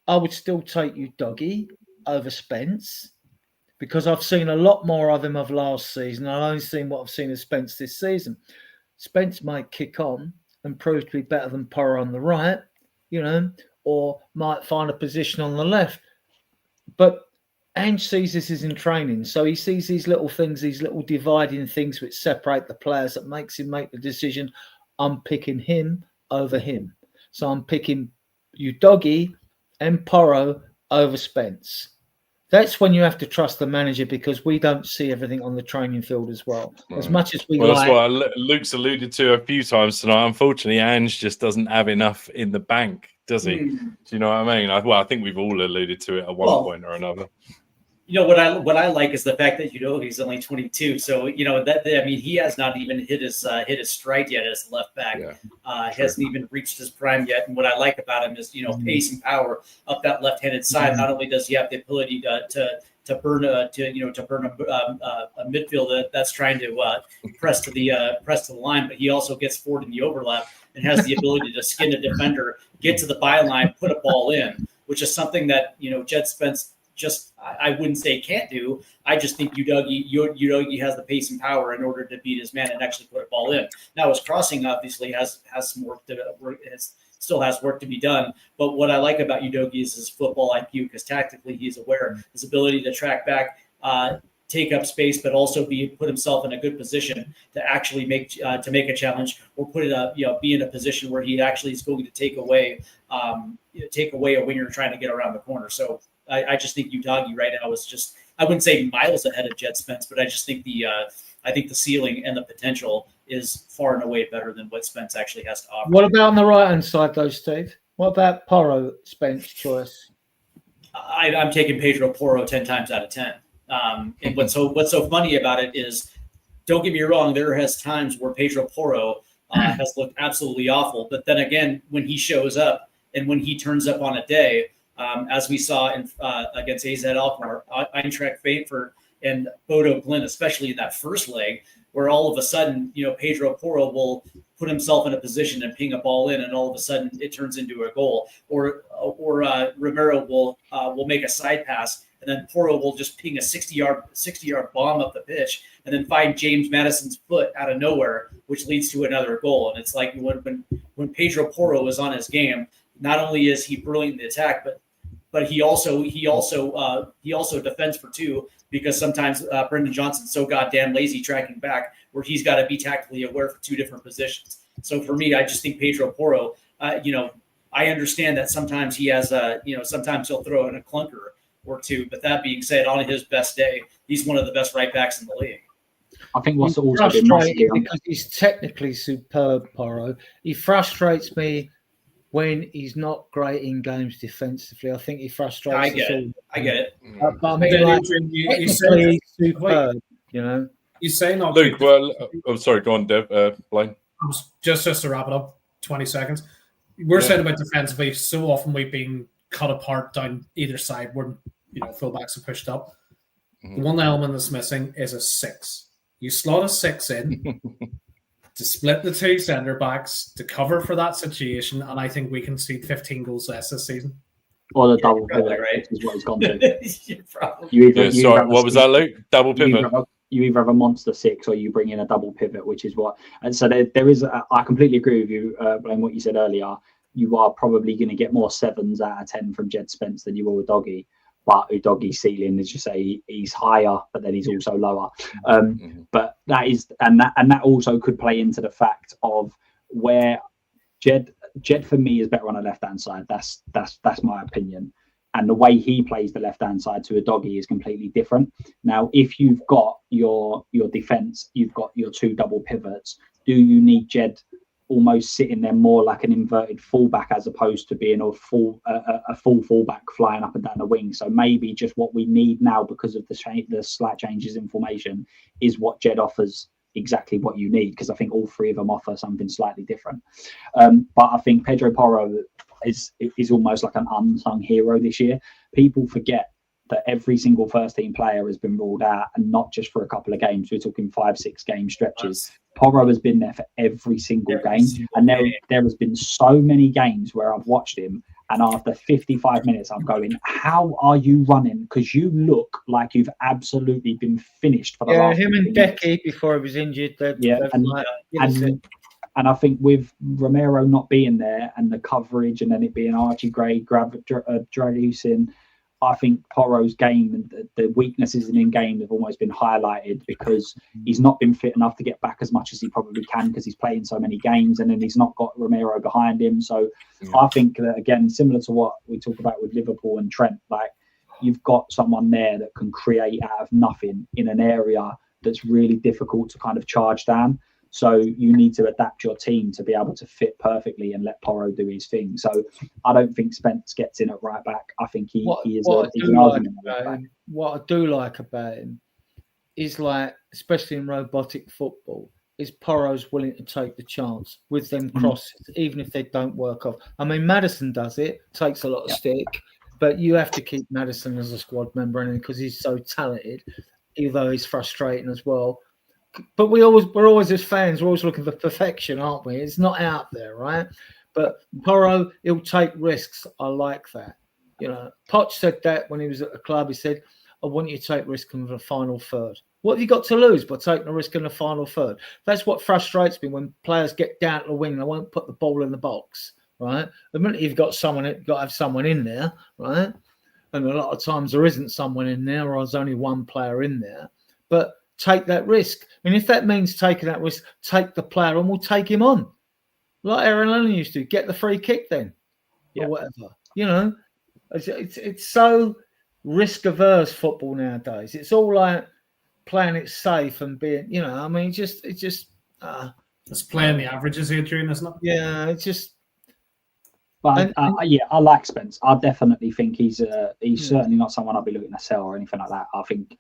I would still take Udogie over Spence, because I've seen a lot more of him of last season. I've only seen what I've seen of Spence this season. Spence might kick on and prove to be better than Porro on the right, or might find a position on the left. But Ange sees this as in training. So he sees these little things, these little dividing things which separate the players, that makes him make the decision, I'm picking him over him. So I'm picking Udogie and Porro over Spence. That's when you have to trust the manager, because we don't see everything on the training field as well. As much as we That's what Luke's alluded to a few times tonight. Unfortunately, Ange just doesn't have enough in the bank, does he? Do you know what I mean? I think we've all alluded to it at one point or another. What I like is the fact that he's only 22. So he has not even hit his stride yet as left back. Hasn't even reached his prime yet. And what I like about him is pace and power up that left-handed side. Not only does he have the ability to burn a midfield that's trying to press to the line, but he also gets forward in the overlap and has the ability to skin a defender, get to the byline, put a ball in, which is something that Jed Spence I wouldn't say can't do. I just think Udogie has the pace and power in order to beat his man and actually put a ball in. Now his crossing obviously has some work still has work to be done. But what I like about Udogie is his football IQ, because tactically he's aware, his ability to track back, take up space, but also put himself in a good position to actually make a challenge, or be in a position where he actually is going to take away a winger trying to get around the corner. So I just think Udogie right now is I wouldn't say miles ahead of Jed Spence, but I just think the ceiling and the potential is far and away better than what Spence actually has to offer. What about on the right hand side though, Steve? What about Porro Spence choice? I'm taking Pedro Porro 10 times out of 10. And what's so funny about it is, don't get me wrong, there has times where Pedro Porro has looked absolutely awful, but then again, when he shows up and when he turns up on a day, as we saw against AZ Alkmaar, Eintracht Frankfurt, and Bodo Glimt, especially in that first leg, where all of a sudden, Pedro Porro will put himself in a position and ping a ball in, and all of a sudden it turns into a goal. Or Romero will make a side pass, and then Porro will just ping a 60-yard bomb up the pitch, and then find James Madison's foot out of nowhere, which leads to another goal. And it's like when Pedro Porro is on his game, not only is he brilliant in the attack, but he also defends for two, because sometimes Brendan Johnson's so goddamn lazy tracking back, where he's got to be tactically aware for two different positions. So for me, I just think Pedro Porro, I understand that sometimes he has sometimes he'll throw in a clunker or two, but that being said, on his best day, he's one of the best right backs in the league. I think what's also been because he's technically superb, Porro. He frustrates me when he's not great in games defensively. I think he frustrates I us get all. it. I get it. But I mean, like, technically, he's superb, you know. You say not Luke, well, sorry, go on, Dev, Blaine. Just to wrap it up, 20 seconds. We're saying about defensively, so often we've been cut apart down either side where fullbacks are pushed up. The one element that's missing is a 6. You slot a 6 in to split the 2 centre backs to cover for that situation, and I think we can see 15 goals less this season. Or the double pivot, right. is what he's gone to. Sorry, what was that, Luke? Double pivot. You either have a monster 6 or you bring in a double pivot, which is what. And so there is. I completely agree with you, Blaine, what you said earlier. You are probably going to get more 7s out of 10 from Jed Spence than you will with Doggy. But Udoggy's ceiling, as you say, he's higher, but then he's also lower. But that is, and that also could play into the fact of where Jed for me is better on the left hand side. That's my opinion. And the way he plays the left hand side to Udoggy is completely different. Now, if you've got your defense, you've got your 2 double pivots. Do you need Jed almost sitting there more like an inverted fullback as opposed to being a full fullback flying up and down the wing? So maybe just what we need now, because of the slight changes in formation, is what Jed offers exactly what you need, because I think all 3 of them offer something slightly different. But I think Pedro Porro is almost like an unsung hero this year. People forget that every single first team player has been ruled out, and not just for a couple of games. We're talking 5-6 game stretches. Porro has been there for every single game, and there has been so many games where I've watched him, and after 55 minutes I'm going, how are you running? Because you look like you've absolutely been finished for the last him and Decky before he was injured. And I think with Romero not being there and the coverage, and then it being Archie Gray, Dragusin, I think Porro's game and the weaknesses in game have almost been highlighted, because he's not been fit enough to get back as much as he probably can, because he's playing so many games, and then he's not got Romero behind him. So I think that, again, similar to what we talk about with Liverpool and Trent, like, you've got someone there that can create out of nothing in an area that's really difficult to kind of charge down. So you need to adapt your team to be able to fit perfectly and let Porro do his thing. So I don't think Spence gets in at right back. I think he is an argument. What I do like about him is, like, especially in robotic football, is Porro's willing to take the chance with them crosses, even if they don't work off. I mean, Maddison does it, takes a lot of stick, but you have to keep Maddison as a squad member, because he's so talented, although he's frustrating as well. But we're always as fans, we're always looking for perfection, aren't we? It's not out there, right? But Porro, he'll take risks. I like that. Poch said that when he was at the club. He said, I want you to take risk in the final third. What have you got to lose by taking a risk in the final third? That's what frustrates me, when players get down to the wing and they won't put the ball in the box, right? The minute you've got someone, you've got to have someone in there, right? And a lot of times there isn't someone in there, or there's only one player in there. But take that risk. And if that means taking that risk, take the player and we'll take him on. Like Aaron Lennon used to. Get the free kick then. Or whatever. It's so risk-averse, football nowadays. It's all like playing it safe and being, it's just... It's playing the averages, Adrian, isn't it? Yeah, it's just... But I like Spence. I definitely think he's certainly not someone I'll be looking to sell or anything like that. I think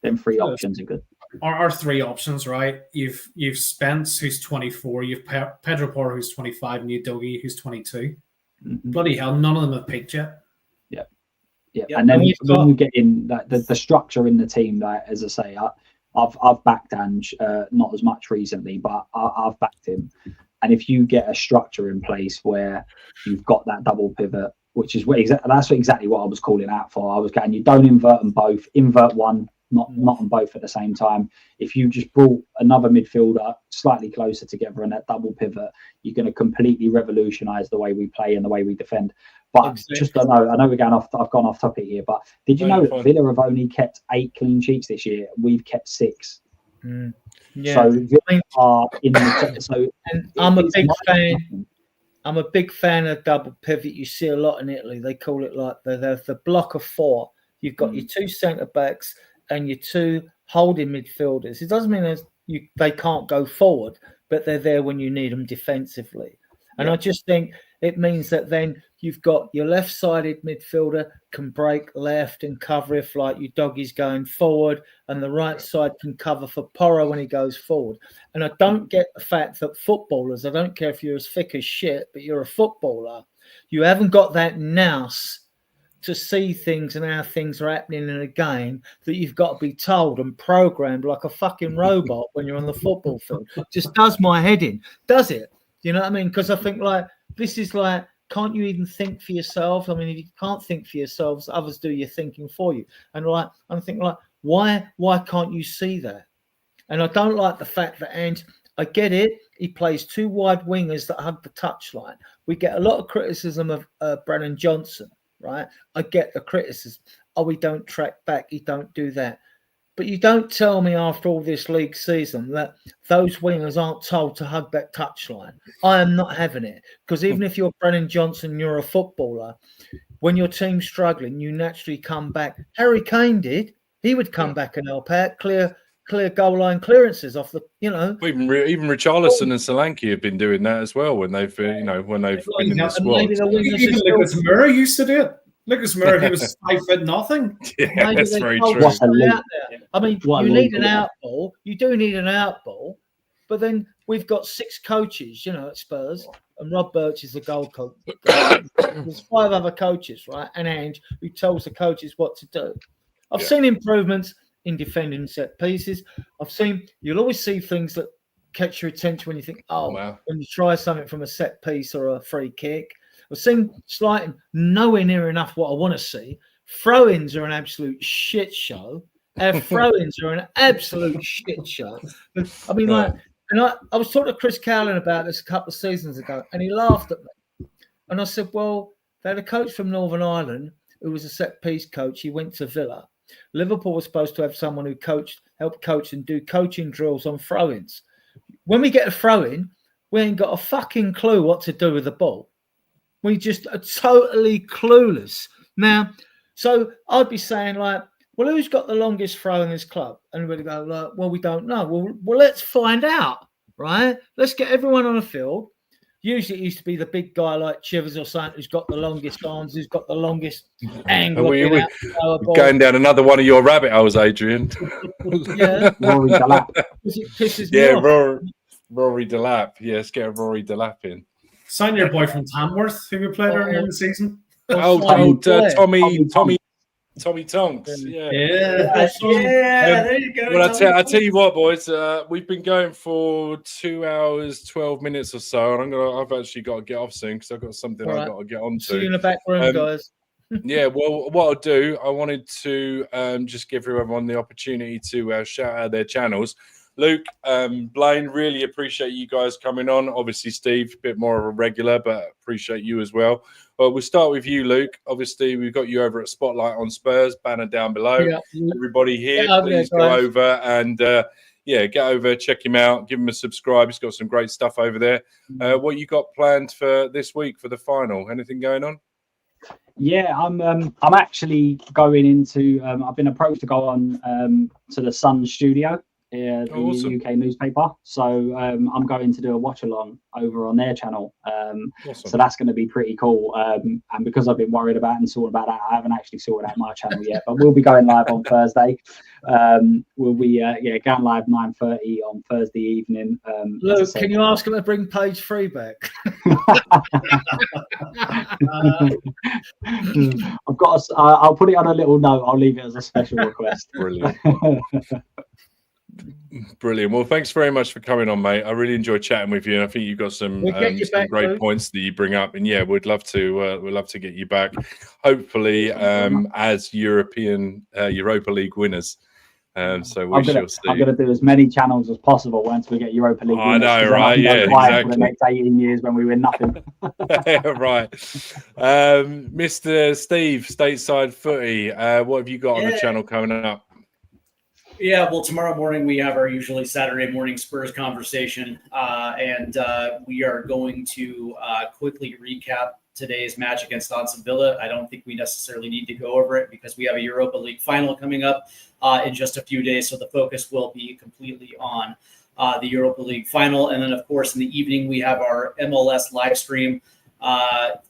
them 3 options are good. Our 3 options, right? You've Spence, who's 24. You've Pedro Porro, who's 25, and you Dougie, who's 22. Bloody hell, none of them have peaked yet. Yeah. And then when we get in the structure in the team, like, as I say, I've backed Ange, not as much recently, but I've backed him. And if you get a structure in place where you've got that double pivot, which is that's exactly what I was calling out for. I was going, you don't invert them both, invert one. Not on both at the same time. If you just brought another midfielder slightly closer together and that double pivot, you're going to completely revolutionise the way we play and the way we defend. But just I know I've gone off topic here, but did you know that Villa have only kept 8 clean sheets this year? We've kept 6. Yeah. So Villa are in the so. And I'm a big fan. I'm a big fan of double pivot. You see a lot in Italy. They call it like the block of 4. You've got your 2 centre backs and your 2 holding midfielders. It doesn't mean they can't go forward, but they're there when you need them defensively. And I just think it means that then you've got your left-sided midfielder can break left and cover if like your doggy's going forward, and the right side can cover for Porro when he goes forward. And I don't get the fact that footballers, I don't care if you're as thick as shit, but you're a footballer, you haven't got that nous to see things and how things are happening in a game, that you've got to be told and programmed like a fucking robot when you're on the football field. Just does my head in, does it? You know what I mean? Because I think like this is like, can't you even think for yourself? I mean, if you can't think for yourselves, others do your thinking for you. And like I'm thinking like, why can't you see that? And I don't like the fact that, and I get it, he plays two wide wingers that hug the touchline. We get a lot of criticism of Brennan Johnson. Right, I get the criticism. Oh, we don't track back. He don't do that. But you don't tell me after all this league season that those wingers aren't told to hug that touchline. I am not having it, because even if you're Brennan Johnson, you're a footballer. When your team's struggling, you naturally come back. Harry Kane did. He would come back and help out, clear goal line clearances off the, Even Richarlison and Solanke have been doing that as well when they've been in the squad. Even Lucas Moura used to do it. Lucas Moura, he was 5'0". Yeah, that's very true. I mean, you need an out ball. You do need an out ball, but then we've got 6 coaches, at Spurs, and Rob Birch is the goal coach. There's 5 other coaches, right? And Ange, who tells the coaches what to do. I've seen improvements in defending set pieces. You'll always see things that catch your attention when you think, when you try something from a set piece or a free kick. I've seen slight, nowhere near enough what I want to see. Throw-ins are an absolute shit show. Our throw-ins are an absolute shit show. I mean, and I was talking to Chris Cowlin about this a couple of seasons ago, and he laughed at me. And I said, well, they had a coach from Northern Ireland who was a set piece coach. He went to Villa. Liverpool was supposed to have someone who helped coach and do coaching drills on throw-ins. When we get a throw-in, we ain't got a fucking clue what to do with the ball. We just are totally clueless. Now, so I'd be saying like, well, who's got the longest throw in this club? And we'd go, like, well, we don't know. Well, let's find out, right? Let's get everyone on the field. Usually it used to be the big guy like Chivers or something who's got the longest arms, who's got the longest angle. We're going down another one of your rabbit holes, Adrian. Yeah. Rory Delap. It pisses me off. Rory Delap. Yeah, let's get a Rory Delap in. Sign your boy from Tamworth, who we played earlier in the season. Tommy Tonks. Yeah, there you go. Well, I tell you what, boys, we've been going for 2 hours, 12 minutes or so, and I've actually got to get off soon because I've got something I've got to get on to. See you in the back room, guys. Yeah, well, what I'll do, I wanted to just give everyone the opportunity to shout out their channels. Luke, Blaine, really appreciate you guys coming on. Obviously, Steve, a bit more of a regular, but appreciate you as well. Well, we'll start with you, Luke. Obviously, we've got you over at Spotlight on Spurs, banner down below. Yeah. Everybody here, please go over and, get over, check him out, give him a subscribe. He's got some great stuff over there. What you got planned for this week for the final? Anything going on? Yeah, I'm actually going into. I've been approached to go on to the Sun studio. Awesome. UK newspaper, so I'm going to do a watch along over on their channel, awesome. So that's going to be pretty cool, and because I've been worried about and sorted about that, I haven't actually sorted out my channel yet, but we'll be going live on Thursday. We'll be going live 9:30 on Thursday evening. Luke, can you ask him to bring page 3 back? I've got I'll put it on a little note. I'll leave it as a special request. Brilliant. Well, thanks very much for coming on, mate. I really enjoyed chatting with you, and I think you've got some great points that you bring up. And yeah, we'd love to get you back. Hopefully, as Europa League winners. So we shall see. I'm going to do as many channels as possible once we get Europa League winners. I know, right? Yeah, exactly. For the next 18 years when we win nothing. Right. Mr. Steve, Stateside Footy. What have you got on the channel coming up? Yeah, well, tomorrow morning we have our usually Saturday morning Spurs conversation, and we are going to quickly recap today's match against Aston Villa. I don't think we necessarily need to go over it because we have a Europa League final coming up in just a few days, so the focus will be completely on the Europa League final. And then, of course, in the evening, we have our MLS live stream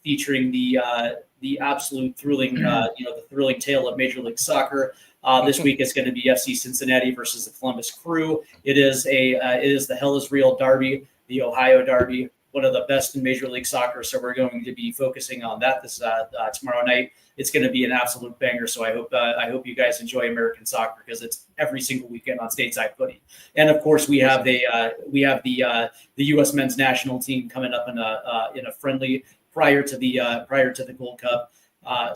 featuring the absolute thrilling, the thrilling tale of Major League Soccer. This week is going to be FC Cincinnati versus the Columbus Crew. It is the Hell is Real Derby, the Ohio Derby, one of the best in Major League Soccer. So we're going to be focusing on that this tomorrow night. It's going to be an absolute banger. So I hope you guys enjoy American soccer, because it's every single weekend on Stateside Footy. And of course, we have the U.S. men's national team coming up in a friendly prior to the Gold Cup.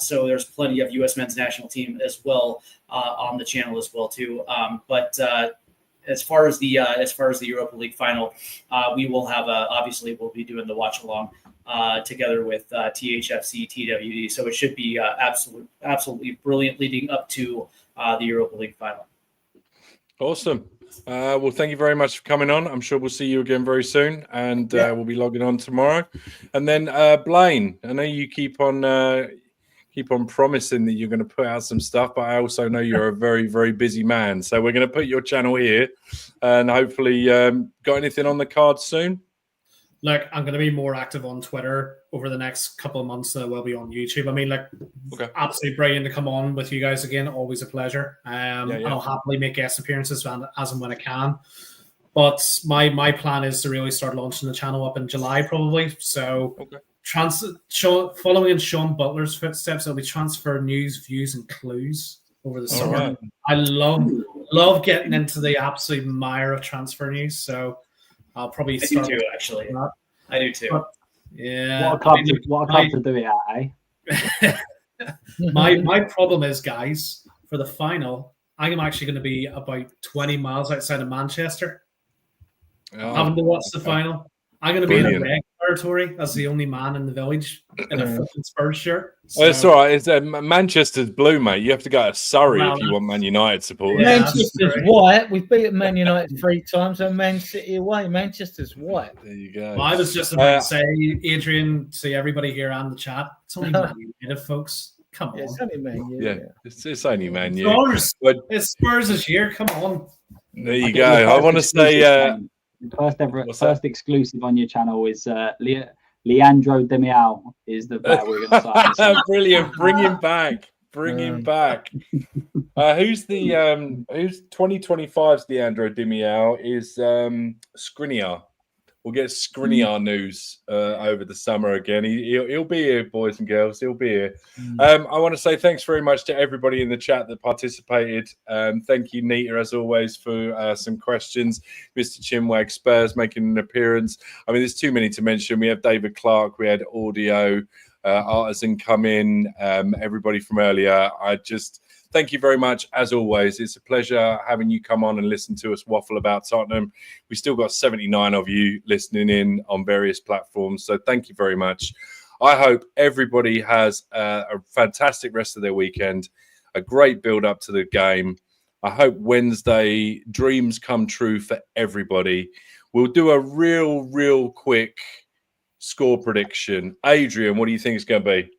So there's plenty of U.S. men's national team as well on the channel as well too. But as far as the Europa League final, we will have obviously we'll be doing the watch along together with THFC TWD. So it should be absolutely brilliant leading up to the Europa League final. Awesome. Well, thank you very much for coming on. I'm sure we'll see you again very soon, and we'll be logging on tomorrow. And then Blaine, I know you keep on promising that you're going to put out some stuff, but I also know you're a very, very busy man. So we're going to put your channel here, and hopefully got anything on the card soon? Look, I'm going to be more active on Twitter over the next couple of months than I will be on YouTube. I mean, absolutely brilliant to come on with you guys again. Always a pleasure. I'll happily make guest appearances as and when I can. But my plan is to really start launching the channel up in July, probably. So following in Sean Butler's footsteps, it'll be transfer news, views, and clues over the summer. Right. I love getting into the absolute mire of transfer news. So I'll probably start. I do too, actually. I do too. But, yeah. What a club to do it at, eh? My problem is, guys, for the final, I am actually going to be about 20 miles outside of Manchester. Having to watch the final. I'm going to be in a red territory as the only man in the village in a fucking Spurs shirt. So. It's all right. It's Manchester's blue, mate. You have to go to Surrey if you want Man United support. Yeah, Manchester's white. We've beaten Man United 3 times, and Man City away. Manchester's white. There you go. Well, I was just about to say, Adrian, to everybody here on the chat, it's only Man United, folks. Come on. It's only Man U. Yeah, it's only Man U. It's Spurs this year. Come on. There you go. I want to say... First exclusive on your channel is Leandro Demiao is the player we're going to sign. Brilliant! Bring him back. Bring him back. Who's 2025's Leandro Demiao is Skriniar. We'll get Skriniar news over the summer again. He'll be here, boys and girls. He'll be here. I want to say thanks very much to everybody in the chat that participated. Thank you, Nita, as always, for some questions. Mr. Chinwag, Spurs making an appearance. I mean, there's too many to mention. We have David Clark. We had Audio. Artisan come in. Everybody from earlier. Thank you very much, as always. It's a pleasure having you come on and listen to us waffle about Tottenham. We still got 79 of you listening in on various platforms, so thank you very much. I hope everybody has a fantastic rest of their weekend, a great build-up to the game. I hope Wednesday dreams come true for everybody. We'll do a real quick score prediction. Adrian, what do you think it's going to be?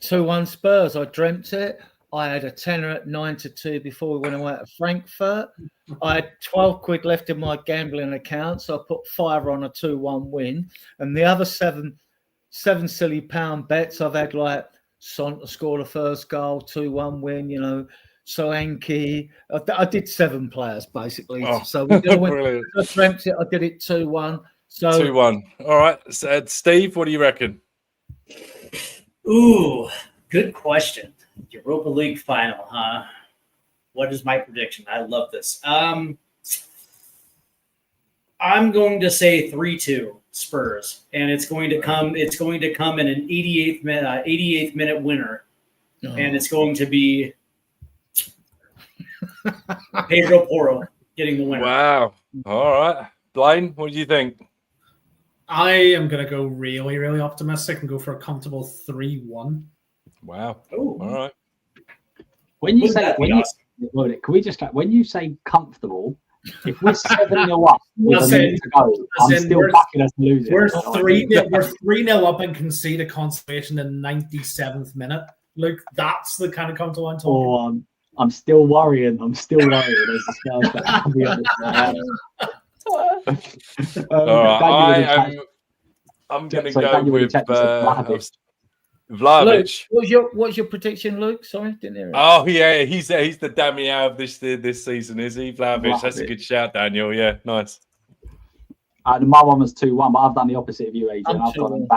2-1 Spurs. I dreamt it. I had a tenner at 9-2 before we went away to Frankfurt. I had 12 quid left in my gambling account, so I put £5 on a 2-1 win. And the other seven silly pound bets, I've had like Son to score the first goal, 2-1 win, Solanke. I did 7 players basically. So we're going to win. I dreamt it. I did it 2-1. So 2-1. All right. So, Steve, what do you reckon? Ooh, good question. Europa League final, huh? What is my prediction? I love this. I'm going to say 3-2 Spurs, and it's going to come. It's going to come in an 88th minute winner, and it's going to be Pedro Porro getting the winner. Wow! All right, Blaine, what do you think? I am going to go really, really optimistic and go for a comfortable 3-1. Wow! Ooh. All right. When you say when you say comfortable, if we're 7-0 up with a minute to go, I'm still backing us losing. We're 3-0 up and concede a consolation in the 97th minute. Look, that's the kind of comfortable I'm talking. I'm still worrying. As the Spurs, to be honest. All right, I'm going to go with Vlahovic. Luke, what's your prediction, Luke? Sorry, didn't hear it. Oh yeah, he's the dummy out of this season, is he? Vlahovic. That's a good shout, Daniel. Yeah, nice. My one was 2-1, but I've done the opposite of you, Adrian. I've done them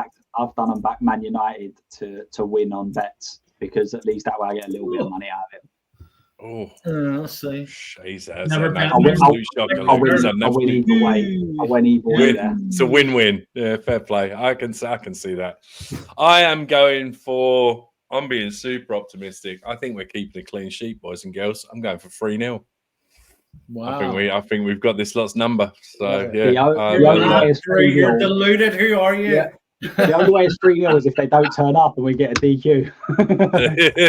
back Man United to win on bets, because at least that way I get a little bit of money out of it. Oh, I'll see. Jesus, I win either way. It's a win-win. Yeah, fair play. I can see that. I am going for. I'm being super optimistic. I think we're keeping a clean sheet, boys and girls. I'm going for 3-0. Wow. I think we've got this lot's number. So you're deluded. Who are you? Yeah. The only way it's 3-0 is if they don't turn up and we get a DQ.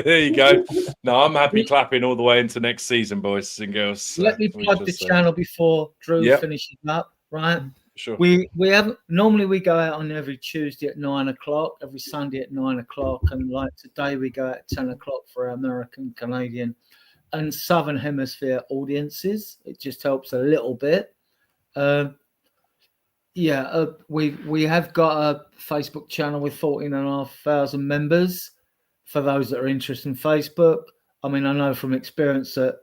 There you go. No, I'm happy clapping all the way into next season, boys and girls. Let me plug the channel before Drew finishes up, right? Sure. We have normally we go out on every Tuesday at 9 o'clock, every Sunday at 9 o'clock, and like today we go out at 10 o'clock for our American, Canadian, and Southern Hemisphere audiences. It just helps a little bit. We have got a Facebook channel with 14,500 members. For those that are interested in Facebook, I mean, I know from experience that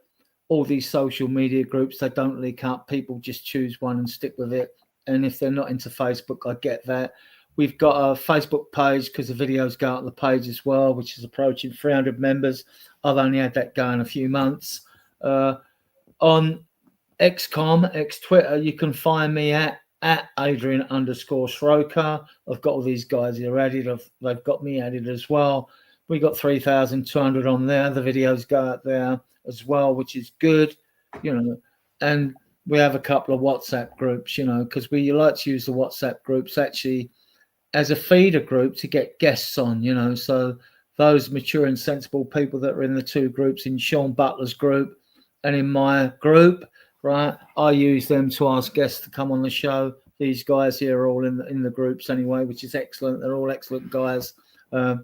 all these social media groups, they don't leak up. People just choose one and stick with it. And if they're not into Facebook, I get that. We've got a Facebook page because the videos go out on the page as well, which is approaching 300 members. I've only had that going a few months. On X-Twitter, you can find me at Adrian_Schroker. I've got all these guys here added. They've got me added as well. We got 3,200 on there. The videos go out there as well, which is good, and we have a couple of WhatsApp groups, because we like to use the WhatsApp groups actually as a feeder group to get guests on, so those mature and sensible people that are in the two groups, in Sean Butler's group and in my group, right, I use them to ask guests to come on the show. These guys here are all in the groups anyway, which is excellent. They're all excellent guys. So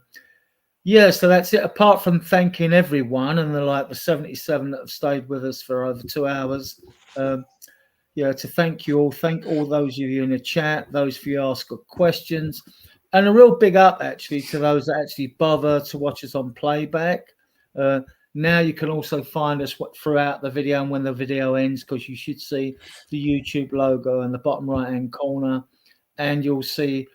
that's it. Apart from thanking everyone and the 77 that have stayed with us for over 2 hours. To thank you all. Thank all those of you in the chat, those of you who ask questions, and a real big up actually to those that actually bother to watch us on playback. Now you can also find us throughout the video and when the video ends, because you should see the YouTube logo in the bottom right-hand corner, and you'll see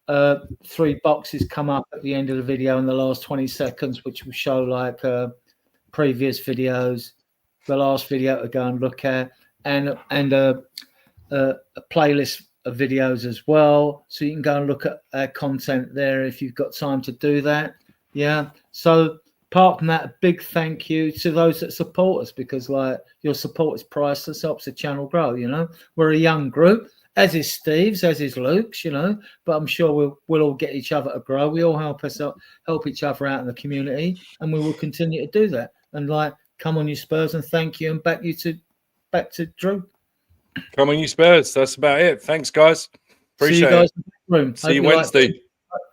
3 boxes come up at the end of the video in the last 20 seconds, which will show previous videos, the last video to go and look at, and a playlist of videos as well. So you can go and look at our content there if you've got time to do that. Yeah. So apart from that, a big thank you to those that support us, because your support is priceless, helps the channel grow. We're a young group, as is Steve's, as is Luke's, but I'm sure we'll all get each other to grow. We all help each other out in the community, and we will continue to do that. And come on, you Spurs, and thank you, and back to Drew. Come on, you Spurs. That's about it. Thanks, guys. Appreciate See you guys it. in the room. See you Wednesday.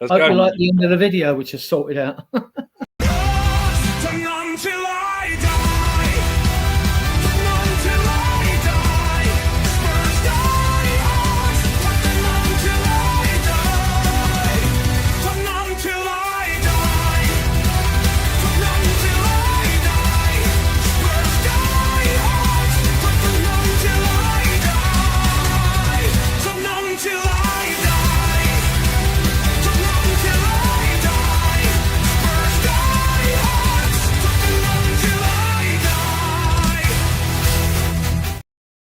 Hope you like the end of the video, which is sorted out.